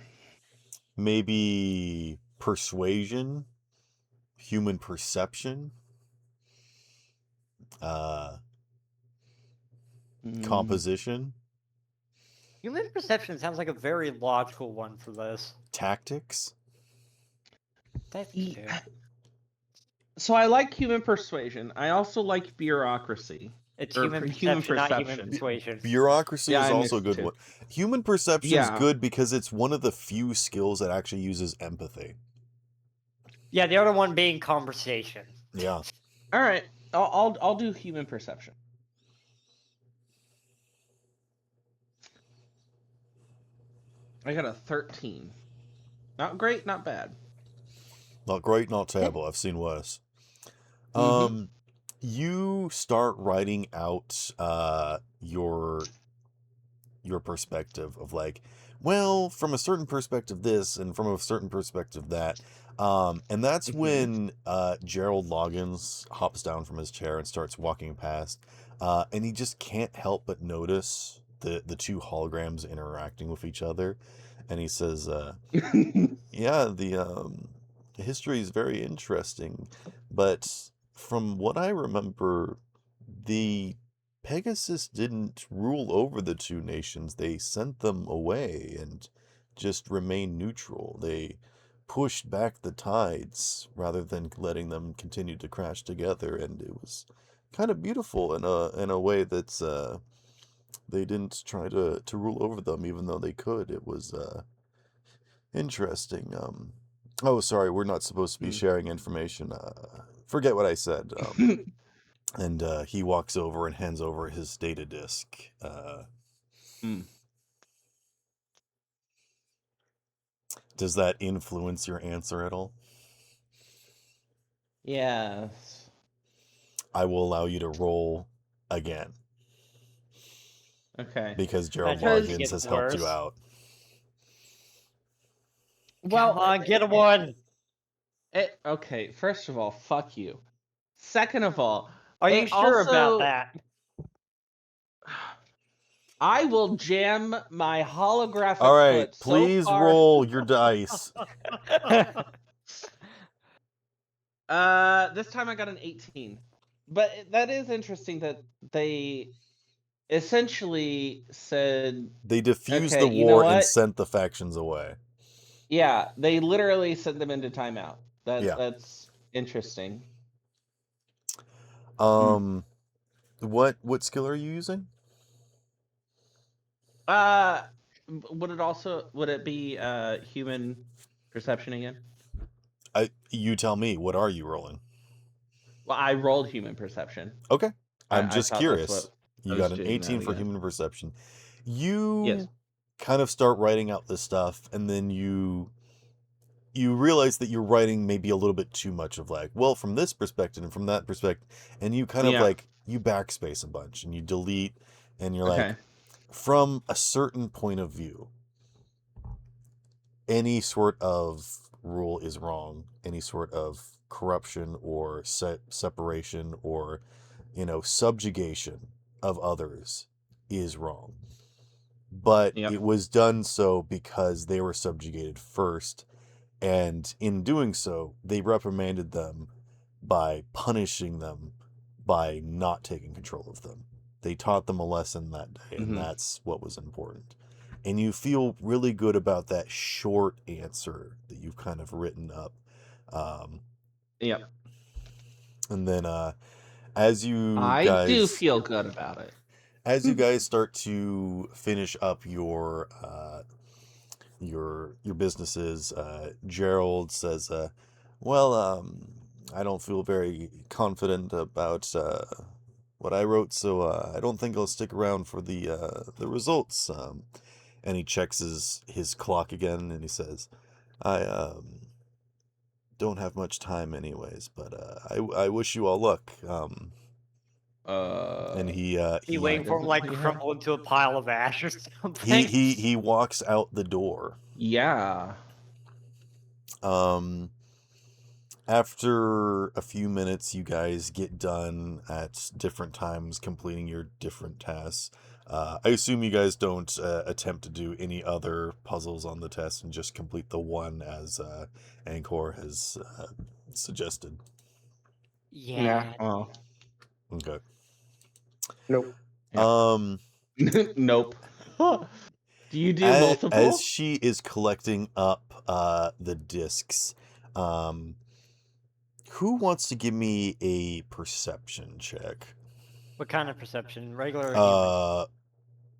Maybe persuasion, human perception, composition, Human perception sounds like a very logical one for this. tactics. That's Ye- good. So I like human persuasion. I also like bureaucracy. It's Or human human perception, not human perception. persuasion. Bureaucracy Yeah, is I also a mixed good the two. one. Human perception is Yeah. good because it's one of the few skills that actually uses empathy. Yeah, the other one being conversation. Yeah. All right, I'll do human perception. I got a 13. Not great, not bad. Not great, not terrible. I've seen worse. Mhm. You start writing out your perspective of like, well, from a certain perspective this and from a certain perspective that. And that's when Gerald Loggins hops down from his chair and starts walking past. And he just can't help but notice the two holograms interacting with each other. And he says, yeah, the history is very interesting, but from what I remember, the Pegasus didn't rule over the two nations. They sent them away and just remained neutral. They pushed back the tides rather than letting them continue to crash together, and it was kind of beautiful in a way that's they didn't try to rule over them, even though they could. It was interesting. Oh, sorry, we're not supposed to be sharing information. Forget what I said. And he walks over and hands over his data disk. Does that influence your answer at all? Yes. I will allow you to roll again Okay. because Gerald That just Loggins gets has helped you worse. out. Come on, get a one. Okay, first of all, fuck you. Second of all, Are you it sure also, about that? I will jam my holographic All right, foot please so far. roll your dice. This time I got an 18. But that is interesting that they essentially said, They diffused okay, the you know war and what? sent the factions away. Yeah, they literally sent them into timeout. Yeah. That's interesting. What skill are you using? Would it be human perception again? You tell me. What are you rolling? Well, I rolled human perception. Okay. I'm I just thought that's curious. what I You was got an doing 18 that for again. human perception. You Yes. kind of start writing out this stuff, and then you realize that you're writing maybe a little bit too much of like, well, from this perspective and from that perspective, and you kind of Yeah. like you backspace a bunch and you delete, and you're like, Okay. from a certain point of view, any sort of rule is wrong. Any sort of corruption or separation or subjugation of others is wrong. But Yep. it was done so because they were subjugated first, and in doing so, they reprimanded them by punishing them by not taking control of them. They taught them a lesson that day, and that's what was important. And you feel really good about that short answer that you've kind of written up. Yep. And then as you I guys do feel good about it. as you guys start to finish up your businesses, Gerald says, well, I don't feel very confident about what I wrote, so I don't think I'll stick around for the results. And he checks his clock again, and he says, I don't have much time anyways, but I wish you all luck. And You waiting for him like doesn't crumble into a pile of ash or something? he walks out the door. Yeah. After a few minutes, you guys get done at different times completing your different tasks. I assume you guys don't attempt to do any other puzzles on the test and just complete the one as Angkor has suggested. Yeah. Oh. Okay. Nope. Nope. Do you do as multiple? she is collecting up the discs, who wants to give me a perception check? What kind of perception? Regular or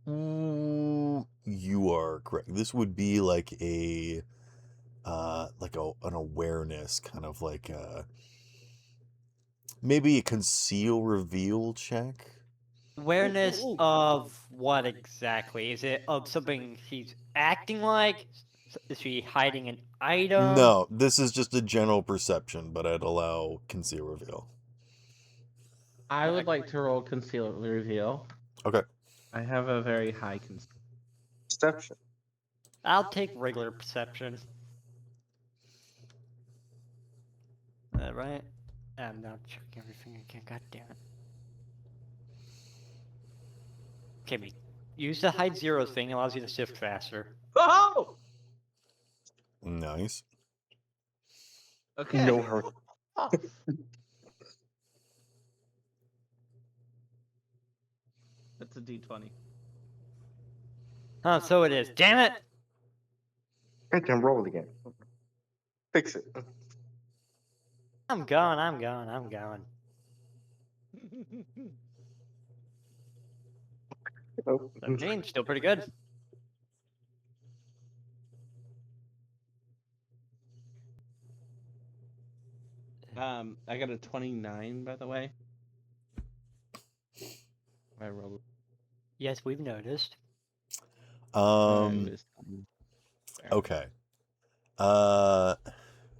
human? You are correct. This would be like an awareness, kind of like maybe a conceal reveal check. Awareness of what exactly? Is it of something she's acting like? Is she hiding an item? No, this is just a general perception, but I'd allow conceal reveal. I would like to roll conceal reveal. Okay. I have a very high conceal. Perception. I'll take regular perception. Right? I'm not checking everything again. God damn it. Okay, we use the hide zero thing. Allows you to shift faster. Oh! Nice. Okay. No hurry. That's a D20. Oh, so it is. Damn it! I can roll it again. Fix it. I'm going. Nope. 17, still pretty good. I got a 29, by the way. I rolled. Yes, we've noticed. Okay.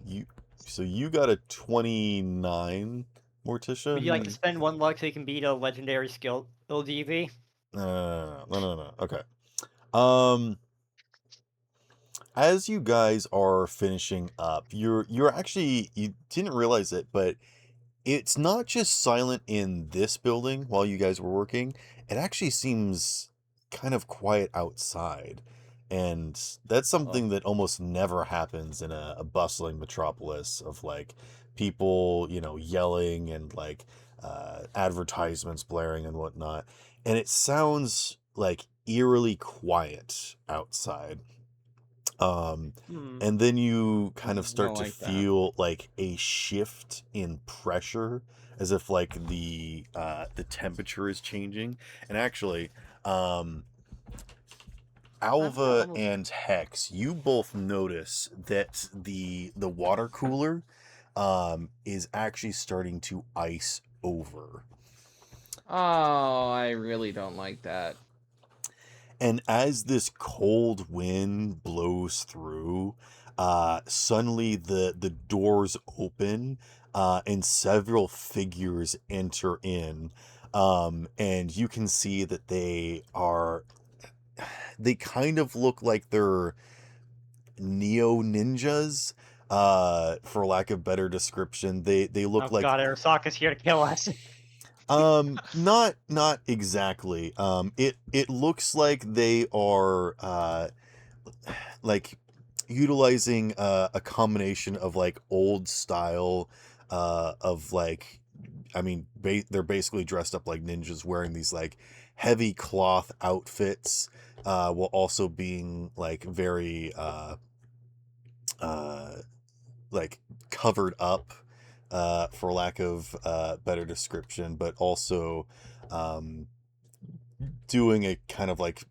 You got a 29, Morticia? Would you like to spend one luck so you can beat a legendary skill LGV? No. Okay. as you guys are finishing up, you're actually, you didn't realize it, but it's not just silent in this building while you guys were working. It actually seems kind of quiet outside. And that's something that almost never happens in a bustling metropolis of like people, yelling and like advertisements blaring and whatnot. And it sounds like eerily quiet outside. Hmm. And then you kind of I start don't to like that. feel like a shift in pressure, as if like the temperature is changing. And actually, Alva almost- and Hex, you both notice that the water cooler is actually starting to ice over. Oh, I really don't like that. And as this cold wind blows through, suddenly the doors open, and several figures enter in. And you can see that they kind of look like they're neo ninjas, for lack of better description. They look Oh like, god, Arasaka's here to kill us. not exactly. It looks like they are like utilizing a combination of like old style, of like, I mean, they're basically dressed up like ninjas, wearing these like heavy cloth outfits, while also being like very uh like covered up, for lack of better description, but also um doing a kind of like,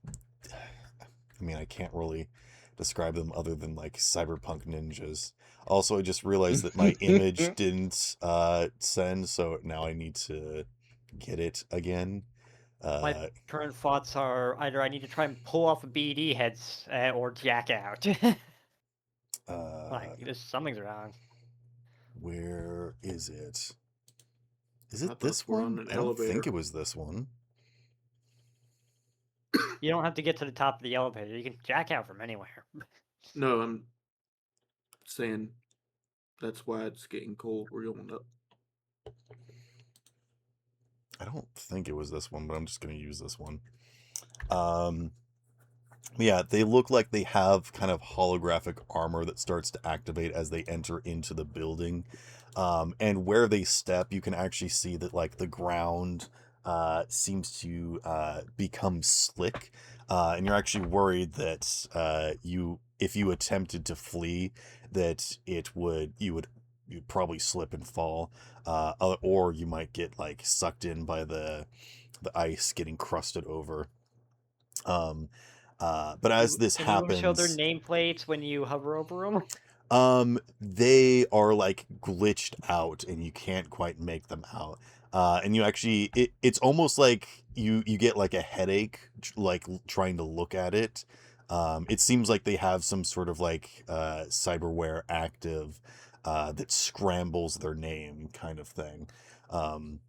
I mean, I can't really describe them other than like cyberpunk ninjas. Also, I just realized that my image didn't send, so now I need to get it again. My Uh, current thoughts are either I need to try and pull off a BD heads or jack out. Like, something's wrong. where is it? Is I it thought this we're on one? an I don't think elevator. it was this one. You don't have to get to the top of the elevator. You can jack out from anywhere. No, I'm saying that's why it's getting cold. We're going up. I don't think it was this one, but I'm just going to use this one. Um, Yeah, they look like they have kind of holographic armor that starts to activate as they enter into the building. And where they step, you can actually see that like the ground seems to become slick. And you're actually worried that if you attempted to flee, that you'd probably slip and fall, or you might get like sucked in by the ice getting crusted over. Um, but as this Does anyone show their happens, nameplates when you hover over them? they are like glitched out and you can't quite make them out. And you actually, it's almost like you get like a headache, like trying to look at it. It seems like they have some sort of like cyberware active, that scrambles their name kind of thing. Um,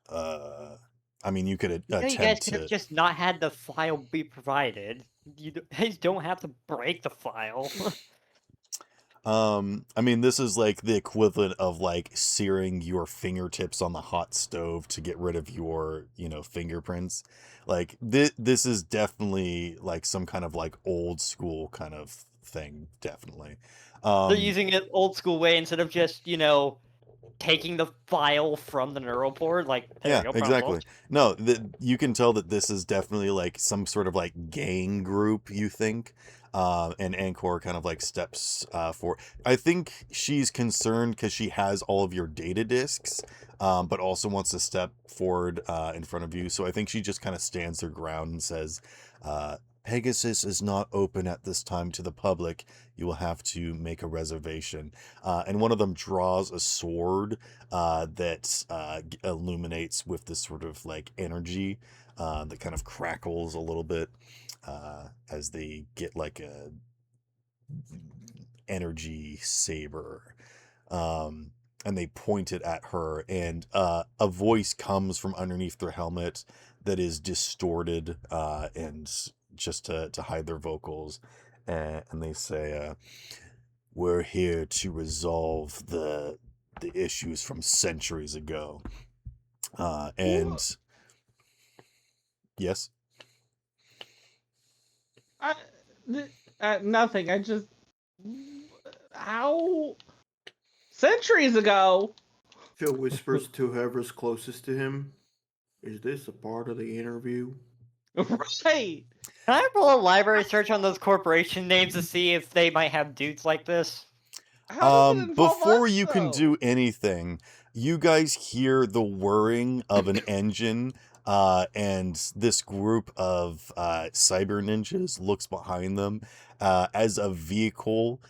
uh, I mean, you could You guys attempt could have to. just not had the file be provided. You guys don't have to break the file. I mean, this is like the equivalent of like searing your fingertips on the hot stove to get rid of your, fingerprints. Like this is definitely like some kind of like old school kind of thing, definitely. They're Um, using it old school way instead of just, taking the file from the neural port. Like, there Yeah, you go, problem exactly. solved. No, you can tell that this is definitely like some sort of like gang group, you think. And Ancor kind of like steps for. I think she's concerned because she has all of your data disks, but also wants to step forward in front of you. So I think she just kind of stands her ground and says, Pegasus is not open at this time to the public. You will have to make a reservation. And one of them draws a sword that illuminates with this sort of like energy that kind of crackles a little bit as they get like a energy saber. Um, and they point it at her, and a voice comes from underneath their helmet that is distorted and just to hide their vocals, and they say, "We're here to resolve the issues from centuries ago." And yes, Nothing. I just how centuries ago. Phil whispers to whoever's closest to him, "Is this a part of the interview?" Right. Can I roll a library search on those corporation names to see if they might have dudes like this? How does it involve before us, you can though? do anything, you guys hear the whirring of an engine, and this group of cyber ninjas looks behind them as a vehicle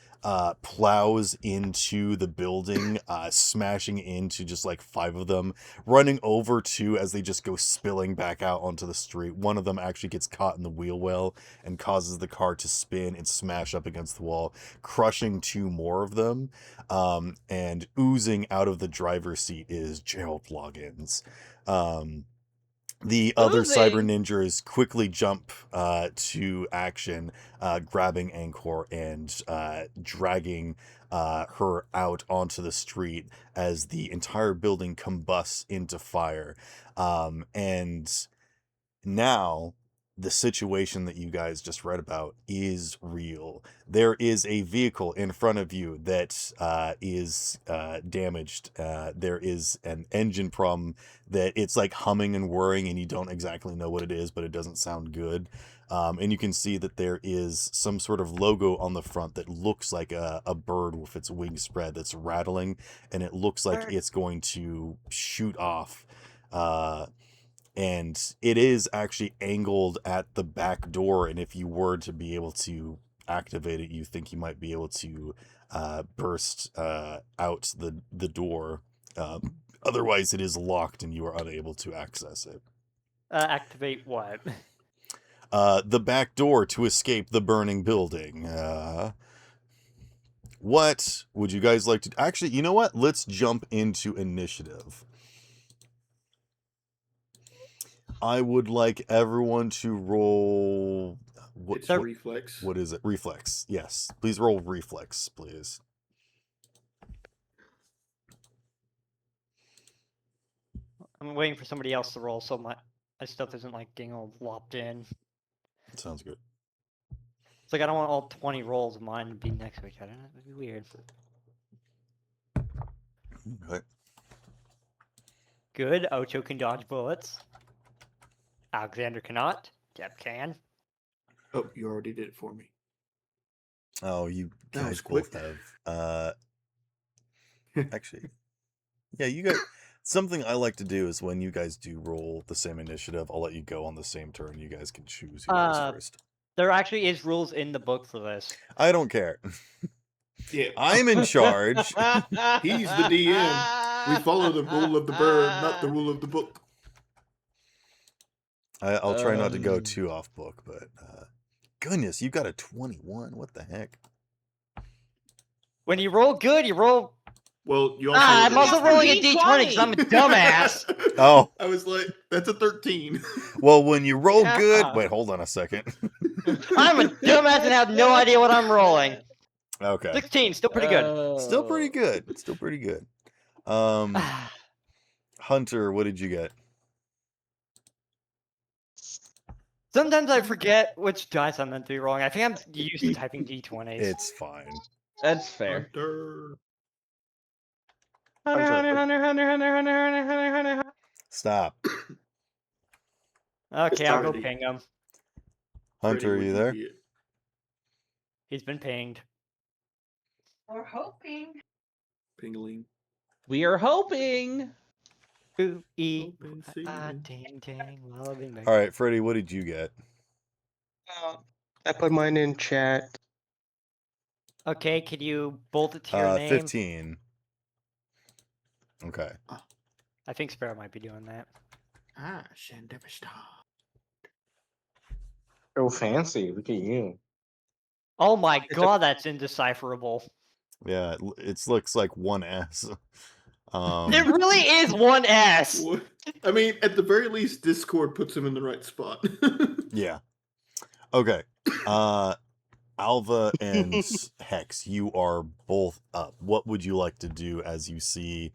plows into the building, smashing into just like 5 of them, running over 2 as they just go spilling back out onto the street. One of them actually gets caught in the wheel well and causes the car to spin and smash up against the wall, crushing 2 more of them. And oozing out of the driver's seat is Gerald Loggins. The other cyber Oozing? ninjas quickly jump to action, grabbing Angkor and dragging her out onto the street as the entire building combusts into fire. And now the situation that you guys just read about is real. There is a vehicle in front of you that is damaged. There is an engine problem that it's like humming and whirring, and you don't exactly know what it is, but it doesn't sound good. And you can see that there is some sort of logo on the front that looks like a bird with its wings spread that's rattling, and it looks like it's going to shoot off. And it is actually angled at the back door, and if you were to be able to activate it, you think you might be able to burst out the door. Otherwise, it is locked and you are unable to access it. Activate what? The back door to escape the burning building. What would you guys like to... Actually, you know what? Let's jump into initiative. I would like everyone to roll... It's reflex. What is it? Reflex. Yes. Please roll reflex, please. I'm waiting for somebody else to roll so my stuff isn't like getting all lopped in. Sounds good. It's like I don't want all 20 rolls of mine to be next to each other. That'd be weird. Okay. Good. Ocho can dodge bullets. Alexander cannot. Deb can. Oh, you already did it for me. Oh, you That was guys both quick. have. Actually, yeah, you guys... Something I like to do is when you guys do roll the same initiative, I'll let you go on the same turn. You guys can choose who goes first. There actually is rules in the book for this. I don't care. Yeah, I'm in charge. he's the DM. We follow the rule of the bird, not the rule of the book. I'll try not to go too off book, but goodness, you got a 21. What the heck? When you roll good, you roll. Well, you also. I'm also That's a rolling a d20 because I'm a dumbass. Oh. I was like, that's a 13. Well, when you roll Yeah. good... Wait, hold on a second. I'm a dumbass and have no idea what I'm rolling. Okay. 16, still pretty good. Still pretty good. Still pretty good. Hunter, what did you get? Sometimes I forget which dice I'm meant to be rolling. I think I'm used to typing d20s. It's fine. That's fair. Hunter. Stop. Okay, I'll go Alrighty. ping him. Hunter, are you there? He's been pinged. We're hoping. Pingling. We are hoping. Ooh, ee, Open ah, season. ding, ding, lullaby, baby. All right, Freddie, what did you get? I put mine in chat. Okay, could you bolt it to your name? 15. Okay. I think Sparrow might be doing that. Ah, Shandevista. So fancy. Look at you. Oh my It's a- god, that's indecipherable. Yeah, it looks like one S. It really is one S. I mean, at the very least, Discord puts him in the right spot. Yeah. Okay. Alva and Hex, you are both up. What would you like to do as you see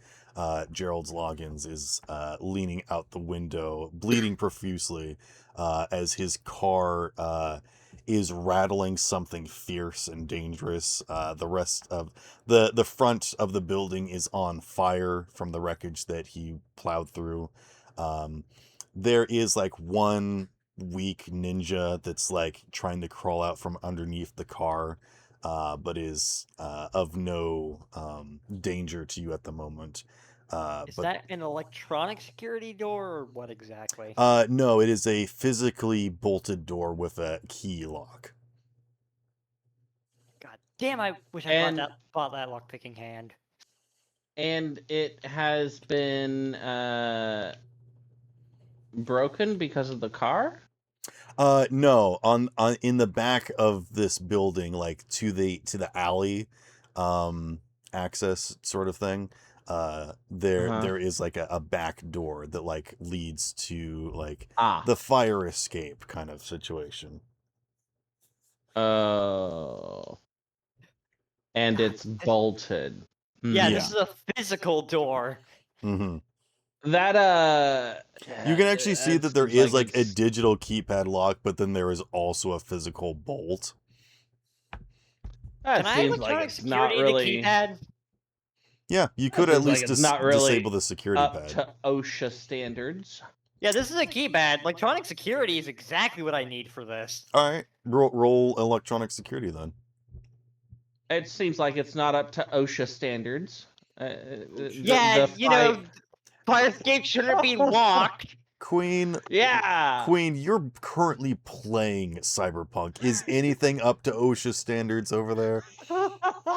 Gerald's Loggins is leaning out the window, bleeding profusely, as his car is rattling something fierce and dangerous. The rest of the front of the building is on fire from the wreckage that he plowed through. There is like one weak ninja that's like trying to crawl out from underneath the car, but is of no danger to you at the moment. Is that an electronic security door or what exactly? No, it is a physically bolted door with a key lock. God damn! I wish I And- bought that lockpicking hand. And it has been broken because of the car? No, on in the back of this building, like to the alley access sort of thing. There is like a back door that like leads to like the fire escape kind of situation. Oh. And God, it's bolted. Yeah, Yeah. this is a physical door. Mm-hmm. That You can actually see that there seems is like a it's- digital keypad lock, but then there is also a physical bolt. That Can I seems electronic like it's not security really the keypad? Yeah, you That could at seems like least it's not really disable the security up pad. to OSHA standards. Yeah, this is a keypad. Electronic security is exactly what I need for this. All right, roll electronic security then. It seems like it's not up to OSHA standards. Yeah, the you know, fight- fire escape shouldn't be locked. Queen, Yeah. Queen, you're currently playing Cyberpunk. Is anything up to OSHA standards over there?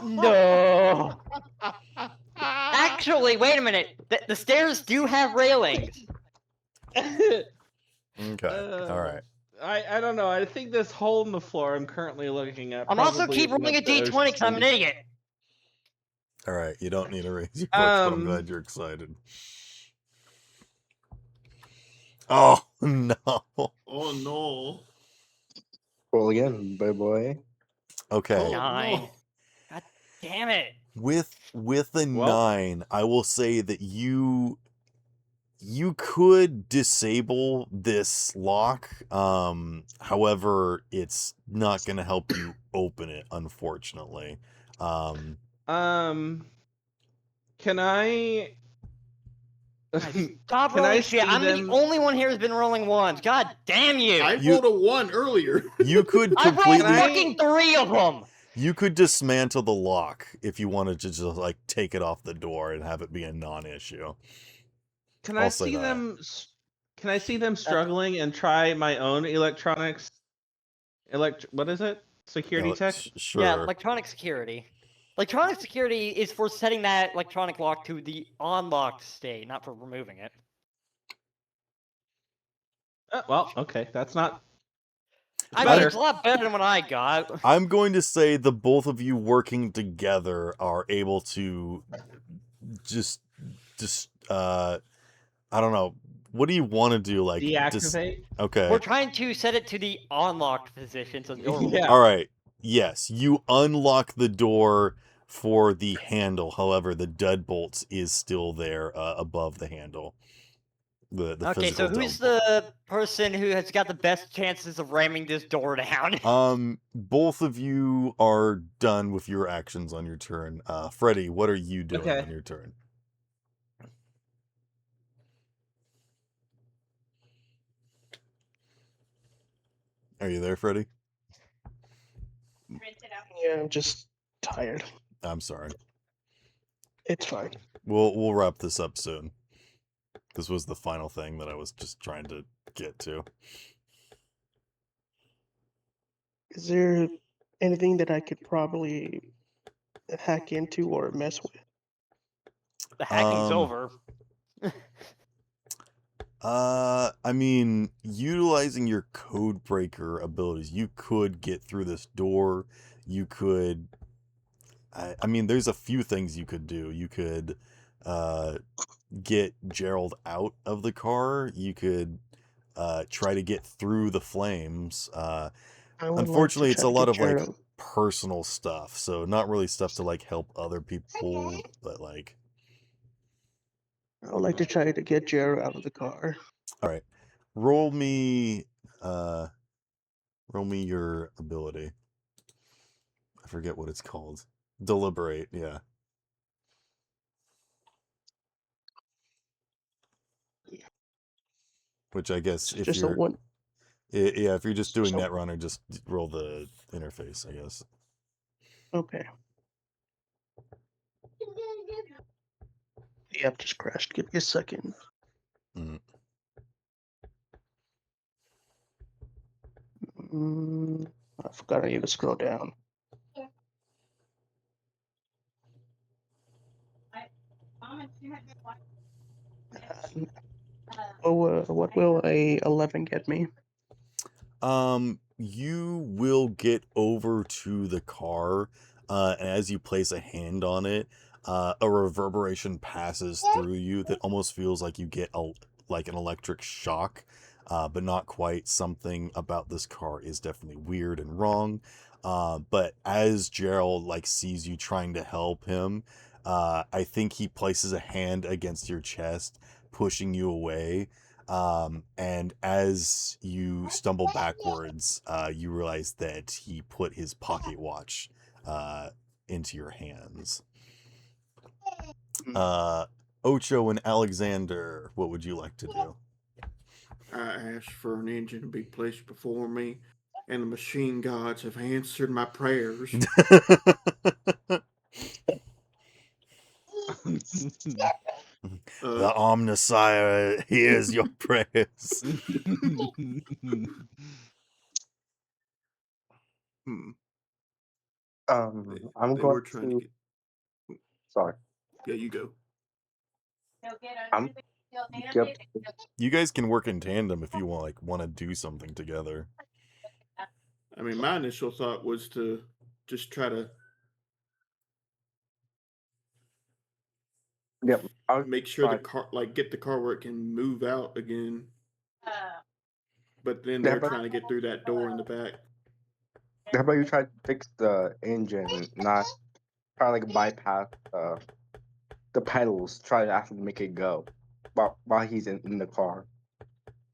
No. Actually, wait a minute. The stairs do have railings. Okay, all right. I don't know. I think this hole in the floor I'm currently looking at. I'm also probably keep isn't rolling a up to OSHA d20 because I'm an standards. idiot. All right, you don't need to raise your voice, but I'm Um, glad you're excited. Oh, no. Oh no. Roll again, boy. Okay. Oh, 9. no. God damn it. With the Well- 9, I will say that you could disable this lock. However, it's not going to help you open it, unfortunately. Can I? Stop Can I rolling see shit. I'm them? the only one here who's been rolling ones. God damn you. I You- rolled a 1 earlier. You could I rolled completely fucking 3 of them. you could dismantle the lock if you wanted to just like take it off the door and have it be a non-issue. Can I'll I say see that. them? Can I see them struggling and try my own electronics? What is it? Security Yeah, tech? Sure. Yeah, electronic security. Electronic security is for setting that electronic lock to the unlocked state, not for removing it. Well, okay, that's not. I better. mean, it's a lot better than what I got. I'm going to say the both of you working together are able to just I don't know. What do you want to do? Like Deactivate. okay. We're trying to set it to the unlocked position, so the door will Yeah. All right. Yes, you unlock the door for the handle. However, the deadbolt is still there above the handle. The Okay, so physical who's deadbolt. the person who has got the best chances of ramming this door down? Both of you are done with your actions on your turn. Freddy, what are you doing Okay. on your turn? Are you there, Freddy? Yeah, I'm just tired. I'm sorry. It's fine. We'll wrap this up soon. This was the final thing that I was just trying to get to. Is there anything that I could probably hack into or mess with? The hacking's Um, over. I mean, utilizing your code breaker abilities, you could get through this door. You could, I mean, there's a few things you could do. You could, get Gerald out of the car. You could, try to get through the flames. I would Unfortunately, like it's to a try to lot get of like Jared. personal stuff, so not really stuff to like help other people, but like. I would like to try to get Jared out of the car. All right, roll me your ability. I forget what it's called. Deliberate, yeah. Which I guess It's if just a you're one. yeah, if you're just doing So- Netrunner, just roll the interface, I guess. Okay. The app just crashed. Give me a second. Mm. I forgot I need to scroll down. What will a 11 get me? You will get over to the car, and as you place a hand on it, a reverberation passes through you that almost feels like you get like an electric shock, but not quite. Something about this car is definitely weird and wrong. But as Gerald like sees you trying to help him, I think he places a hand against your chest, pushing you away. And as you stumble backwards, you realize that he put his pocket watch into your hands. Ocho and Alexander, what would you like to do? I asked for an engine to be placed before me, and the machine gods have answered my prayers. The Omnissiah hears your prayers. I'm They going were trying to. to get. Sorry. Yeah, you go. I'm. Yep. You guys can work in tandem if you want to do something together. I mean, my initial thought was to just try to Yep. I'll make sure the try. car, like, get the car where it can move out again. But then How they're about, trying to get through that door in the back. how about you try to fix the engine, not try to like bypass the pedals. Try to actually make it go while he's in the car.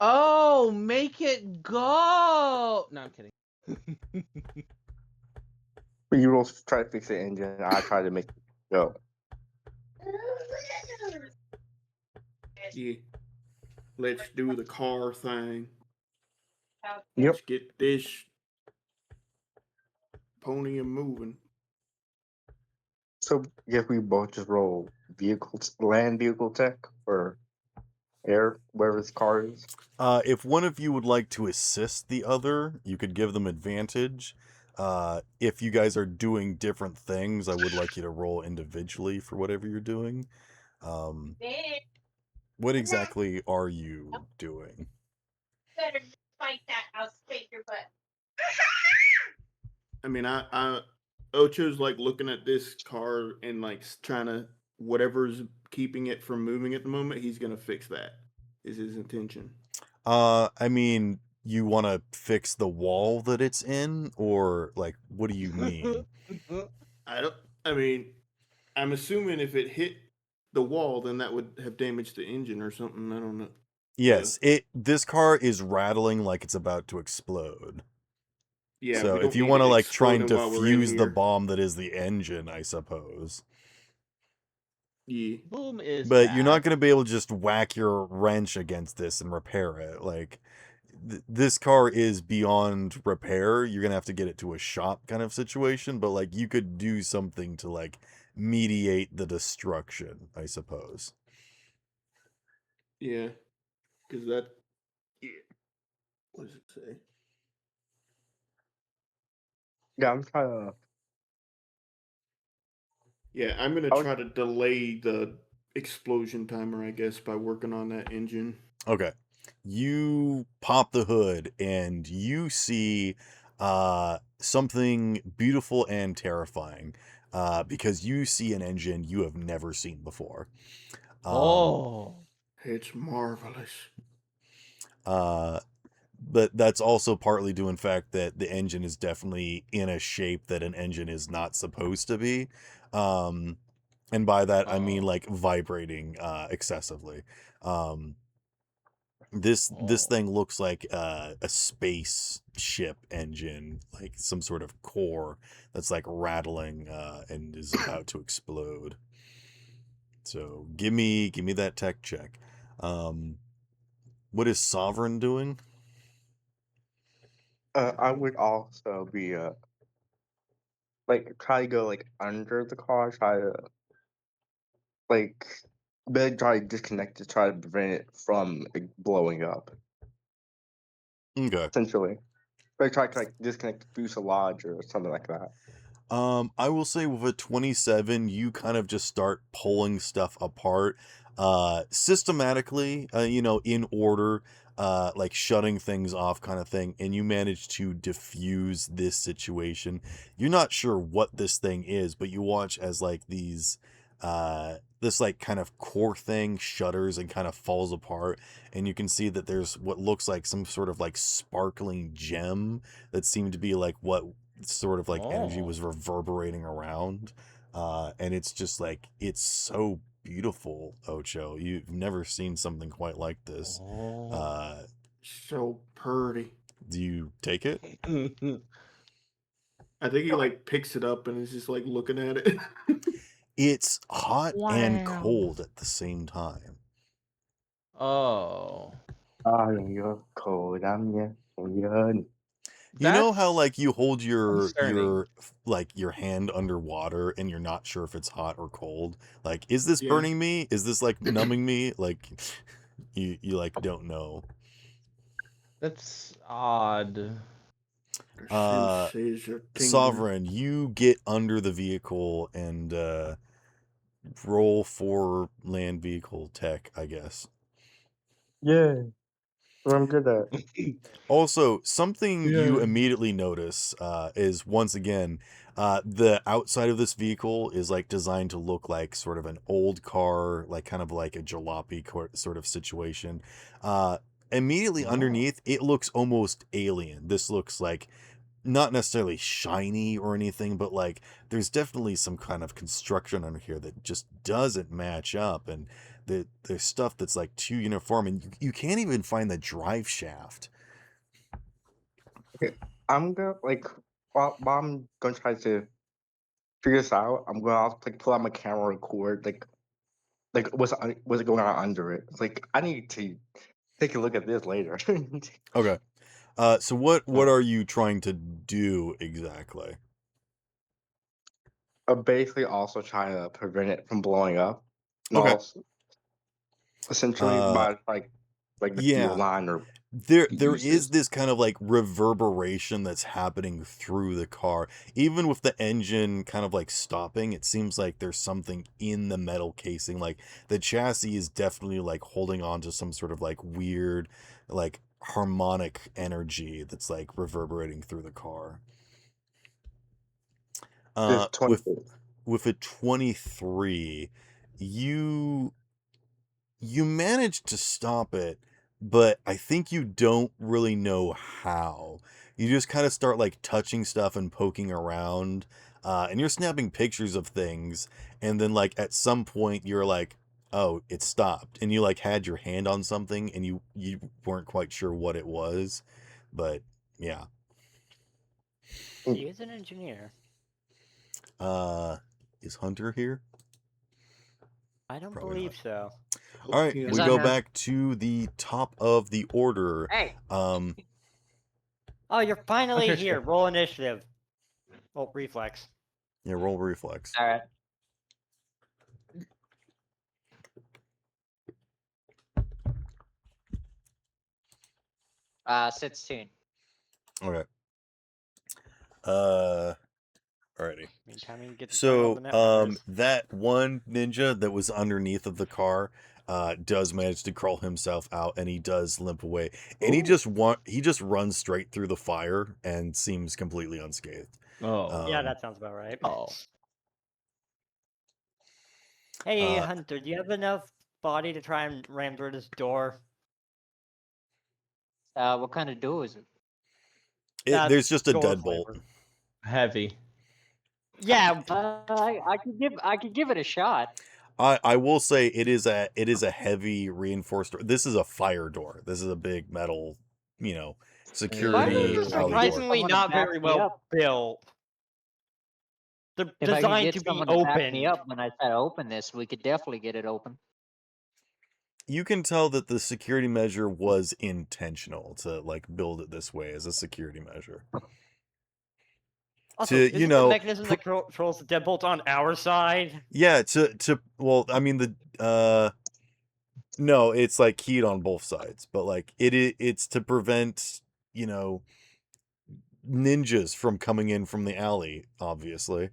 Oh, make it go! No, I'm kidding. You will try to fix the engine. I try to make it go. Yeah. Let's do the car thing. Yep. Let's get this pony moving. So guess we both just roll land vehicle tech or air, wherever this car is. If one of you would like to assist the other, you could give them advantage. If you guys are doing different things, I would like you to roll individually for whatever you're doing. What exactly are you doing? Better fight that. I'll spank your butt. I mean, Ocho's like looking at this car and like trying to whatever's keeping it from moving at the moment. He's gonna fix that. Is his intention? I mean, you want to fix the wall that it's in, or like, what do you mean? I mean, I'm assuming if it hit the wall, then that would have damaged the engine or something. I don't know. Yes, this car is rattling like it's about to explode. Yeah, So we don't if you need want to it like try and exploding while we're in defuse the here. bomb that is the engine, I suppose. Yeah. Boom is But you're not bad. going to be able to just whack your wrench against this and repair it. Like, this car is beyond repair. You're going to have to get it to a shop kind of situation. But, like, you could do something to, like, mediate the destruction, I suppose. Yeah. Because that. Yeah. What does it say? Yeah, I'm trying to. Yeah, I'm gonna I'll- try to delay the explosion timer, I guess, by working on that engine. Okay. You pop the hood and you see something beautiful and terrifying because you see an engine you have never seen before. Oh. It's marvelous. but that's also partly due in fact that the engine is definitely in a shape that an engine is not supposed to be. And by that I mean Oh. like vibrating excessively. This Oh. thing looks like a space ship engine, like some sort of core that's like rattling and is about to explode. So give me that tech check. What is Sovereign doing? I would also be like try to go like under the car, try to like then try to disconnect it, try to prevent it from like, blowing up. Okay. Essentially, like try to like disconnect the fuselage or something like that. I will say with a 27, you kind of just start pulling stuff apart, systematically, in order, like shutting things off kind of thing, and you manage to diffuse this situation. You're not sure what this thing is, but you watch as like this like kind of core thing shutters and kind of falls apart, and you can see that there's what looks like some sort of like sparkling gem that seemed to be like what sort of like energy was reverberating around, and it's just like it's so beautiful. Ocho, you've never seen something quite like this. Oh. So pretty. Do you take it? I think he like picks it up and is just like looking at it. It's hot and Wow. cold at the same time. Oh. You're cold. I'm yeah. You know how That's like you hold concerning. your hand underwater and you're not sure if it's hot or cold? Like, is this Yeah. burning me? Is this like numbing me? Like you like don't know. That's odd. Senses are tingling. Sovereign, you get under the vehicle and roll for land vehicle tech, I guess. Yeah, what I'm good at. Also, something you Yeah. immediately notice is once again, the outside of this vehicle is like designed to look like sort of an old car, like kind of like a jalopy sort of situation. Immediately Oh. underneath, it looks almost alien. This looks like not necessarily shiny or anything, but like there's definitely some kind of construction under here that just doesn't match up, and there's stuff that's like too uniform, and you can't even find the drive shaft. Okay, I'm gonna like while I'm gonna try to figure this out. I'm gonna also, like pull out my camera record like what's going on under it. It's like I need to take a look at this later. Okay. So what are you trying to do exactly? Basically, also trying to prevent it from blowing up, and Okay. also essentially Uh, by like the fuel yeah. line or There is uses. this kind of like reverberation that's happening through the car. Even with the engine kind of like stopping, it seems like there's something in the metal casing. Like the chassis is definitely like holding on to some sort of like weird, like harmonic energy that's like reverberating through the car. This 20. With a 23, you you managed to stop it, but I think you don't really know how. You just kind of start like touching stuff and poking around, and you're snapping pictures of things, and then like at some point you're like, "Oh, it stopped," and you like had your hand on something, and you weren't quite sure what it was, but yeah. He is an engineer. Uh, is Hunter here? I don't Probably believe not. so. All right, Yeah. we go back to the top of the order. Hey. Um, Oh, you're finally Hunter's here. here. Roll initiative. Oh, reflex. yeah, roll reflex. All right. 16. Okay. Alrighty. Meantime, you get to join all So, the net runners. that one ninja that was underneath of the car, does manage to crawl himself out, and he does limp away, and he just runs straight through the fire and seems completely unscathed. Oh. Yeah, that sounds about right. Oh. Hey, Uh, Hunter, do you have enough body to try and ram through this door? What kind of door is it? There's just a door deadbolt. flavor. Heavy. Yeah, I could give it a shot. I will say it is a heavy reinforced door. This is a fire door. This is a big metal, fire security doors are alley door. surprisingly Someone to not back very me well up. built. They're If I could designed get to be someone to back me open. up when I try to open this, we could definitely get it open. You can tell that the security measure was intentional to build it this way as a security measure. Also, To, isn't the mechanism that controls the deadbolt on our side? Yeah, well, I mean no, it's keyed on both sides, but it's to prevent, ninjas from coming in from the alley, obviously.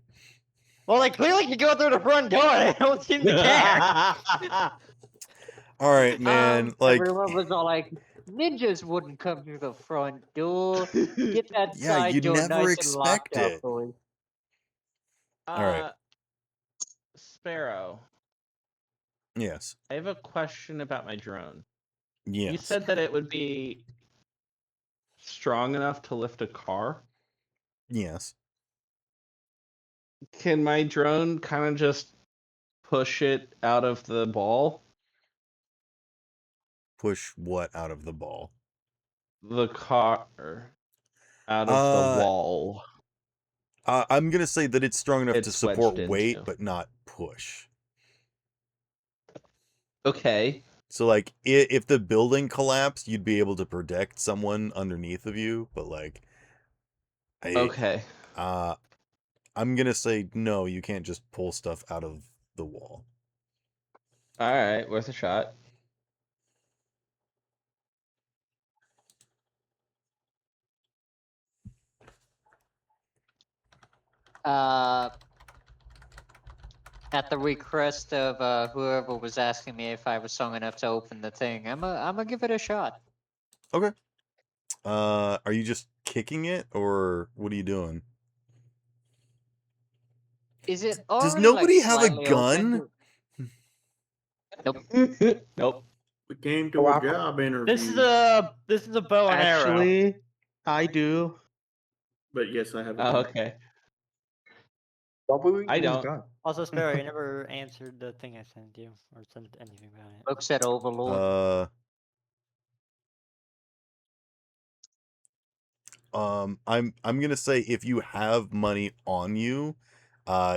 Well, they clearly can go through the front door. They don't seem to care. All right, man. Everyone was all like, "Ninjas wouldn't come through the front door. Get that Yeah, side you door never nice and locked expect up, it. boys." All right. Sparrow, Yes. I have a question about my drone. Yes. You said that it would be strong enough to lift a car. Yes. Can my drone kind of just push it out of the ball? Push what out of the ball? The car out of the wall. I'm gonna say that it's strong enough to It's support wedged weight, into. but not push. Okay. So if the building collapsed, you'd be able to protect someone underneath of you, but Okay. I'm gonna say no, you can't just pull stuff out of the wall. All right, worth a shot. At the request of whoever was asking me if I was strong enough to open the thing, I'm gonna give it a shot. Okay. Are you just kicking it, or what are you doing? Is it Does already nobody have a slightly gun? open? Nope. Nope. We came to a job interview. This is a bow and arrow. Actually, I do. But yes, I have a Oh, gun. okay. What would we I use don't. gun? Also, Sparrow, you never answered the thing I sent you, or sent anything about it. Looks at Overlord. I'm gonna say if you have money on you,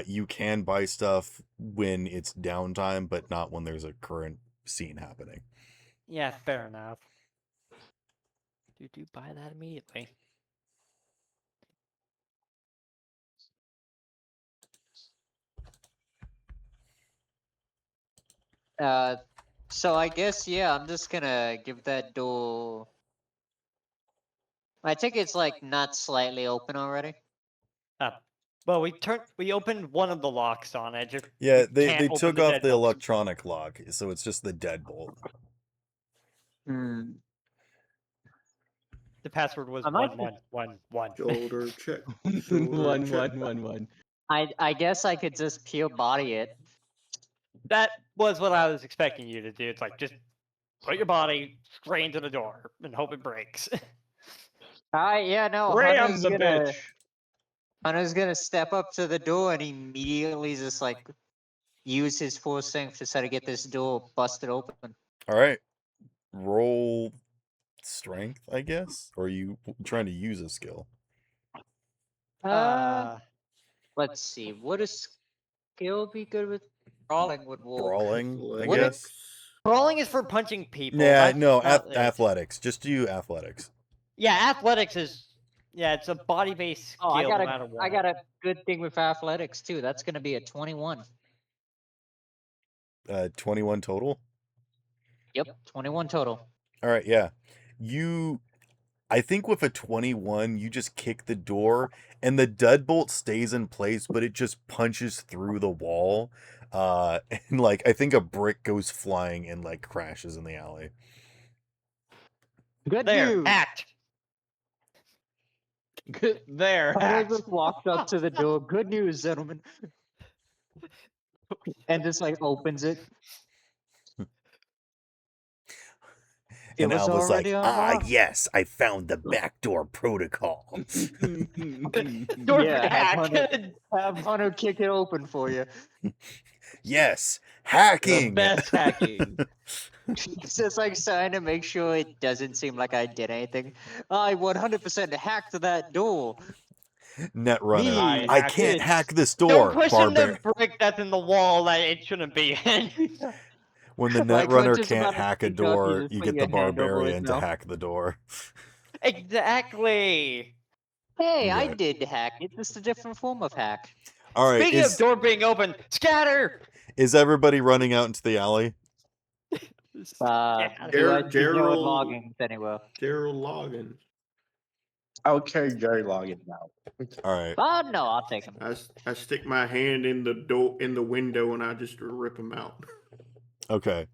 you can buy stuff when it's downtime, but not when there's a current scene happening. Yeah, fair enough. Do buy that immediately. So I guess yeah, I'm just gonna give that door. I think it's not slightly open already. Well, we opened one of the locks on it. Yeah, we can't they open took the off the deadbolt. electronic lock, so it's just the deadbolt. Hmm. The password was I might 1111. Shoulder check. Shoulder check. 111. I guess I could just pure body it. That was what I was expecting you to do. It's just put your body straight into the door and hope it breaks. Yeah, no. Ram the bitch. Hunter's gonna step up to the door and immediately just use his full strength to try to get this door busted open. All right, roll strength, I guess, or are you trying to use a skill? Let's see. Would a skill be good with brawling? Would work. Brawling, I Athletics. guess. Brawling is for punching people. Yeah, that's no, not it. athletics. Just do athletics. Yeah, athletics is. Yeah, it's a body-based skill. Oh, I got no matter what. I got a good thing with athletics too. That's gonna be a 21. 21 total. Yep, 21 total. All right, yeah. I think with a 21, you just kick the door and the deadbolt stays in place, but it just punches through the wall. And I think a brick goes flying and crashes in the alley. Good There, news. hacked. Good there. Hunter hacked. just walked up to the door. Good news, gentlemen. And just opens it. It And was Alva's like, already ah, unlocked. yes, I found the backdoor protocol. Door's Yeah, hacked. have Hunter kick it open for you. Yes, The hacking. best hacking. Just like trying to make sure it doesn't seem like I did anything. I 100% hacked that door. Netrunner. Me, I hacked can't it. hack this Don't door. push in Barbar. the brick that's in the wall that it shouldn't be in. When the Like, Netrunner Hunter's can't about to hack a speak up, you door, just you put get your the hand over his barbarian to mouth. hack the door. Exactly. Hey, I Okay. did hack. It's just a different form of hack. All right. Speaking of door being open, scatter. Is everybody running out into the alley? Do I see Gerald logging anywhere? Gerald Loggins. I'll carry Jerry Logan now. All right. Oh no, I'll take him. I stick my hand in the window and I just rip him out. Okay.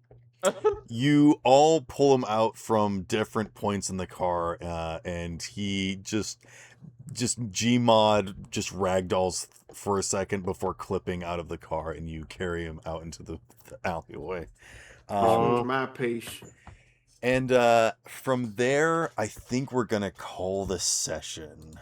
You all pull him out from different points in the car, and he just Gmod just ragdolls for a second before clipping out of the car, and you carry him out into the alleyway. Slows my pace. And from there, I think we're gonna call this session.